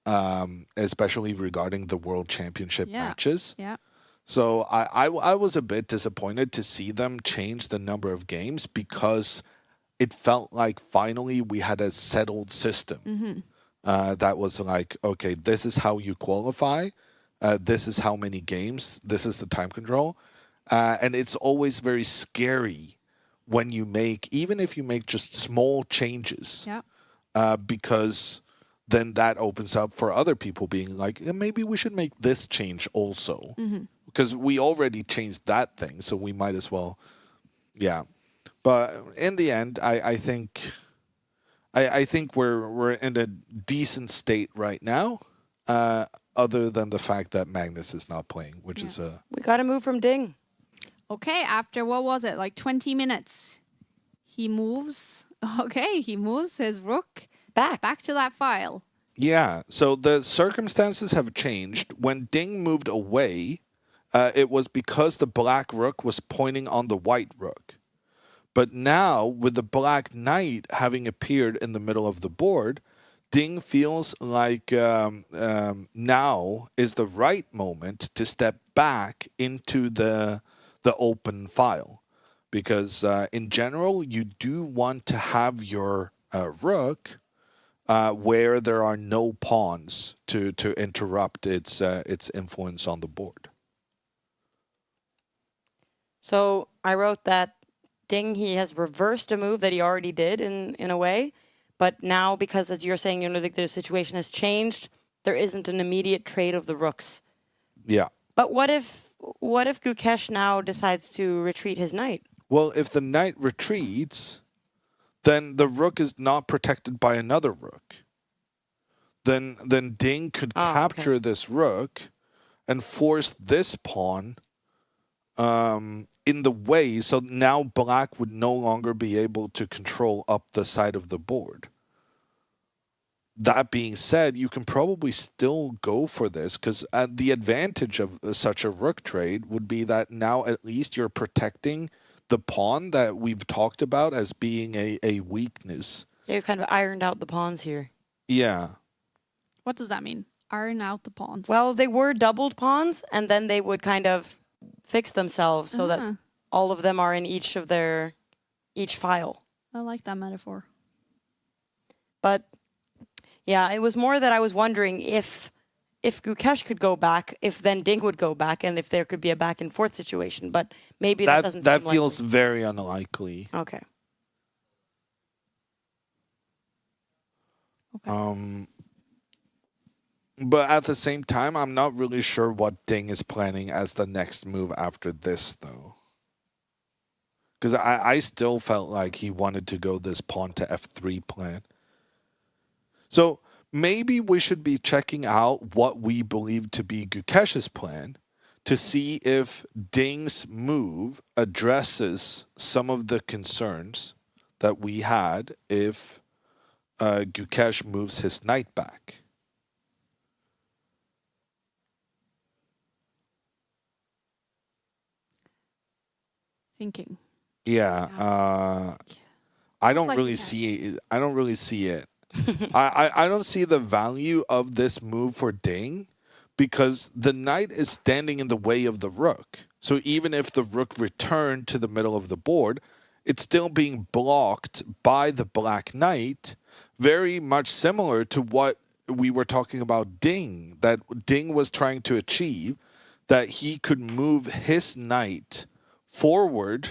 especially regarding the World Championship matches. Yeah. So I was a bit disappointed to see them change the number of games because it felt like finally we had a settled system that was like, okay, this is how you qualify. This is how many games. This is the time control. And it's always very scary when you even if you make just small changes, because then that opens up for other people being like, maybe we should make this change also. Because we already changed that thing, so we might as well, But in the end, I think we're in a decent state right now. Other than the fact that Magnus is not playing, which is We got to move from Ding. Okay, after what was it, like 20 minutes, he moves. Okay, he moves his rook back to that file. Yeah. So the circumstances have changed. When Ding moved away, it was because the black rook was pointing on the white rook. But now, with the black knight having appeared in the middle of the board, Ding feels like now is the right moment to step back into the open file. Because in general, you do want to have your rook where there are no pawns to interrupt its influence on the board. So I wrote that Ding, he has reversed a move that he already did in a way. But now, because as you're saying, the situation has changed, there isn't an immediate trade of the rooks. Yeah. But what if Gukesh now decides to retreat his knight? Well, if the knight retreats, then the rook is not protected by another rook. Then Ding could capture this rook and force this pawn in the way, so now black would no longer be able to control up the side of the board. That being said, you can probably still go for this because the advantage of such a rook trade would be that now at least you're protecting the pawn that we've talked about as being a weakness. Yeah, you kind of ironed out the pawns here. Yeah. What does that mean? Iron out the pawns. Well, they were doubled pawns, and then they would kind of fix themselves so that all of them are in each file. I like that metaphor. But yeah, it was more that I was wondering if Gukesh could go back, if then Ding would go back, and if there could be a back and forth situation. But maybe that doesn't. That seem feels likely. very unlikely. Okay. But at the same time, I'm not really sure what Ding is planning as the next move after this, though. Because I still felt like he wanted to go this pawn to f3 plan. So maybe we should be checking out what we believe to be Gukesh's plan to see if Ding's move addresses some of the concerns that we had if Gukesh moves his knight back. Thinking. Yeah, I don't like really Gukesh. see it. I don't really see it. I don't see the value of this move for Ding because the knight is standing in the way of the rook. So even if the rook returned to the middle of the board, it's still being blocked by the black knight, very much similar to what we were talking about Ding, that Ding was trying to achieve, that he could move his knight forward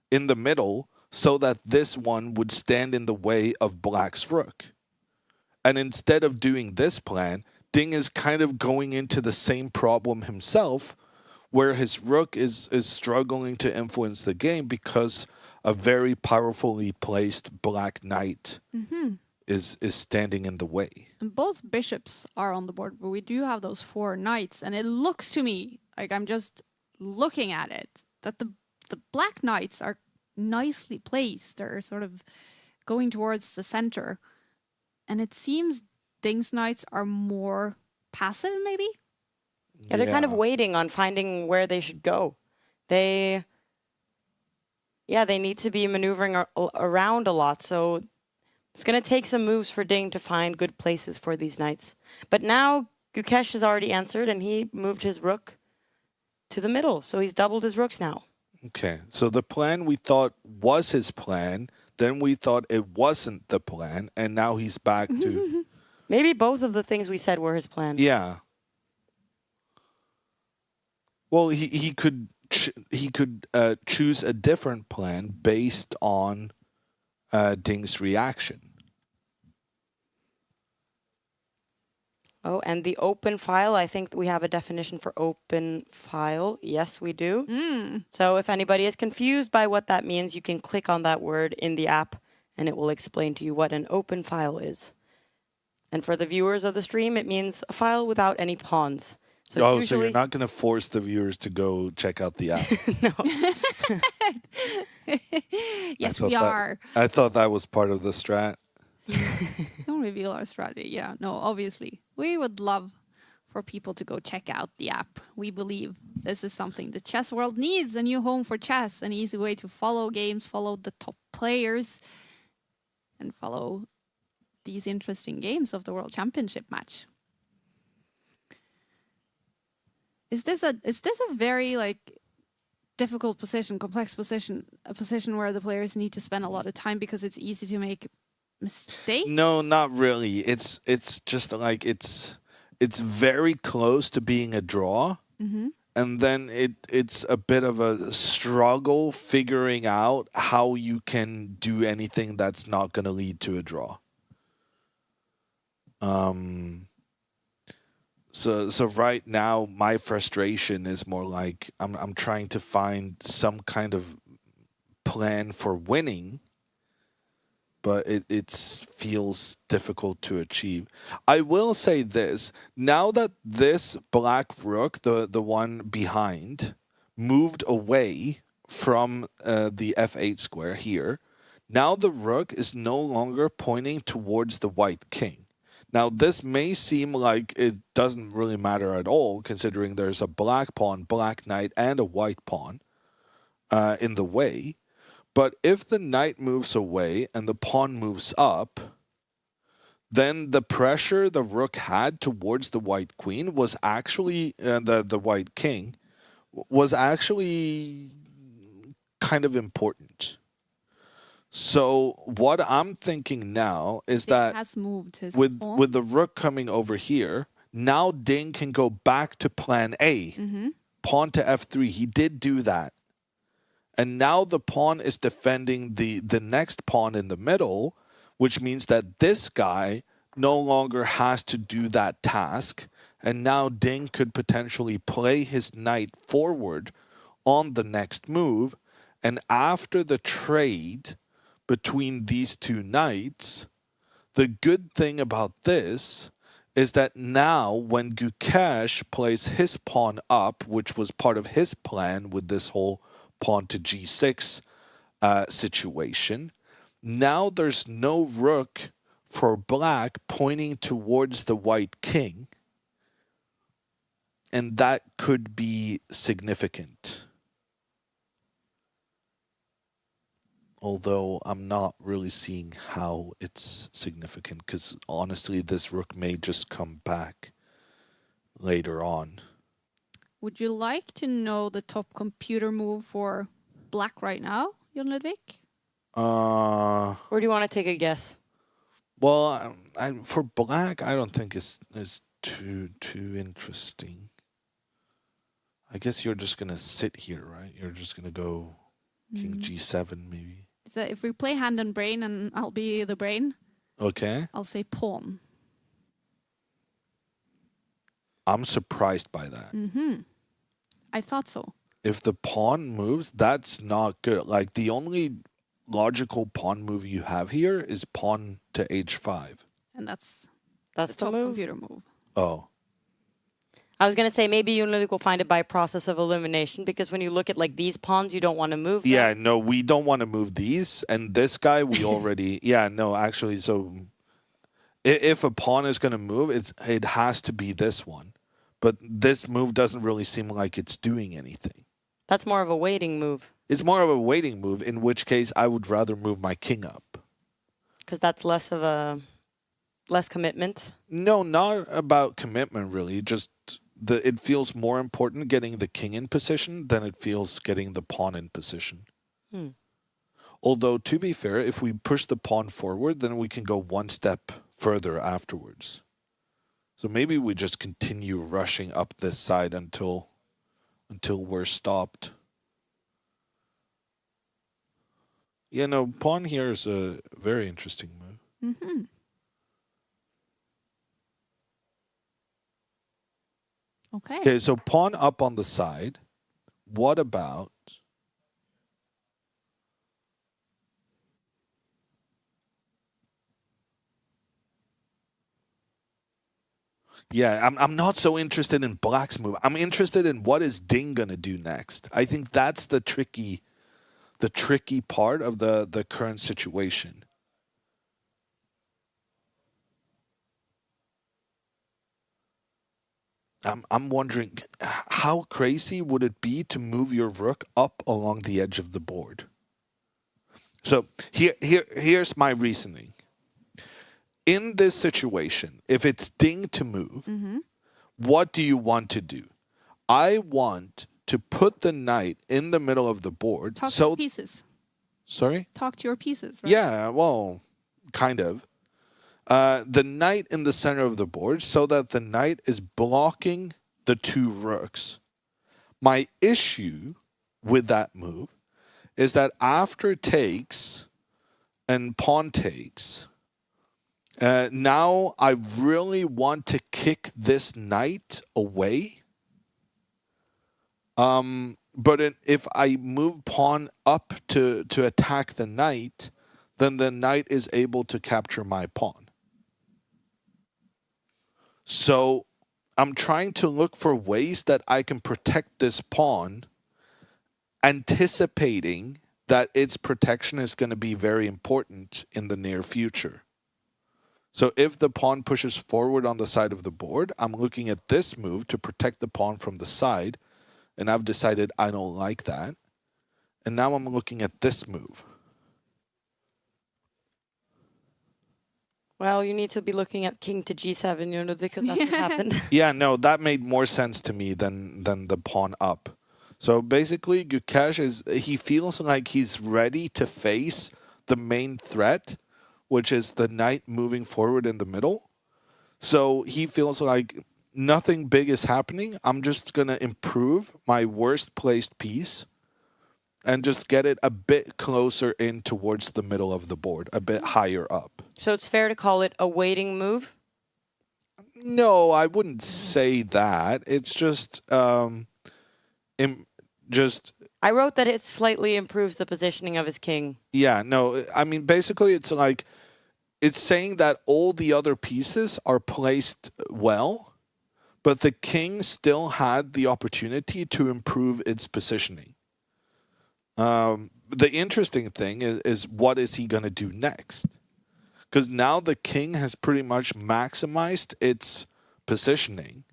in the middle so that this one would stand in the way of black's rook. And instead of doing this plan, Ding is kind of going into the same problem himself, where his rook is struggling to influence the game because a very powerfully placed black knight is standing in the way. And both bishops are on the board, but we do have those 4 knights, and it looks to me, like I'm just looking at it, that the black knights are nicely placed. They're sort of going towards the center. And it seems Ding's knights are more passive, maybe? Yeah, they're kind of waiting on finding where they should go. They need to be maneuvering around a lot, so it's going to take some moves for Ding to find good places for these knights. But now Gukesh has already answered, and he moved his rook to the middle, so he's doubled his rooks now. Okay, so the plan we thought was his plan, then we thought it wasn't the plan, and now he's back to... Maybe both of the things we said were his plan. Yeah. Well, he could choose a different plan based on Ding's reaction. Oh, and the open file, I think we have a definition for open file. Yes, we do. So if anybody is confused by what that means, you can click on that word in the app and it will explain to you what an open file is. And for the viewers of the stream, it means a file without any pawns. So usually... so you're not going to force the viewers to go check out the app. No. Yes, we are. I thought that was part of the strat. Don't reveal our strategy. Yeah, no, obviously. We would love for people to go check out the app. We believe this is something the chess world needs, a new home for chess, an easy way to follow games, follow the top players, and follow these interesting games of the World Championship match. Is this a very difficult position, complex position, a position where the players need to spend a lot of time because it's easy to make mistakes? No, not really. It's just like it's very close to being a draw. And then it's a bit of a struggle figuring out how you can do anything that's not going to lead to a draw. So right now, my frustration is more like I'm trying to find some kind of plan for winning, but it feels difficult to achieve. I will say this: now that this black rook, the one behind, moved away from the f8 square here, now the rook is no longer pointing towards the white king. Now, this may seem like it doesn't really matter at all, considering there's a black pawn, black knight, and a white pawn in the way. But if the knight moves away and the pawn moves up, then the pressure the rook had towards the white queen was actually, the white king, was actually kind of important. So what I'm thinking now is that has moved his with pawn. with the rook coming over here, now Ding can go back to plan A. Pawn to f3. He did do that. And now the pawn is defending the next pawn in the middle, which means that this guy no longer has to do that task. And now Ding could potentially play his knight forward on the next move. And after the trade between these two knights, the good thing about this is that now when Gukesh plays his pawn up, which was part of his plan with this whole pawn to g6 situation, now there's no rook for black pointing towards the white king, and that could be significant. Although I'm not really seeing how it's significant, because honestly, this rook may just come back later on. Would you like to know the top computer move for black right now, Jon Ludvig? Or do you want to take a guess? Well, for black, I don't think it's too interesting. I guess you're just gonna sit here, right? You're just gonna go king g7 maybe. So if we play hand and brain, and I'll be the brain, Okay. I'll say pawn. I'm surprised by that. I thought so. If the pawn moves, that's not good. Like, the only logical pawn move you have here is pawn to h5. And that's That's the the top move. computer move. Oh. I was going to say maybe you will find it by process of elimination, because when you look at like these pawns, you don't want to move them. Yeah, no, we don't want to move these. And this guy, we already... Yeah, no, actually, so... If a pawn is going to move, it has to be this one. But this move doesn't really seem like it's doing anything. That's more of a waiting move, It's more of a waiting move, in which case I would rather move my king up. because that's less commitment. No, not about commitment, really. Just it feels more important getting the king in position than it feels getting the pawn in position. Although, to be fair, if we push the pawn forward, then we can go one step further afterwards. So maybe we just continue rushing up this side until we're stopped. Yeah, no, pawn here is a very interesting move. Okay. Okay, so pawn up on the side. What about... Yeah, I'm not so interested in black's move. I'm interested in what is Ding gonna do next. I think that's the tricky part of the current situation. I'm wondering, how crazy would it be to move your rook up along the edge of the board? So here's my reasoning. In this situation, if it's Ding to move, what do you want to do? I want to put the knight in the middle of the board. Talk to your pieces. Sorry? Talk to your pieces, right? Yeah, well, kind of. The knight in the center of the board so that the knight is blocking the two rooks. My issue with that move is that after takes and pawn takes, Now I really want to kick this knight away. But if I move pawn up to attack the knight, then the knight is able to capture my pawn. So I'm trying to look for ways that I can protect this pawn, anticipating that its protection is going to be very important in the near future. So if the pawn pushes forward on the side of the board, I'm looking at this move to protect the pawn from the side, and I've decided I don't like that. And now I'm looking at this move. Well, you need to be looking at king to g7, because that's what happened. Yeah, no, that made more sense to me than the pawn up. So basically, Gukesh he feels like he's ready to face the main threat, which is the knight moving forward in the middle. So he feels like nothing big is happening. I'm just going to improve my worst placed piece and just get it a bit closer in towards the middle of the board, a bit higher up. So it's fair to call it a waiting move? No, I wouldn't say that. It's just I wrote that it slightly improves the positioning of his king. Yeah, no, I mean, basically it's like, it's saying that all the other pieces are placed well, but the king still had the opportunity to improve its positioning. The interesting thing is what is he going to do next? Because now the king has pretty much maximized its positioning.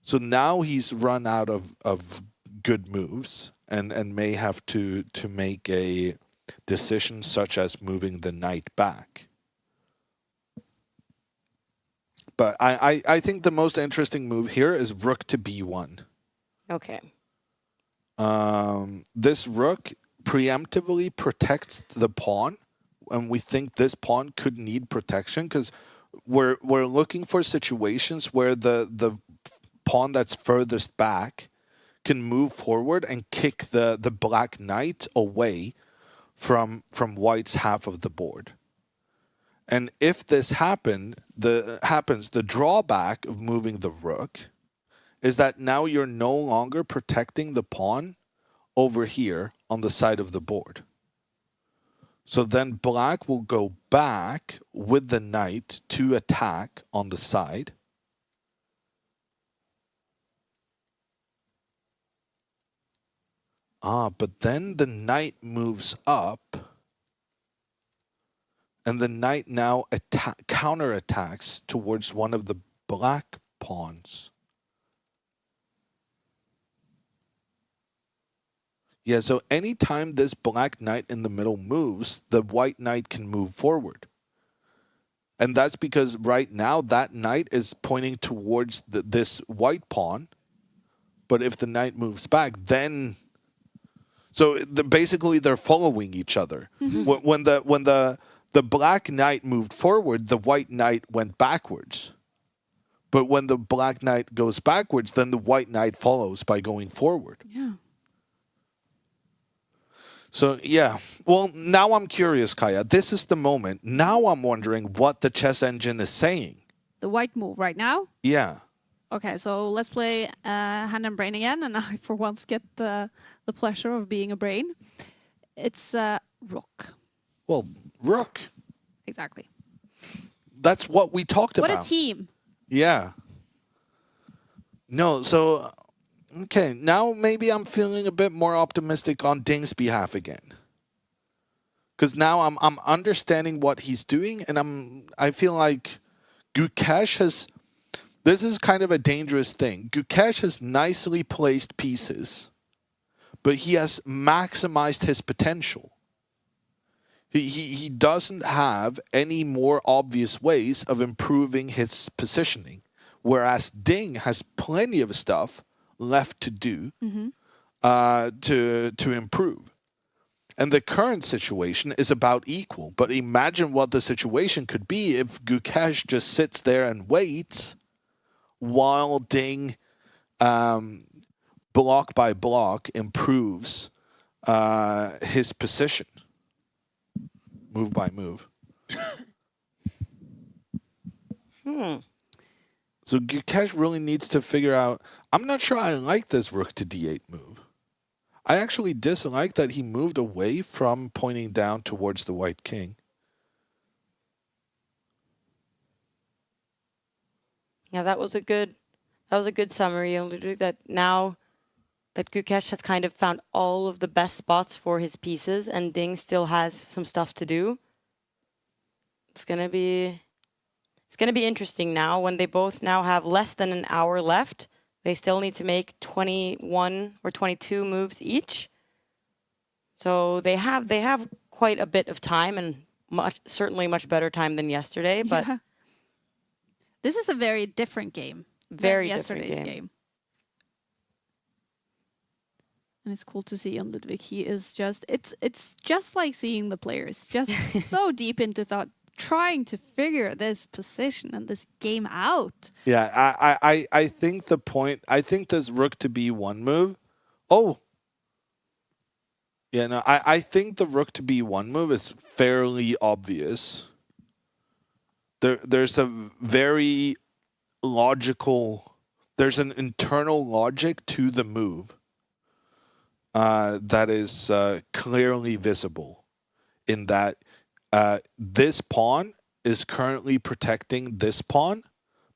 So now he's run out of good moves and may have to make a decision such as moving the knight back. But I think the most interesting move here is rook to b1. Okay. This rook preemptively protects the pawn, and we think this pawn could need protection because we're looking for situations where the pawn that's furthest back can move forward and kick the black knight away from white's half of the board. And if this happens, the drawback of moving the rook is that now you're no longer protecting the pawn over here on the side of the board. So then black will go back with the knight to attack on the side. But then the knight moves up, and the knight now counterattacks towards one of the black pawns. Yeah, so anytime this black knight in the middle moves, the white knight can move forward. And that's because right now that knight is pointing towards this white pawn. But if the knight moves back, then... So basically they're following each other. Mm-hmm. When the black knight moved forward, the white knight went backwards. But when the black knight goes backwards, then the white knight follows by going forward. Yeah. So, yeah. Well, now I'm curious, Kaya. This is the moment. Now I'm wondering what the chess engine is saying. The white move right now? Yeah. Okay, so let's play hand and brain again, and I for once get the pleasure of being a brain. It's rook. Well, rook. Exactly. That's what we talked about. What a team. Yeah. No, so, okay, now maybe I'm feeling a bit more optimistic on Ding's behalf again. Because now I'm understanding what he's doing, and I feel like Gukesh has... This is kind of a dangerous thing. Gukesh has nicely placed pieces, but he has maximized his potential. He doesn't have any more obvious ways of improving his positioning, whereas Ding has plenty of stuff left to do to improve. And the current situation is about equal. But imagine what the situation could be if Gukesh just sits there and waits while Ding, block by block, improves his position, move by move. So Gukesh really needs to figure out, I'm not sure I like this rook to d8 move. I actually dislike that he moved away from pointing down towards the white king. Yeah, that was a good summary. Ludwig, that now that Gukesh has kind of found all of the best spots for his pieces and Ding still has some stuff to do. It's gonna be interesting now when they both now have less than an hour left. They still need to make 21 or 22 moves each. So they have quite a bit of time, and certainly much better time than yesterday. But Yeah. This is a very different game very than different yesterday's game. And it's cool to see on Ludwig. He is just, it's just like seeing the players just so deep into thought, trying to figure this position and this game out. Yeah, I think I think this rook to b1 move. Oh. Yeah, no, I think the rook to b1 move is fairly obvious. There's a very logical, there's an internal logic to the move that is clearly visible in that this pawn is currently protecting this pawn,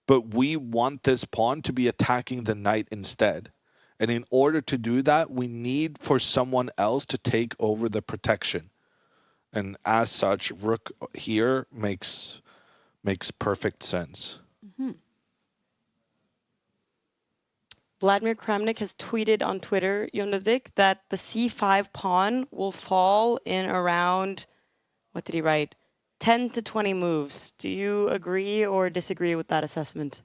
but we want this pawn to be attacking the knight instead. And in order to do that, we need for someone else to take over the protection. And as such, rook here makes perfect sense. Vladimir Kramnik has tweeted on Twitter, Jonavik, that the c5 pawn will fall in around, what did he write? 10 to 20 moves. Do you agree or disagree with that assessment?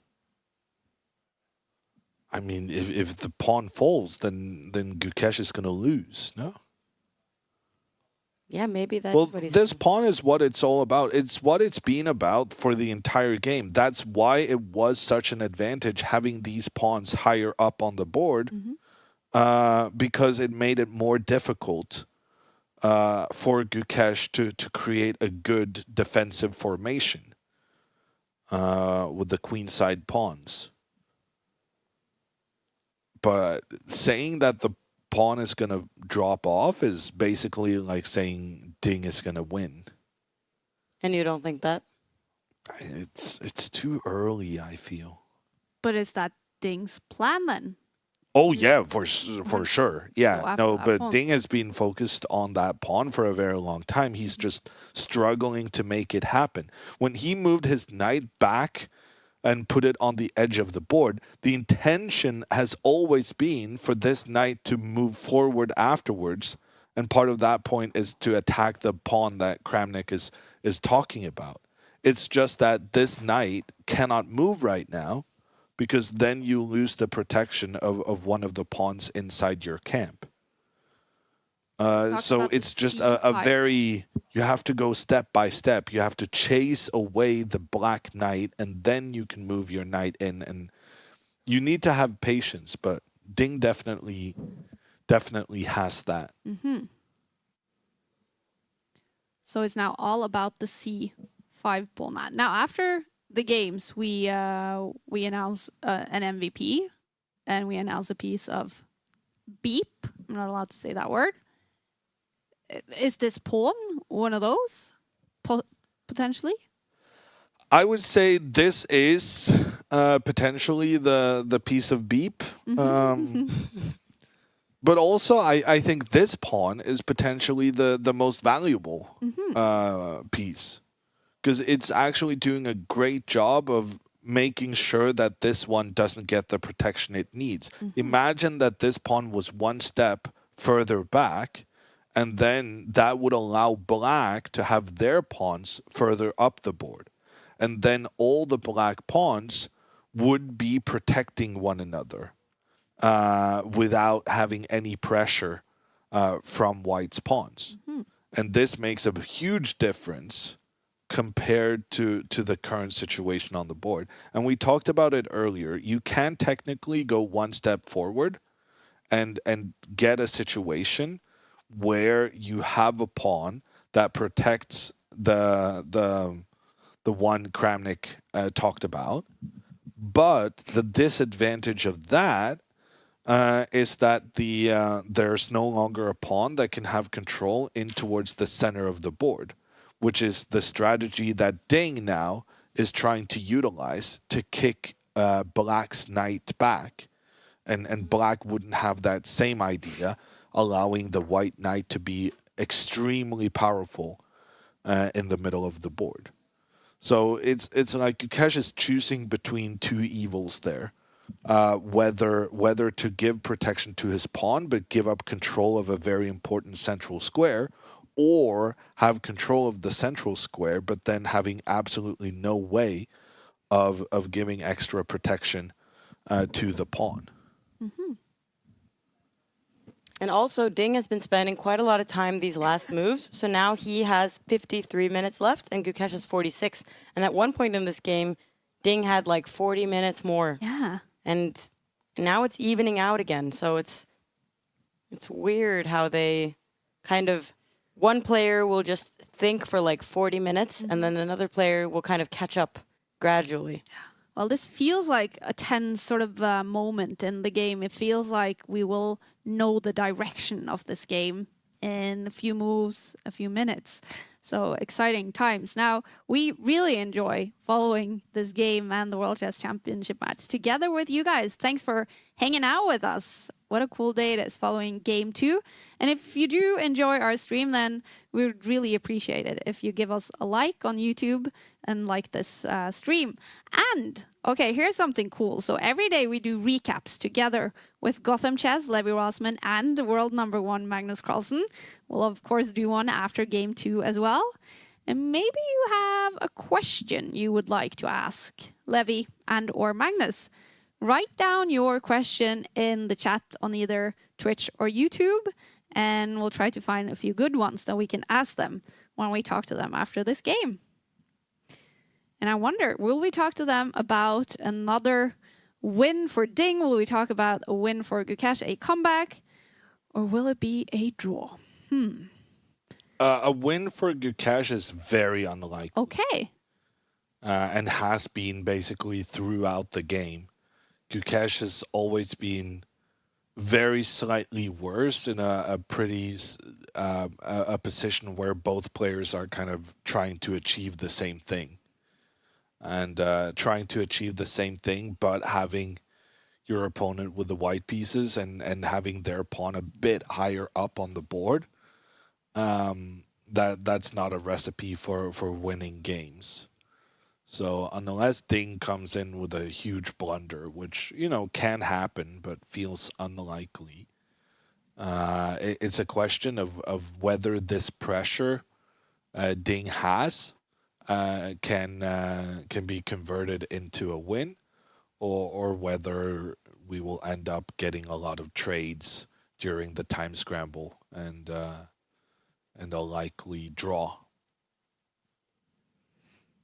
I mean, if the pawn falls, then Gukesh is going to lose, no? Yeah, maybe that's Well, what he's this pawn is what it's all about. It's what it's been about for the entire game. That's why it was such an advantage having these pawns higher up on the board, because it made it more difficult for Gukesh to create a good defensive formation with the queenside pawns. But saying that the pawn is going to drop off is basically like saying Ding is going to win. And you don't think that? It's too early, I feel. But is that Ding's plan then? Oh yeah, for sure. Yeah, So after no, that but pawn. Ding has been focused on that pawn for a very long time. He's just struggling to make it happen. When he moved his knight back and put it on the edge of the board, the intention has always been for this knight to move forward afterwards, and part of that point is to attack the pawn that Kramnik is talking about. It's just that this knight cannot move right now, because then you lose the protection of one of the pawns inside your camp. So about the it's just a C5. very, you have to go step by step. You have to chase away the black knight, and then you can move your knight in. And you need to have patience, but Ding definitely has that. So it's now all about the C5 pawn. Now, after the games, we announce an MVP, and we announce a piece of beep. I'm not allowed to say that word. Is this pawn one of those? Potentially? I would say this is potentially the piece of beep. But also, I think this pawn is potentially the most valuable piece, because it's actually doing a great job of making sure that this one doesn't get the protection it needs. Imagine that this pawn was one step further back, and then that would allow black to have their pawns further up the board. And then all the black pawns would be protecting one another without having any pressure from white's pawns. And this makes a huge difference compared to the current situation on the board. And we talked about it earlier. You can technically go one step forward and get a situation where you have a pawn that protects the the one Kramnik talked about. But the disadvantage of that is that there's no longer a pawn that can have control in towards the center of the board, which is the strategy that Ding now is trying to utilize to kick Black's knight back. And Black wouldn't have that same idea, allowing the white knight to be extremely powerful in the middle of the board. So it's like Gukesh is choosing between two evils there. Whether to give protection to his pawn but give up control of a very important central square, or have control of the central square but then having absolutely no way of giving extra protection to the pawn. Mm-hmm. And also, Ding has been spending quite a lot of time these last moves. So now he has 53 minutes left and Gukesh has 46. And at one point in this game, Ding had like 40 minutes more. Yeah. And now it's evening out again. So it's weird how they kind of, one player will just think for like 40 minutes and then another player will kind of catch up gradually. Well, this feels like a tense sort of moment in the game. It feels like we will know the direction of this game in a few moves, a few minutes. So exciting times. Now, we really enjoy following this game and the World Chess Championship match together with you guys. Thanks for hanging out with us. What a cool day it is following Game 2. And if you do enjoy our stream, then we would really appreciate it if you give us a like on YouTube and like this stream. And, okay, here's something cool. So every day we do recaps together with Gotham Chess, Levi Rossman, and the world #1 Magnus Carlsen. We'll, of course, do one after Game 2 as well. And maybe you have a question you would like to ask Levi and or Magnus. Write down your question in the chat on either Twitch or YouTube, and we'll try to find a few good ones that we can ask them when we talk to them after this game. And I wonder, will we talk to them about another win for Ding? Will we talk about a win for Gukesh, a comeback? Or will it be a draw? A win for Gukesh is very unlikely. Okay. And has been basically throughout the game. Gukesh has always been very slightly worse in a position where both players are kind of trying to achieve the same thing. And trying to achieve the same thing, but having your opponent with the white pieces and having their pawn a bit higher up on the board, that's not a recipe for winning games. So unless Ding comes in with a huge blunder, which, can happen, but feels unlikely, it's a question of whether this pressure Ding has can be converted into a win, or whether we will end up getting a lot of trades during the time scramble and a likely draw.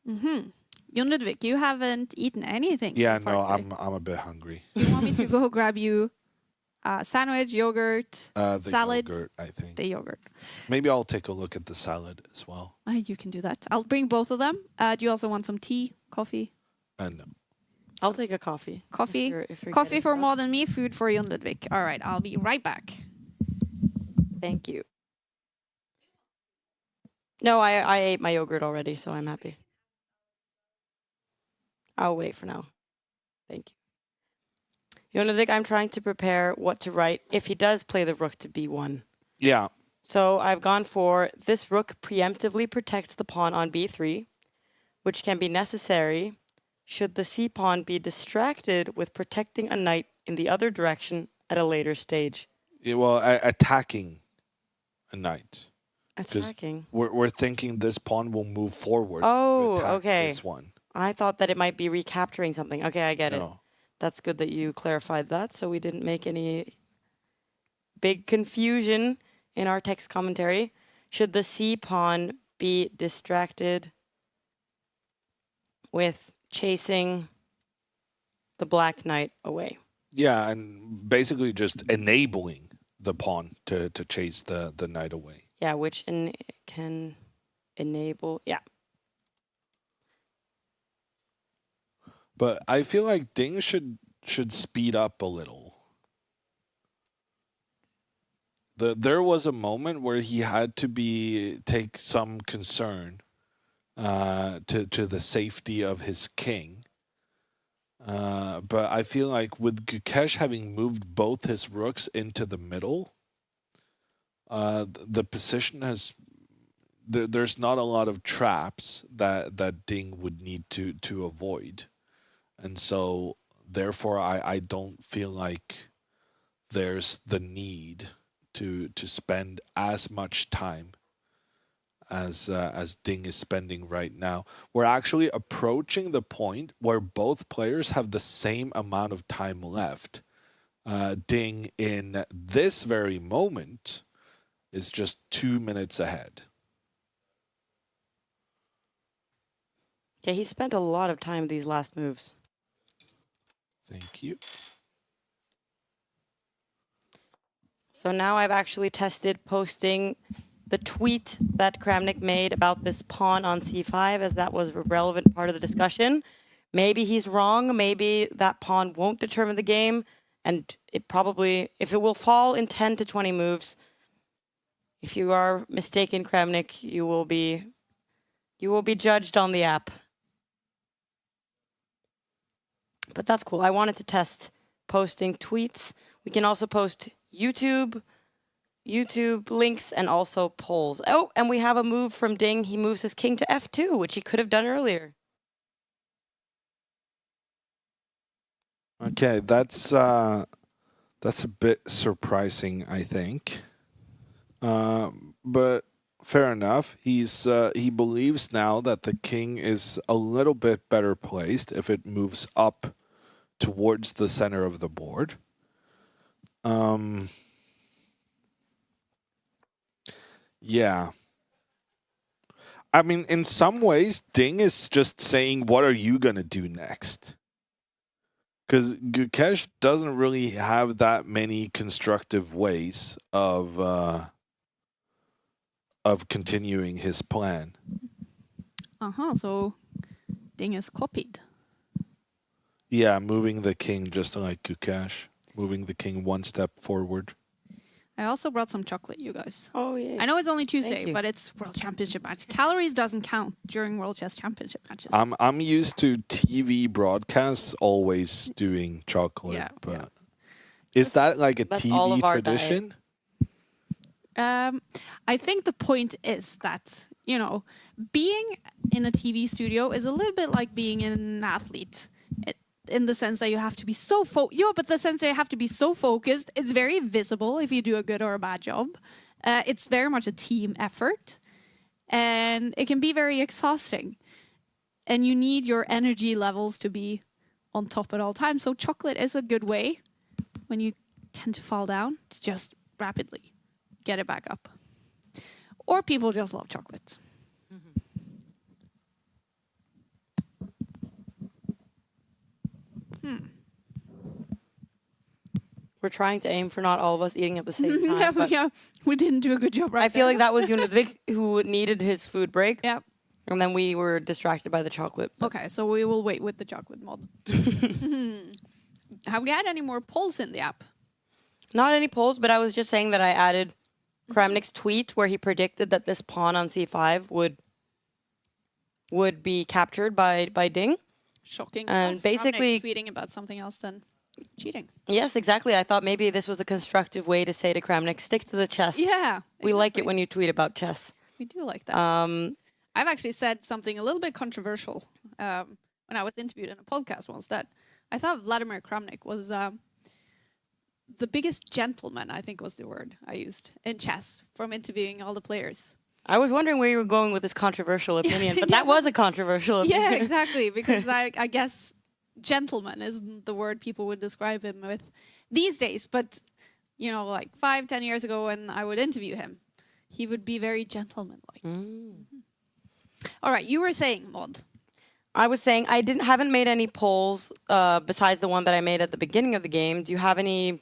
Mm-hmm. Jon Ludvig, you haven't eaten anything. Yeah, so far no, today. I'm a bit hungry. You want me to go grab you sandwich, yogurt, The salad? yogurt, I think. The yogurt. Maybe I'll take a look at the salad as well. You can do that. I'll bring both of them. Do you also want some tea, coffee? No. I'll take a coffee. Coffee? If you're Coffee getting for that. more than me, food for Jon Ludvig. All right, I'll be right back. Thank you. No, I ate my yogurt already, so I'm happy. I'll wait for now. Thank you. Jon Ludvig, I'm trying to prepare what to write if he does play the rook to b1. Yeah. So I've gone for this rook preemptively protects the pawn on b3, which can be necessary should the c-pawn be distracted with protecting a knight in the other direction at a later stage. Yeah, well, attacking a knight. 'Cause Attacking. We're thinking this pawn will move forward. Oh, to attack okay. This one. I thought that it might be recapturing something. Okay, I get it. No. That's good that you clarified that, so we didn't make any big confusion in our text commentary. Should the c-pawn be distracted with chasing the black knight away? Yeah, and basically just enabling the pawn to chase the knight away. Yeah, which can enable... Yeah. But I feel like Ding should speed up a little. There was a moment where he had to take some concern to the safety of his king. But I feel like with Gukesh having moved both his rooks into the middle, the position has there's not a lot of traps that Ding would need to avoid, and so therefore I don't feel like there's the need to spend as much time as Ding is spending right now. We're actually approaching the point where both players have the same amount of time left. Ding in this very moment is just 2 minutes ahead. Yeah, he spent a lot of time these last moves. Thank you. So now I've actually tested posting the tweet that Kramnik made about this pawn on c5, as that was a relevant part of the discussion. Maybe he's wrong. Maybe that pawn won't determine the game. And it probably, if it will fall in 10 to 20 moves, if you are mistaken, Kramnik, you will be judged on the app. But that's cool. I wanted to test posting tweets. We can also post YouTube links, and also polls. Oh, and we have a move from Ding. He moves his king to f2, which he could have done earlier. Okay, that's a bit surprising, I think. But fair enough. He believes now that the king is a little bit better placed if it moves up towards the center of the board. Yeah. I mean, in some ways, Ding is just saying, what are you going to do next? Because Gukesh doesn't really have that many constructive ways of continuing his plan. So Ding is copied. Yeah, moving the king just like Gukesh. Moving the king one step forward. I also brought some chocolate, you guys. Oh, yeah. I know it's only Tuesday, you. but it's World Championship match. Calories doesn't count during World Chess Championship matches. I'm used to TV broadcasts always doing chocolate, Yeah, but yeah. is that like a That's all TV of our tradition? I think the point is that, being in a TV studio is a little bit like being an athlete. In the sense that you have to be so but the sense that you have to be so focused, it's very visible if you do a good or a bad job. It's very much a team effort, and it can be very exhausting. And you need your energy levels to be on top at all times. So chocolate is a good way when you tend to fall down to just rapidly get it back up. Or people just love chocolate. We're trying to aim for not all of us eating at the same time. Yeah, we didn't do a good job right I feel there. like that was Univik who needed his food break. Yep. And then we were distracted by the chocolate. Okay, so we will wait with the chocolate mod. Have we had any more polls in the app? Not any polls, but I was just saying that I added Kramnik's tweet where he predicted that this pawn on c5 would be captured by Ding. Shocking And stuff. basically- Kramnik tweeting about something else than cheating. Yes, exactly. I thought maybe this was a constructive way to say to Kramnik, stick to the chess. Yeah. We like it exactly. when you tweet about chess. We do like that. I've actually said something a little bit controversial when I was interviewed in a podcast once, that I thought Vladimir Kramnik was the biggest gentleman, I think was the word I used, in chess from interviewing all the players. I was wondering where you were going with this controversial opinion, but that was a controversial opinion. Yeah, exactly. Because I guess gentleman isn't the word people would describe him with these days. But, like 5-10 years ago when I would interview him, he would be very gentlemanlike. All right, you were saying, Maud. I was saying I haven't made any polls besides the one that I made at the beginning of the game. Do you have any?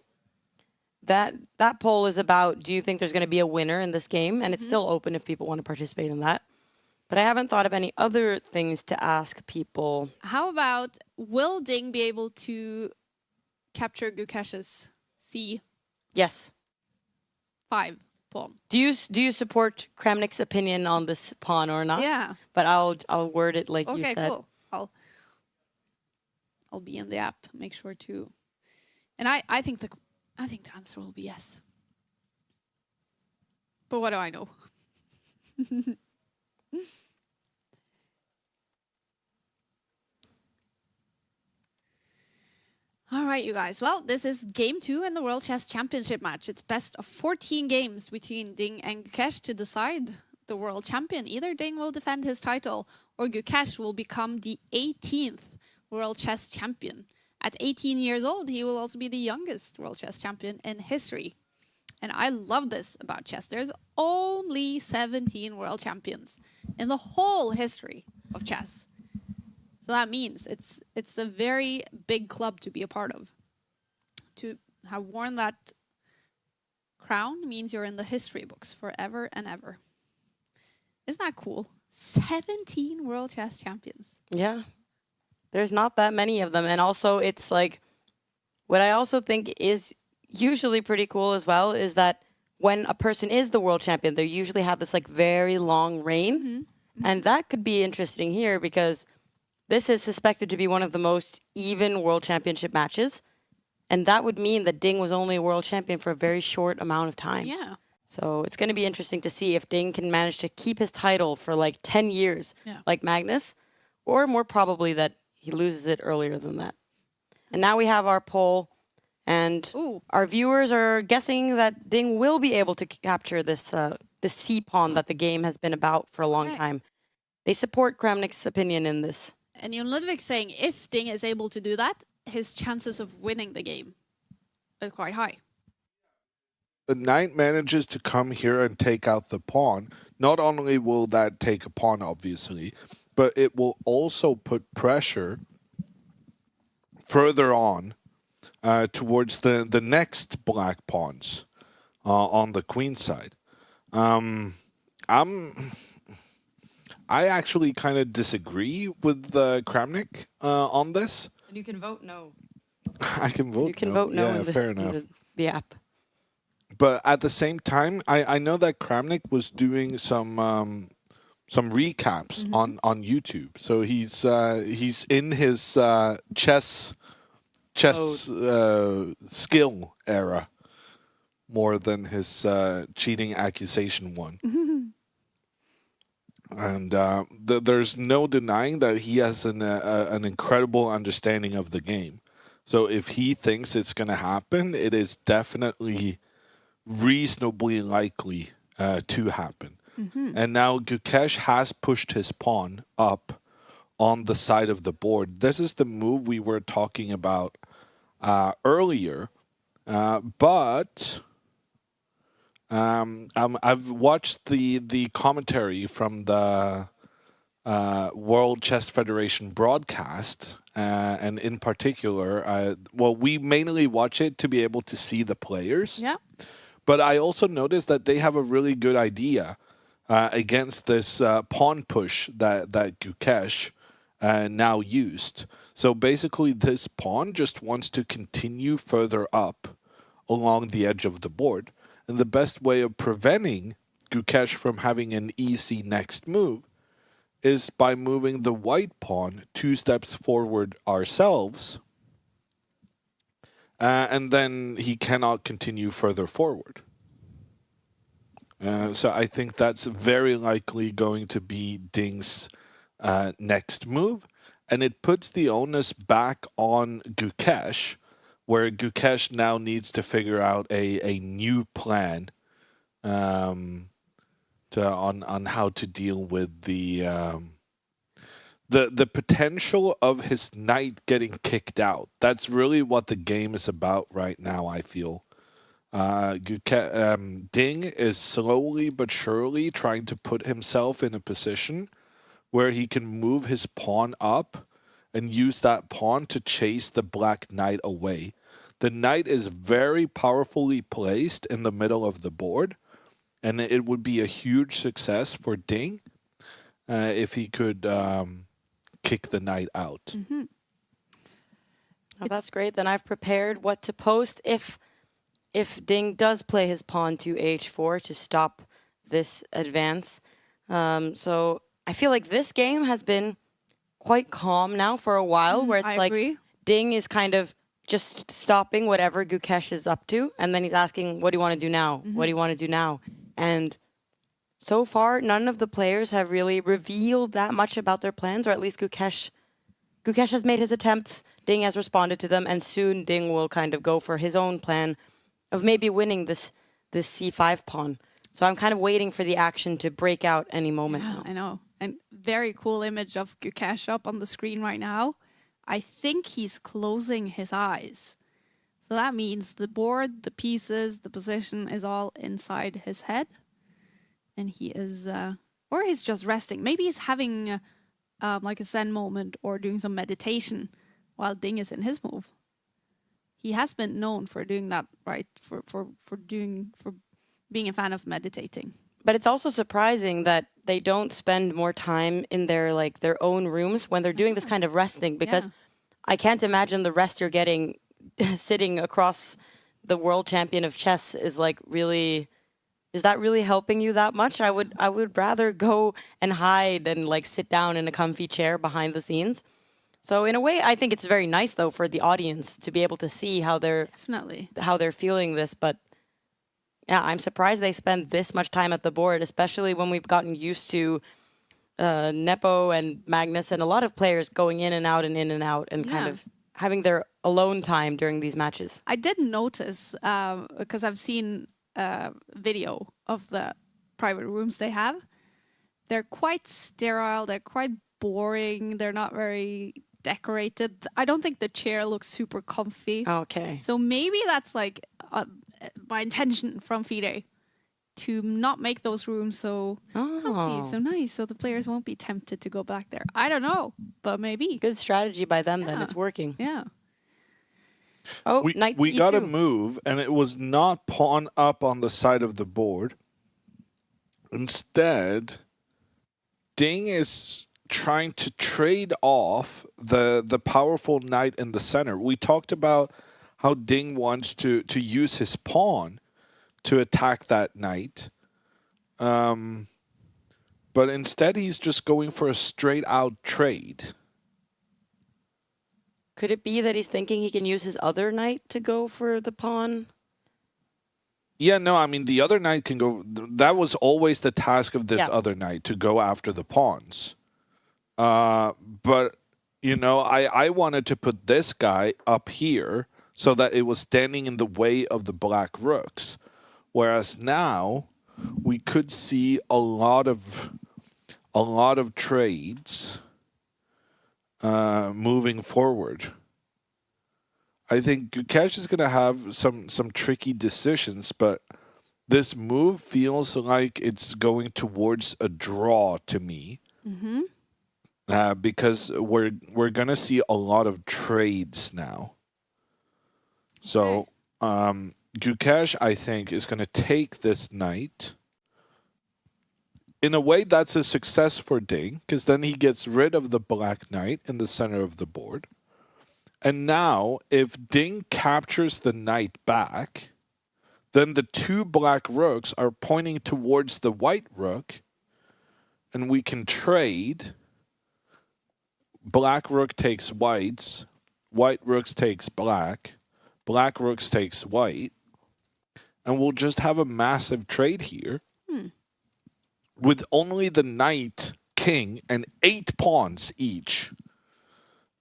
That poll is about, do you think there's going to be a winner in this game? And it's still open if people want to participate in that. But I haven't thought of any other things to ask people. How about, will Ding be able to capture Gukesh's C5 Yes. pawn? Do you support Kramnik's opinion on this pawn or not? Yeah. But I'll word it like you Okay, said. cool. I'll be in the app. Make sure to. And I think the answer will be yes. But what do I know? All right, you guys. Well, this is game 2 in the World Chess Championship match. It's best of 14 games between Ding and Gukesh to decide the world champion. Either Ding will defend his title or Gukesh will become the 18th World Chess Champion. At 18 years old, he will also be the youngest World Chess Champion in history. And I love this about chess. There's only 17 world champions in the whole history of chess. So that means it's a very big club to be a part of. To have worn that crown means you're in the history books forever and ever. Isn't that cool? 17 world chess champions. Yeah. There's not that many of them. And also it's like, what I also think is usually pretty cool as well is that when a person is the world champion, they usually have this like very long reign. Mm-hmm. And that could be interesting here because this is suspected to be one of the most even world championship matches. And that would mean that Ding was only a world champion for a very short amount of time. Yeah. So it's going to be interesting to see if Ding can manage to keep his title for like 10 years, like Magnus, or more probably that he loses it earlier than that. And now we have our poll, and our viewers are guessing that Ding will be able to capture this this C pawn that the game has been about for a long time. They support Kramnik's opinion in this. And Jon Ludvig saying if Ding is able to do that, his chances of winning the game are quite high. The knight manages to come here and take out the pawn. Not only will that take a pawn, obviously, but it will also put pressure further on towards the next black pawns on the queen side. I actually kind of disagree with Kramnik on this. And you can vote no. I can vote no. You can vote no yeah, in fair enough. The app. But at the same time, I know that Kramnik was doing some recaps on YouTube. So he's in his chess skill era more than his cheating accusation one. And there's no denying that he has an incredible understanding of the game. So if he thinks it's going to happen, it is definitely reasonably likely to happen. And now Gukesh has pushed his pawn up on the side of the board. This is the move we were talking about earlier. But I've watched the commentary from the World Chess Federation broadcast, and in particular, we mainly watch it to be able to see the players. Yeah. But I also noticed that they have a really good idea against this pawn push that Gukesh now used. So basically, this pawn just wants to continue further up along the edge of the board. And the best way of preventing Gukesh from having an easy next move is by moving the white pawn 2 steps forward ourselves, and then he cannot continue further forward. So I think that's very likely going to be Ding's next move. And it puts the onus back on Gukesh, where Gukesh now needs to figure out a new plan on how to deal with the potential of his knight getting kicked out. That's really what the game is about right now, I feel. Ding is slowly but surely trying to put himself in a position where he can move his pawn up and use that pawn to chase the black knight away. The knight is very powerfully placed in the middle of the board, and it would be a huge success for Ding if he could kick the knight out. Oh, that's great. Then I've prepared what to post if Ding does play his pawn to h4 to stop this advance. So I feel like this game has been quite calm now for a while, where it's I like agree. Ding is kind of just stopping whatever Gukesh is up to, and then he's asking, what do you want to do now? What do you want to do now? And so far, none of the players have really revealed that much about their plans, or at least Gukesh has made his attempts, Ding has responded to them, and soon Ding will kind of go for his own plan of maybe winning this c5 pawn. So I'm kind of waiting for the action to break out any moment Yeah, now. I know. And very cool image of Gukesh up on the screen right now. I think he's closing his eyes. So that means the board, the pieces, the position is all inside his head. And he is, or he's just resting. Maybe he's having like a Zen moment or doing some meditation while Ding is in his move. He has been known for doing that, right? For being a fan of meditating. But it's also surprising that they don't spend more time in their own rooms when they're doing this kind of resting, because I can't imagine the rest you're getting sitting across the world champion of chess is that really helping you that much? I would rather go and hide and sit down in a comfy chair behind the scenes. So in a way, I think it's very nice though for the audience to be able to see how they're feeling this. But yeah, I'm surprised they spend this much time at the board, especially when we've gotten used to Nepo and Magnus and a lot of players going in and out and kind of having their alone time during these matches. I did notice, because I've seen video of the private rooms they have. They're quite sterile, they're quite boring, they're not very decorated. I don't think the chair looks super comfy. Okay. So maybe that's by intention from FIDE to not make those rooms so comfy, so nice, so the players won't be tempted to go back there. I don't know, but maybe. Good strategy by them then. It's working. Yeah. Oh, knight we to got a E2. move, and it was not pawn up on the side of the board. Instead, Ding is trying to trade off the powerful knight in the center. We talked about how Ding wants to use his pawn to attack that knight. But instead, he's just going for a straight-out trade. Could it be that he's thinking he can use his other knight to go for the pawn? Yeah, no, I mean, the other knight can go... That was always the task of this other knight, to go after the pawns. But, I wanted to put this guy up here so that it was standing in the way of the black rooks. Whereas now, we could see a lot of trades moving forward. I think Gukesh is going to have some tricky decisions, but this move feels like it's going towards a draw to me. Because we're going to see a lot of trades now. So Gukesh, I think, is going to take this knight. In a way, that's a success for Ding, because then he gets rid of the black knight in the center of the board. And now, if Ding captures the knight back, then the two black rooks are pointing towards the white rook, and we can trade. Black rook takes whites, white rooks takes black rooks takes white, and we'll just have a massive trade here. With only the knight, king, and 8 pawns each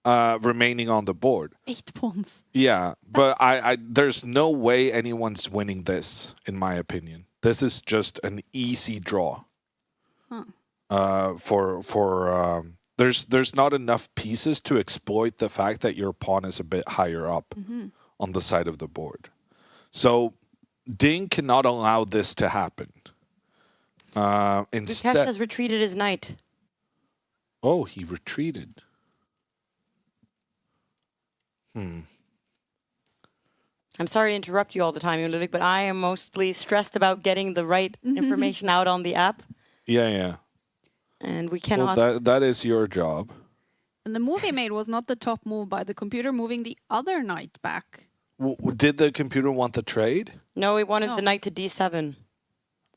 remaining on the board. 8 pawns. Yeah, but I there's no way anyone's winning this, in my opinion. This is just an easy draw. There's not enough pieces to exploit the fact that your pawn is a bit higher up on the side of the board. So Ding cannot allow this to happen. Instead, Gukesh has retreated his knight. Oh, he retreated. I'm sorry to interrupt you all the time, Ludwig, but I am mostly stressed about getting the right information out on the app. Yeah. And we Well, cannot... that is your job. And the move he made was not the top move by the computer, moving the other knight back. Did the computer want the trade? No, we wanted No. the knight to d7.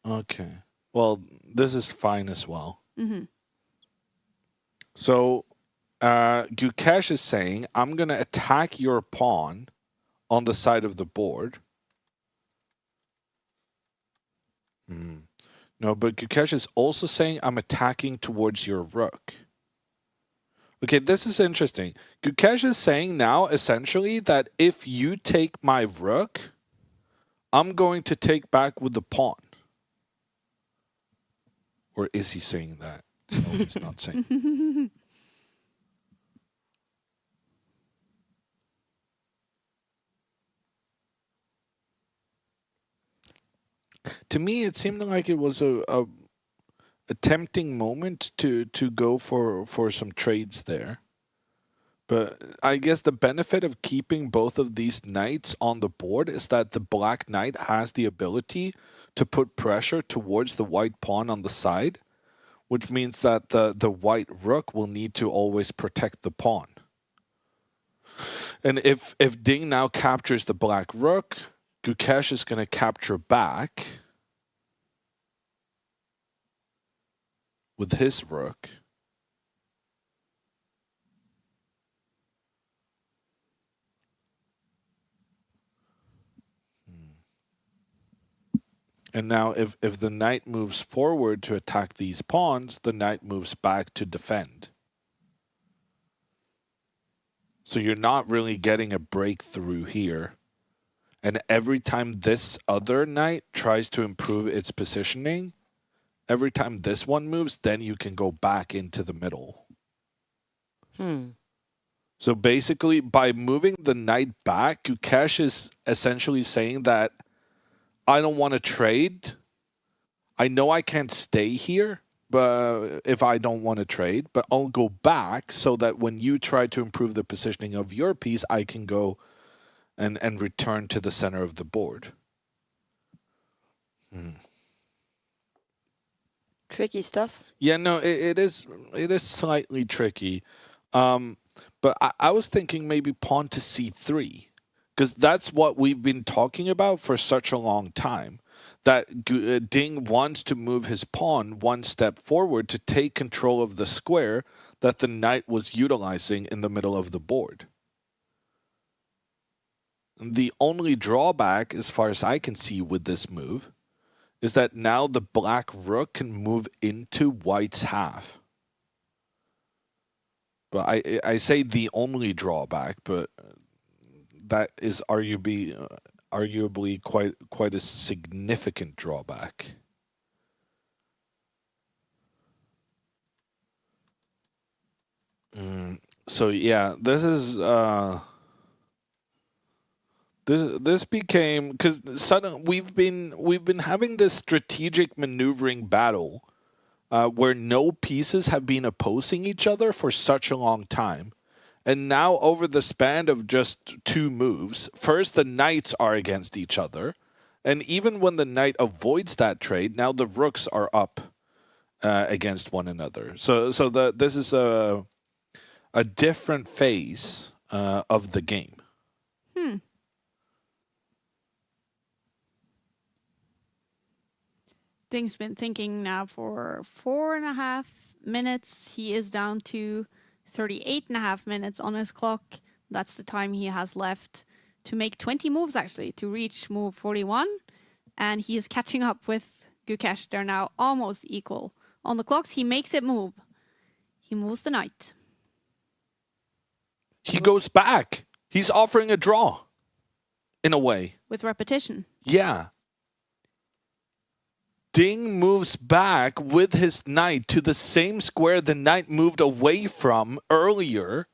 Okay. Well, this is fine as well. Mm-hmm. So, Gukesh is saying, I'm going to attack your pawn on the side of the board. No, but Gukesh is also saying, I'm attacking towards your rook. Okay, this is interesting. Gukesh is saying now, essentially, that if you take my rook, I'm going to take back with the pawn. Or is he saying that? No, he's not saying. To me, it seemed like it was a tempting moment to go for some trades there. But I guess the benefit of keeping both of these knights on the board is that the black knight has the ability to put pressure towards the white pawn on the side, which means that the white rook will need to always protect the pawn. And if Ding now captures the black rook, Gukesh is going to capture back with his rook. And now if the knight moves forward to attack these pawns, the knight moves back to defend. So you're not really getting a breakthrough here. And every time this other knight tries to improve its positioning, every time this one moves, then you can go back into the middle. So basically, by moving the knight back, Gukesh is essentially saying that I don't want to trade. I know I can't stay here, but if I don't want to trade, but I'll go back so that when you try to improve the positioning of your piece, I can go and return to the center of the board. Tricky stuff. Yeah, no, it is slightly tricky. But I was thinking maybe pawn to c3, because that's what we've been talking about for such a long time. That Ding wants to move his pawn one step forward to take control of the square that the knight was utilizing in the middle of the board. The only drawback, as far as I can see with this move, is that now the black rook can move into white's half. But I say the only drawback, but that is arguably quite a significant drawback. So yeah, this is this became, because suddenly we've been having this strategic maneuvering battle where no pieces have been opposing each other for such a long time. And now over the span of just 2 moves, first the knights are against each other. And even when the knight avoids that trade, now the rooks are up against one another. So this is a different phase of the game. Ding's been thinking now for 4.5 minutes. He is down to 38.5 minutes on his clock. That's the time he has left to make 20 moves, actually, to reach move 41. And he is catching up with Gukesh. They're now almost equal. On the clocks, he makes it move. He moves the knight. He goes back. He's offering a draw, in a way. With repetition. Yeah. Ding moves back with his knight to the same square the knight moved away from earlier.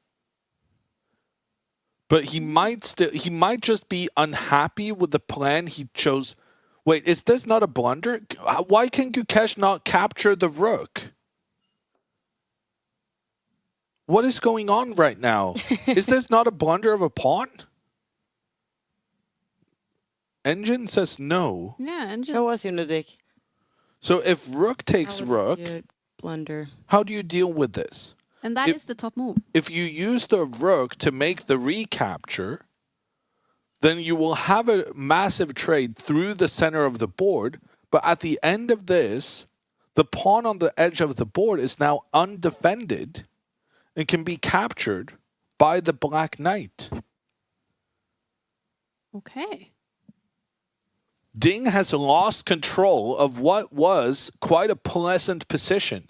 But he might just be unhappy with the plan he chose. Wait, is this not a blunder? Why can Gukesh not capture the rook? What is going on right now? Is this not a blunder of a pawn? Engine says no. Yeah, and That was Unidic. So if rook takes rook, blunder. How do you deal with this? And that is the top move. If you use the rook to make the recapture, then you will have a massive trade through the center of the board. But at the end of this, the pawn on the edge of the board is now undefended and can be captured by the black knight. Okay. Ding has lost control of what was quite a pleasant position.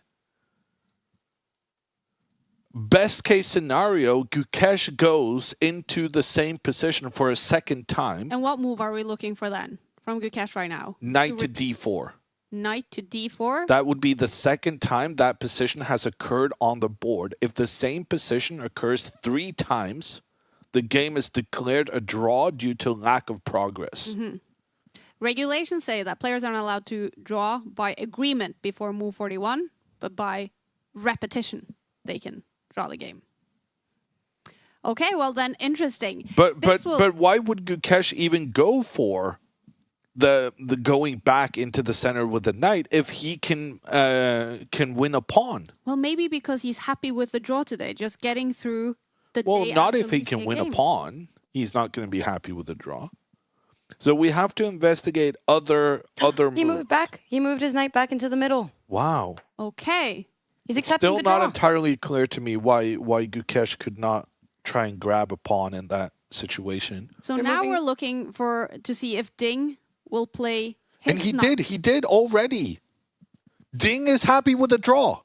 Best case scenario, Gukesh goes into the same position for a second time. And what move are we looking for then from Gukesh right now? Knight to d4. Knight to d4. That would be the second time that position has occurred on the board. If the same position occurs 3 times, the game is declared a draw due to lack of progress. Mm-hmm. Regulations say that players are not allowed to draw by agreement before move 41, but by repetition they can draw the game. Okay, well then, interesting. But why would Gukesh even go for the going back into the center with the knight if he can win a pawn? Well, maybe because he's happy with the draw today, just getting through the Well, day not after if he losing can win a game. pawn. He's not going to be happy with the draw. So we have to investigate other He moves. moved back. He moved his knight back into the middle. Wow. Okay. He's accepting Still the not draw. entirely clear to me why Gukesh could not try and grab a pawn in that situation. So They're now moving- we're looking to see if Ding will play his And he knight. did already. Ding is happy with the draw.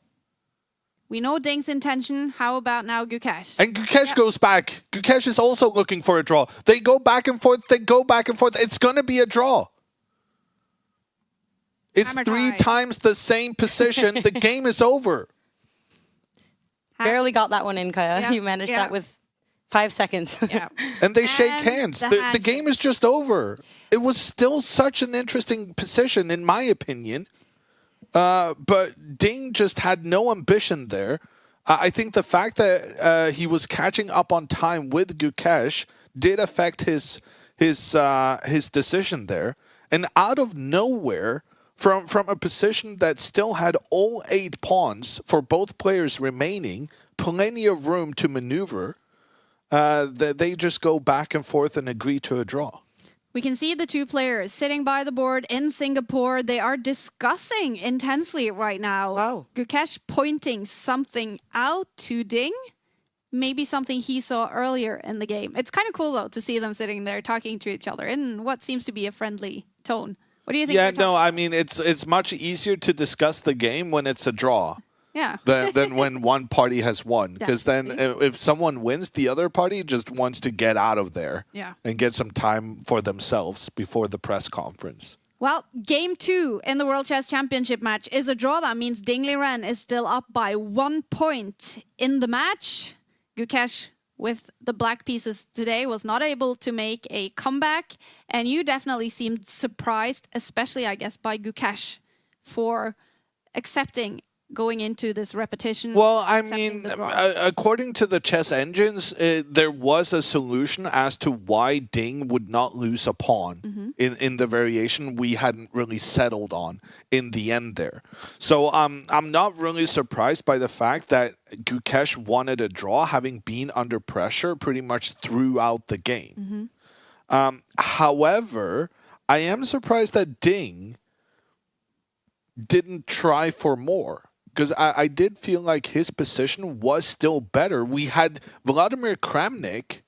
We know Ding's intention. How about now Gukesh? And Gukesh goes back. Gukesh is also looking for a draw. They go back and forth. It's going to be a draw. It's Hammer 3 time. times the same position. The game is over. Barely got that one in, Kaya. Yeah, You managed yeah. that with 5 seconds. Yeah. And they shake And hands. the The handshake. game is just over. It was still such an interesting position, in my opinion. But Ding just had no ambition there. I think the fact that he was catching up on time with Gukesh did affect his decision there. And out of nowhere, from a position that still had all 8 pawns for both players remaining, plenty of room to maneuver, they just go back and forth and agree to a draw. We can see the 2 players sitting by the board in Singapore. They are discussing intensely right now. Wow. Gukesh pointing something out to Ding. Maybe something he saw earlier in the game. It's kind of cool, though, to see them sitting there talking to each other in what seems to be a friendly tone. What do you think? Yeah, they're no, I mean, it's much easier to discuss the game when it's a draw. Yeah. than when one party has won. Because then Definitely. if someone wins, the other party just wants to get out of there Yeah. and get some time for themselves before the press conference. Well, game 2 in the World Chess Championship match is a draw. That means Ding Liren is still up by 1 point in the match. Gukesh, with the black pieces today, was not able to make a comeback. And you definitely seemed surprised, especially, I guess, by Gukesh for accepting going into this repetition. Well, I accepting mean, the draw. according to the chess engines, there was a solution as to why Ding would not lose a pawn in the variation we hadn't really settled on in the end there. So I'm not really surprised by the fact that Gukesh wanted a draw, having been under pressure pretty much throughout the game. However, I am surprised that Ding didn't try for more. Because I did feel like his position was still better. We had Vladimir Kramnik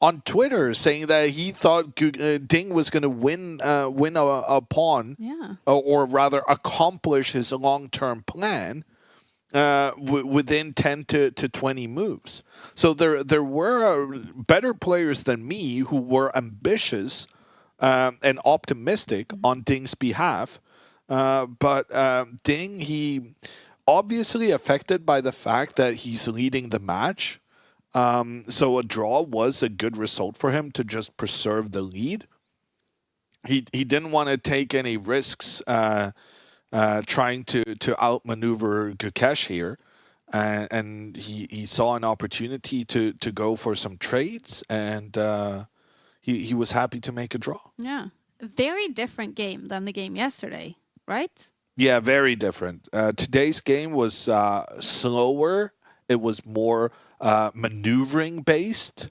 on Twitter saying that he thought Ding was going to win a pawn, Yeah. or rather accomplish his long-term plan within 10 to 20 moves. So there were better players than me who were ambitious and optimistic on Ding's behalf. But Ding, he obviously affected by the fact that he's leading the match. So a draw was a good result for him to just preserve the lead. He didn't want to take any risks trying to outmaneuver Gukesh here. And he saw an opportunity to go for some trades, and he was happy to make a draw. Yeah. A very different game than the game yesterday, right? Yeah, very different. Today's game was slower. It was more maneuvering based.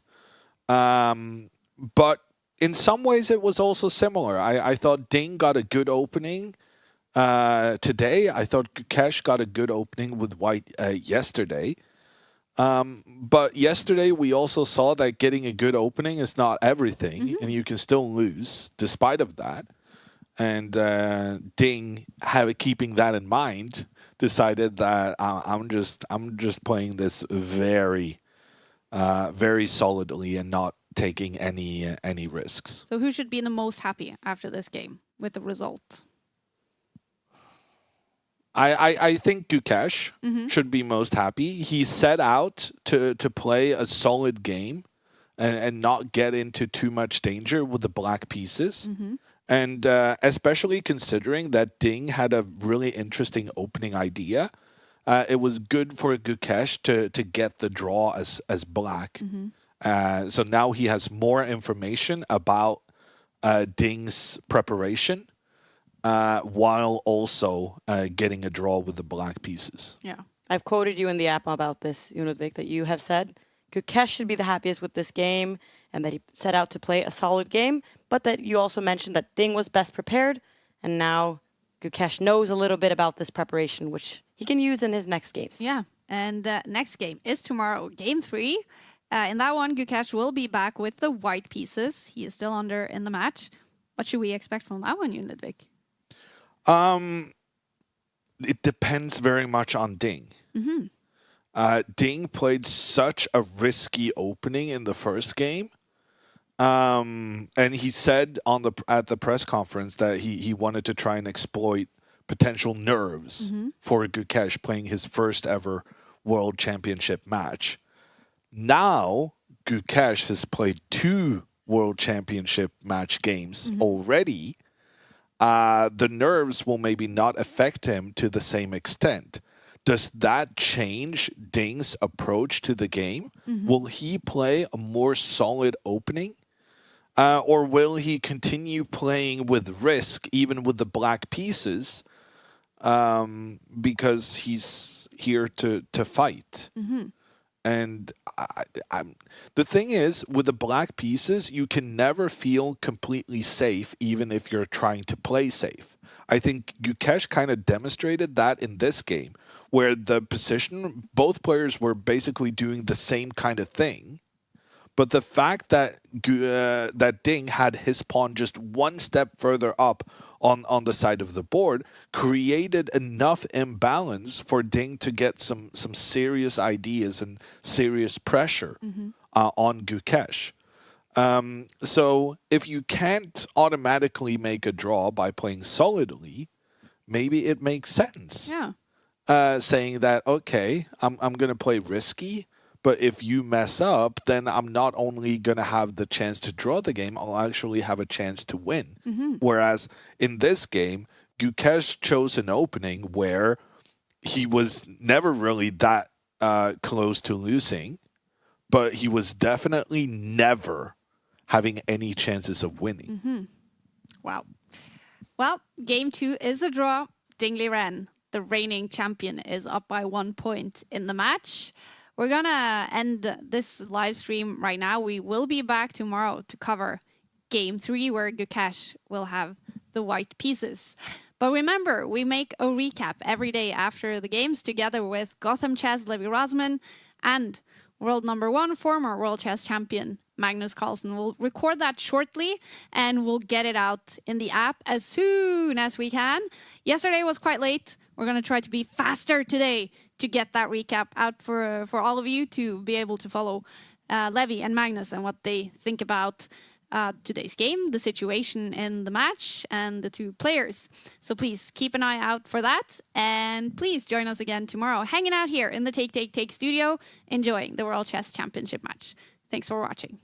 But in some ways, it was also similar. I thought Ding got a good opening today. I thought Gukesh got a good opening with White yesterday. But yesterday, we also saw that getting a good opening is not everything, and you can still lose despite of that. And Ding, keeping that in mind, decided that I'm just playing this very, very solidly and not taking any risks. So who should be the most happy after this game with the result? I think Gukesh should be most happy. He set out to play a solid game and not get into too much danger with the black pieces. And especially considering that Ding had a really interesting opening idea, it was good for Gukesh to get the draw as black. So now he has more information about Ding's preparation while also getting a draw with the black pieces. Yeah. I've quoted you in the app about this, Ludwig, that you have said Gukesh should be the happiest with this game and that he set out to play a solid game, but that you also mentioned that Ding was best prepared, and now Gukesh knows a little bit about this preparation, which he can use in his next games. Yeah. And next game is tomorrow, game 3. In that one, Gukesh will be back with the white pieces. He is still under in the match. What should we expect from that one, Ludwig? It depends very much on Ding. Ding played such a risky opening in the first game. And he said at the press conference that he wanted to try and exploit potential nerves for Gukesh playing his first ever World Championship match. Now, Gukesh has played 2 World Championship match games already. The nerves will maybe not affect him to the same extent. Does that change Ding's approach to the game? Will he play a more solid opening? Or will he continue playing with risk, even with the black pieces, because he's here to fight? And the thing is, with the black pieces, you can never feel completely safe, even if you're trying to play safe. I think Gukesh kind of demonstrated that in this game, where the position, both players were basically doing the same kind of thing. But the fact that that Ding had his pawn just one step further up on the side of the board created enough imbalance for Ding to get some serious ideas and serious pressure on Gukesh. So if you can't automatically make a draw by playing solidly, maybe it makes sense. Yeah. Saying that, okay, I'm going to play risky, but if you mess up, then I'm not only going to have the chance to draw the game, I'll actually have a chance to win. Whereas in this game, Gukesh chose an opening where he was never really that close to losing, but he was definitely never having any chances of winning. Wow. Well, game 2 is a draw. Ding Liren, the reigning champion, is up by 1 point in the match. We're going to end this live stream right now. We will be back tomorrow to cover game 3, where Gukesh will have the white pieces. But remember, we make a recap every day after the games together with Gotham Chess Levi Rosman and world number 1, former world chess champion Magnus Carlsen. We'll record that shortly and we'll get it out in the app as soon as we can. Yesterday was quite late. We're going to try to be faster today to get that recap out for all of you to be able to follow Levi and Magnus and what they think about today's game, the situation in the match, and the 2 players. So please keep an eye out for that. And please join us again tomorrow, hanging out here in the Take studio, enjoying the World Chess Championship match. Thanks for watching.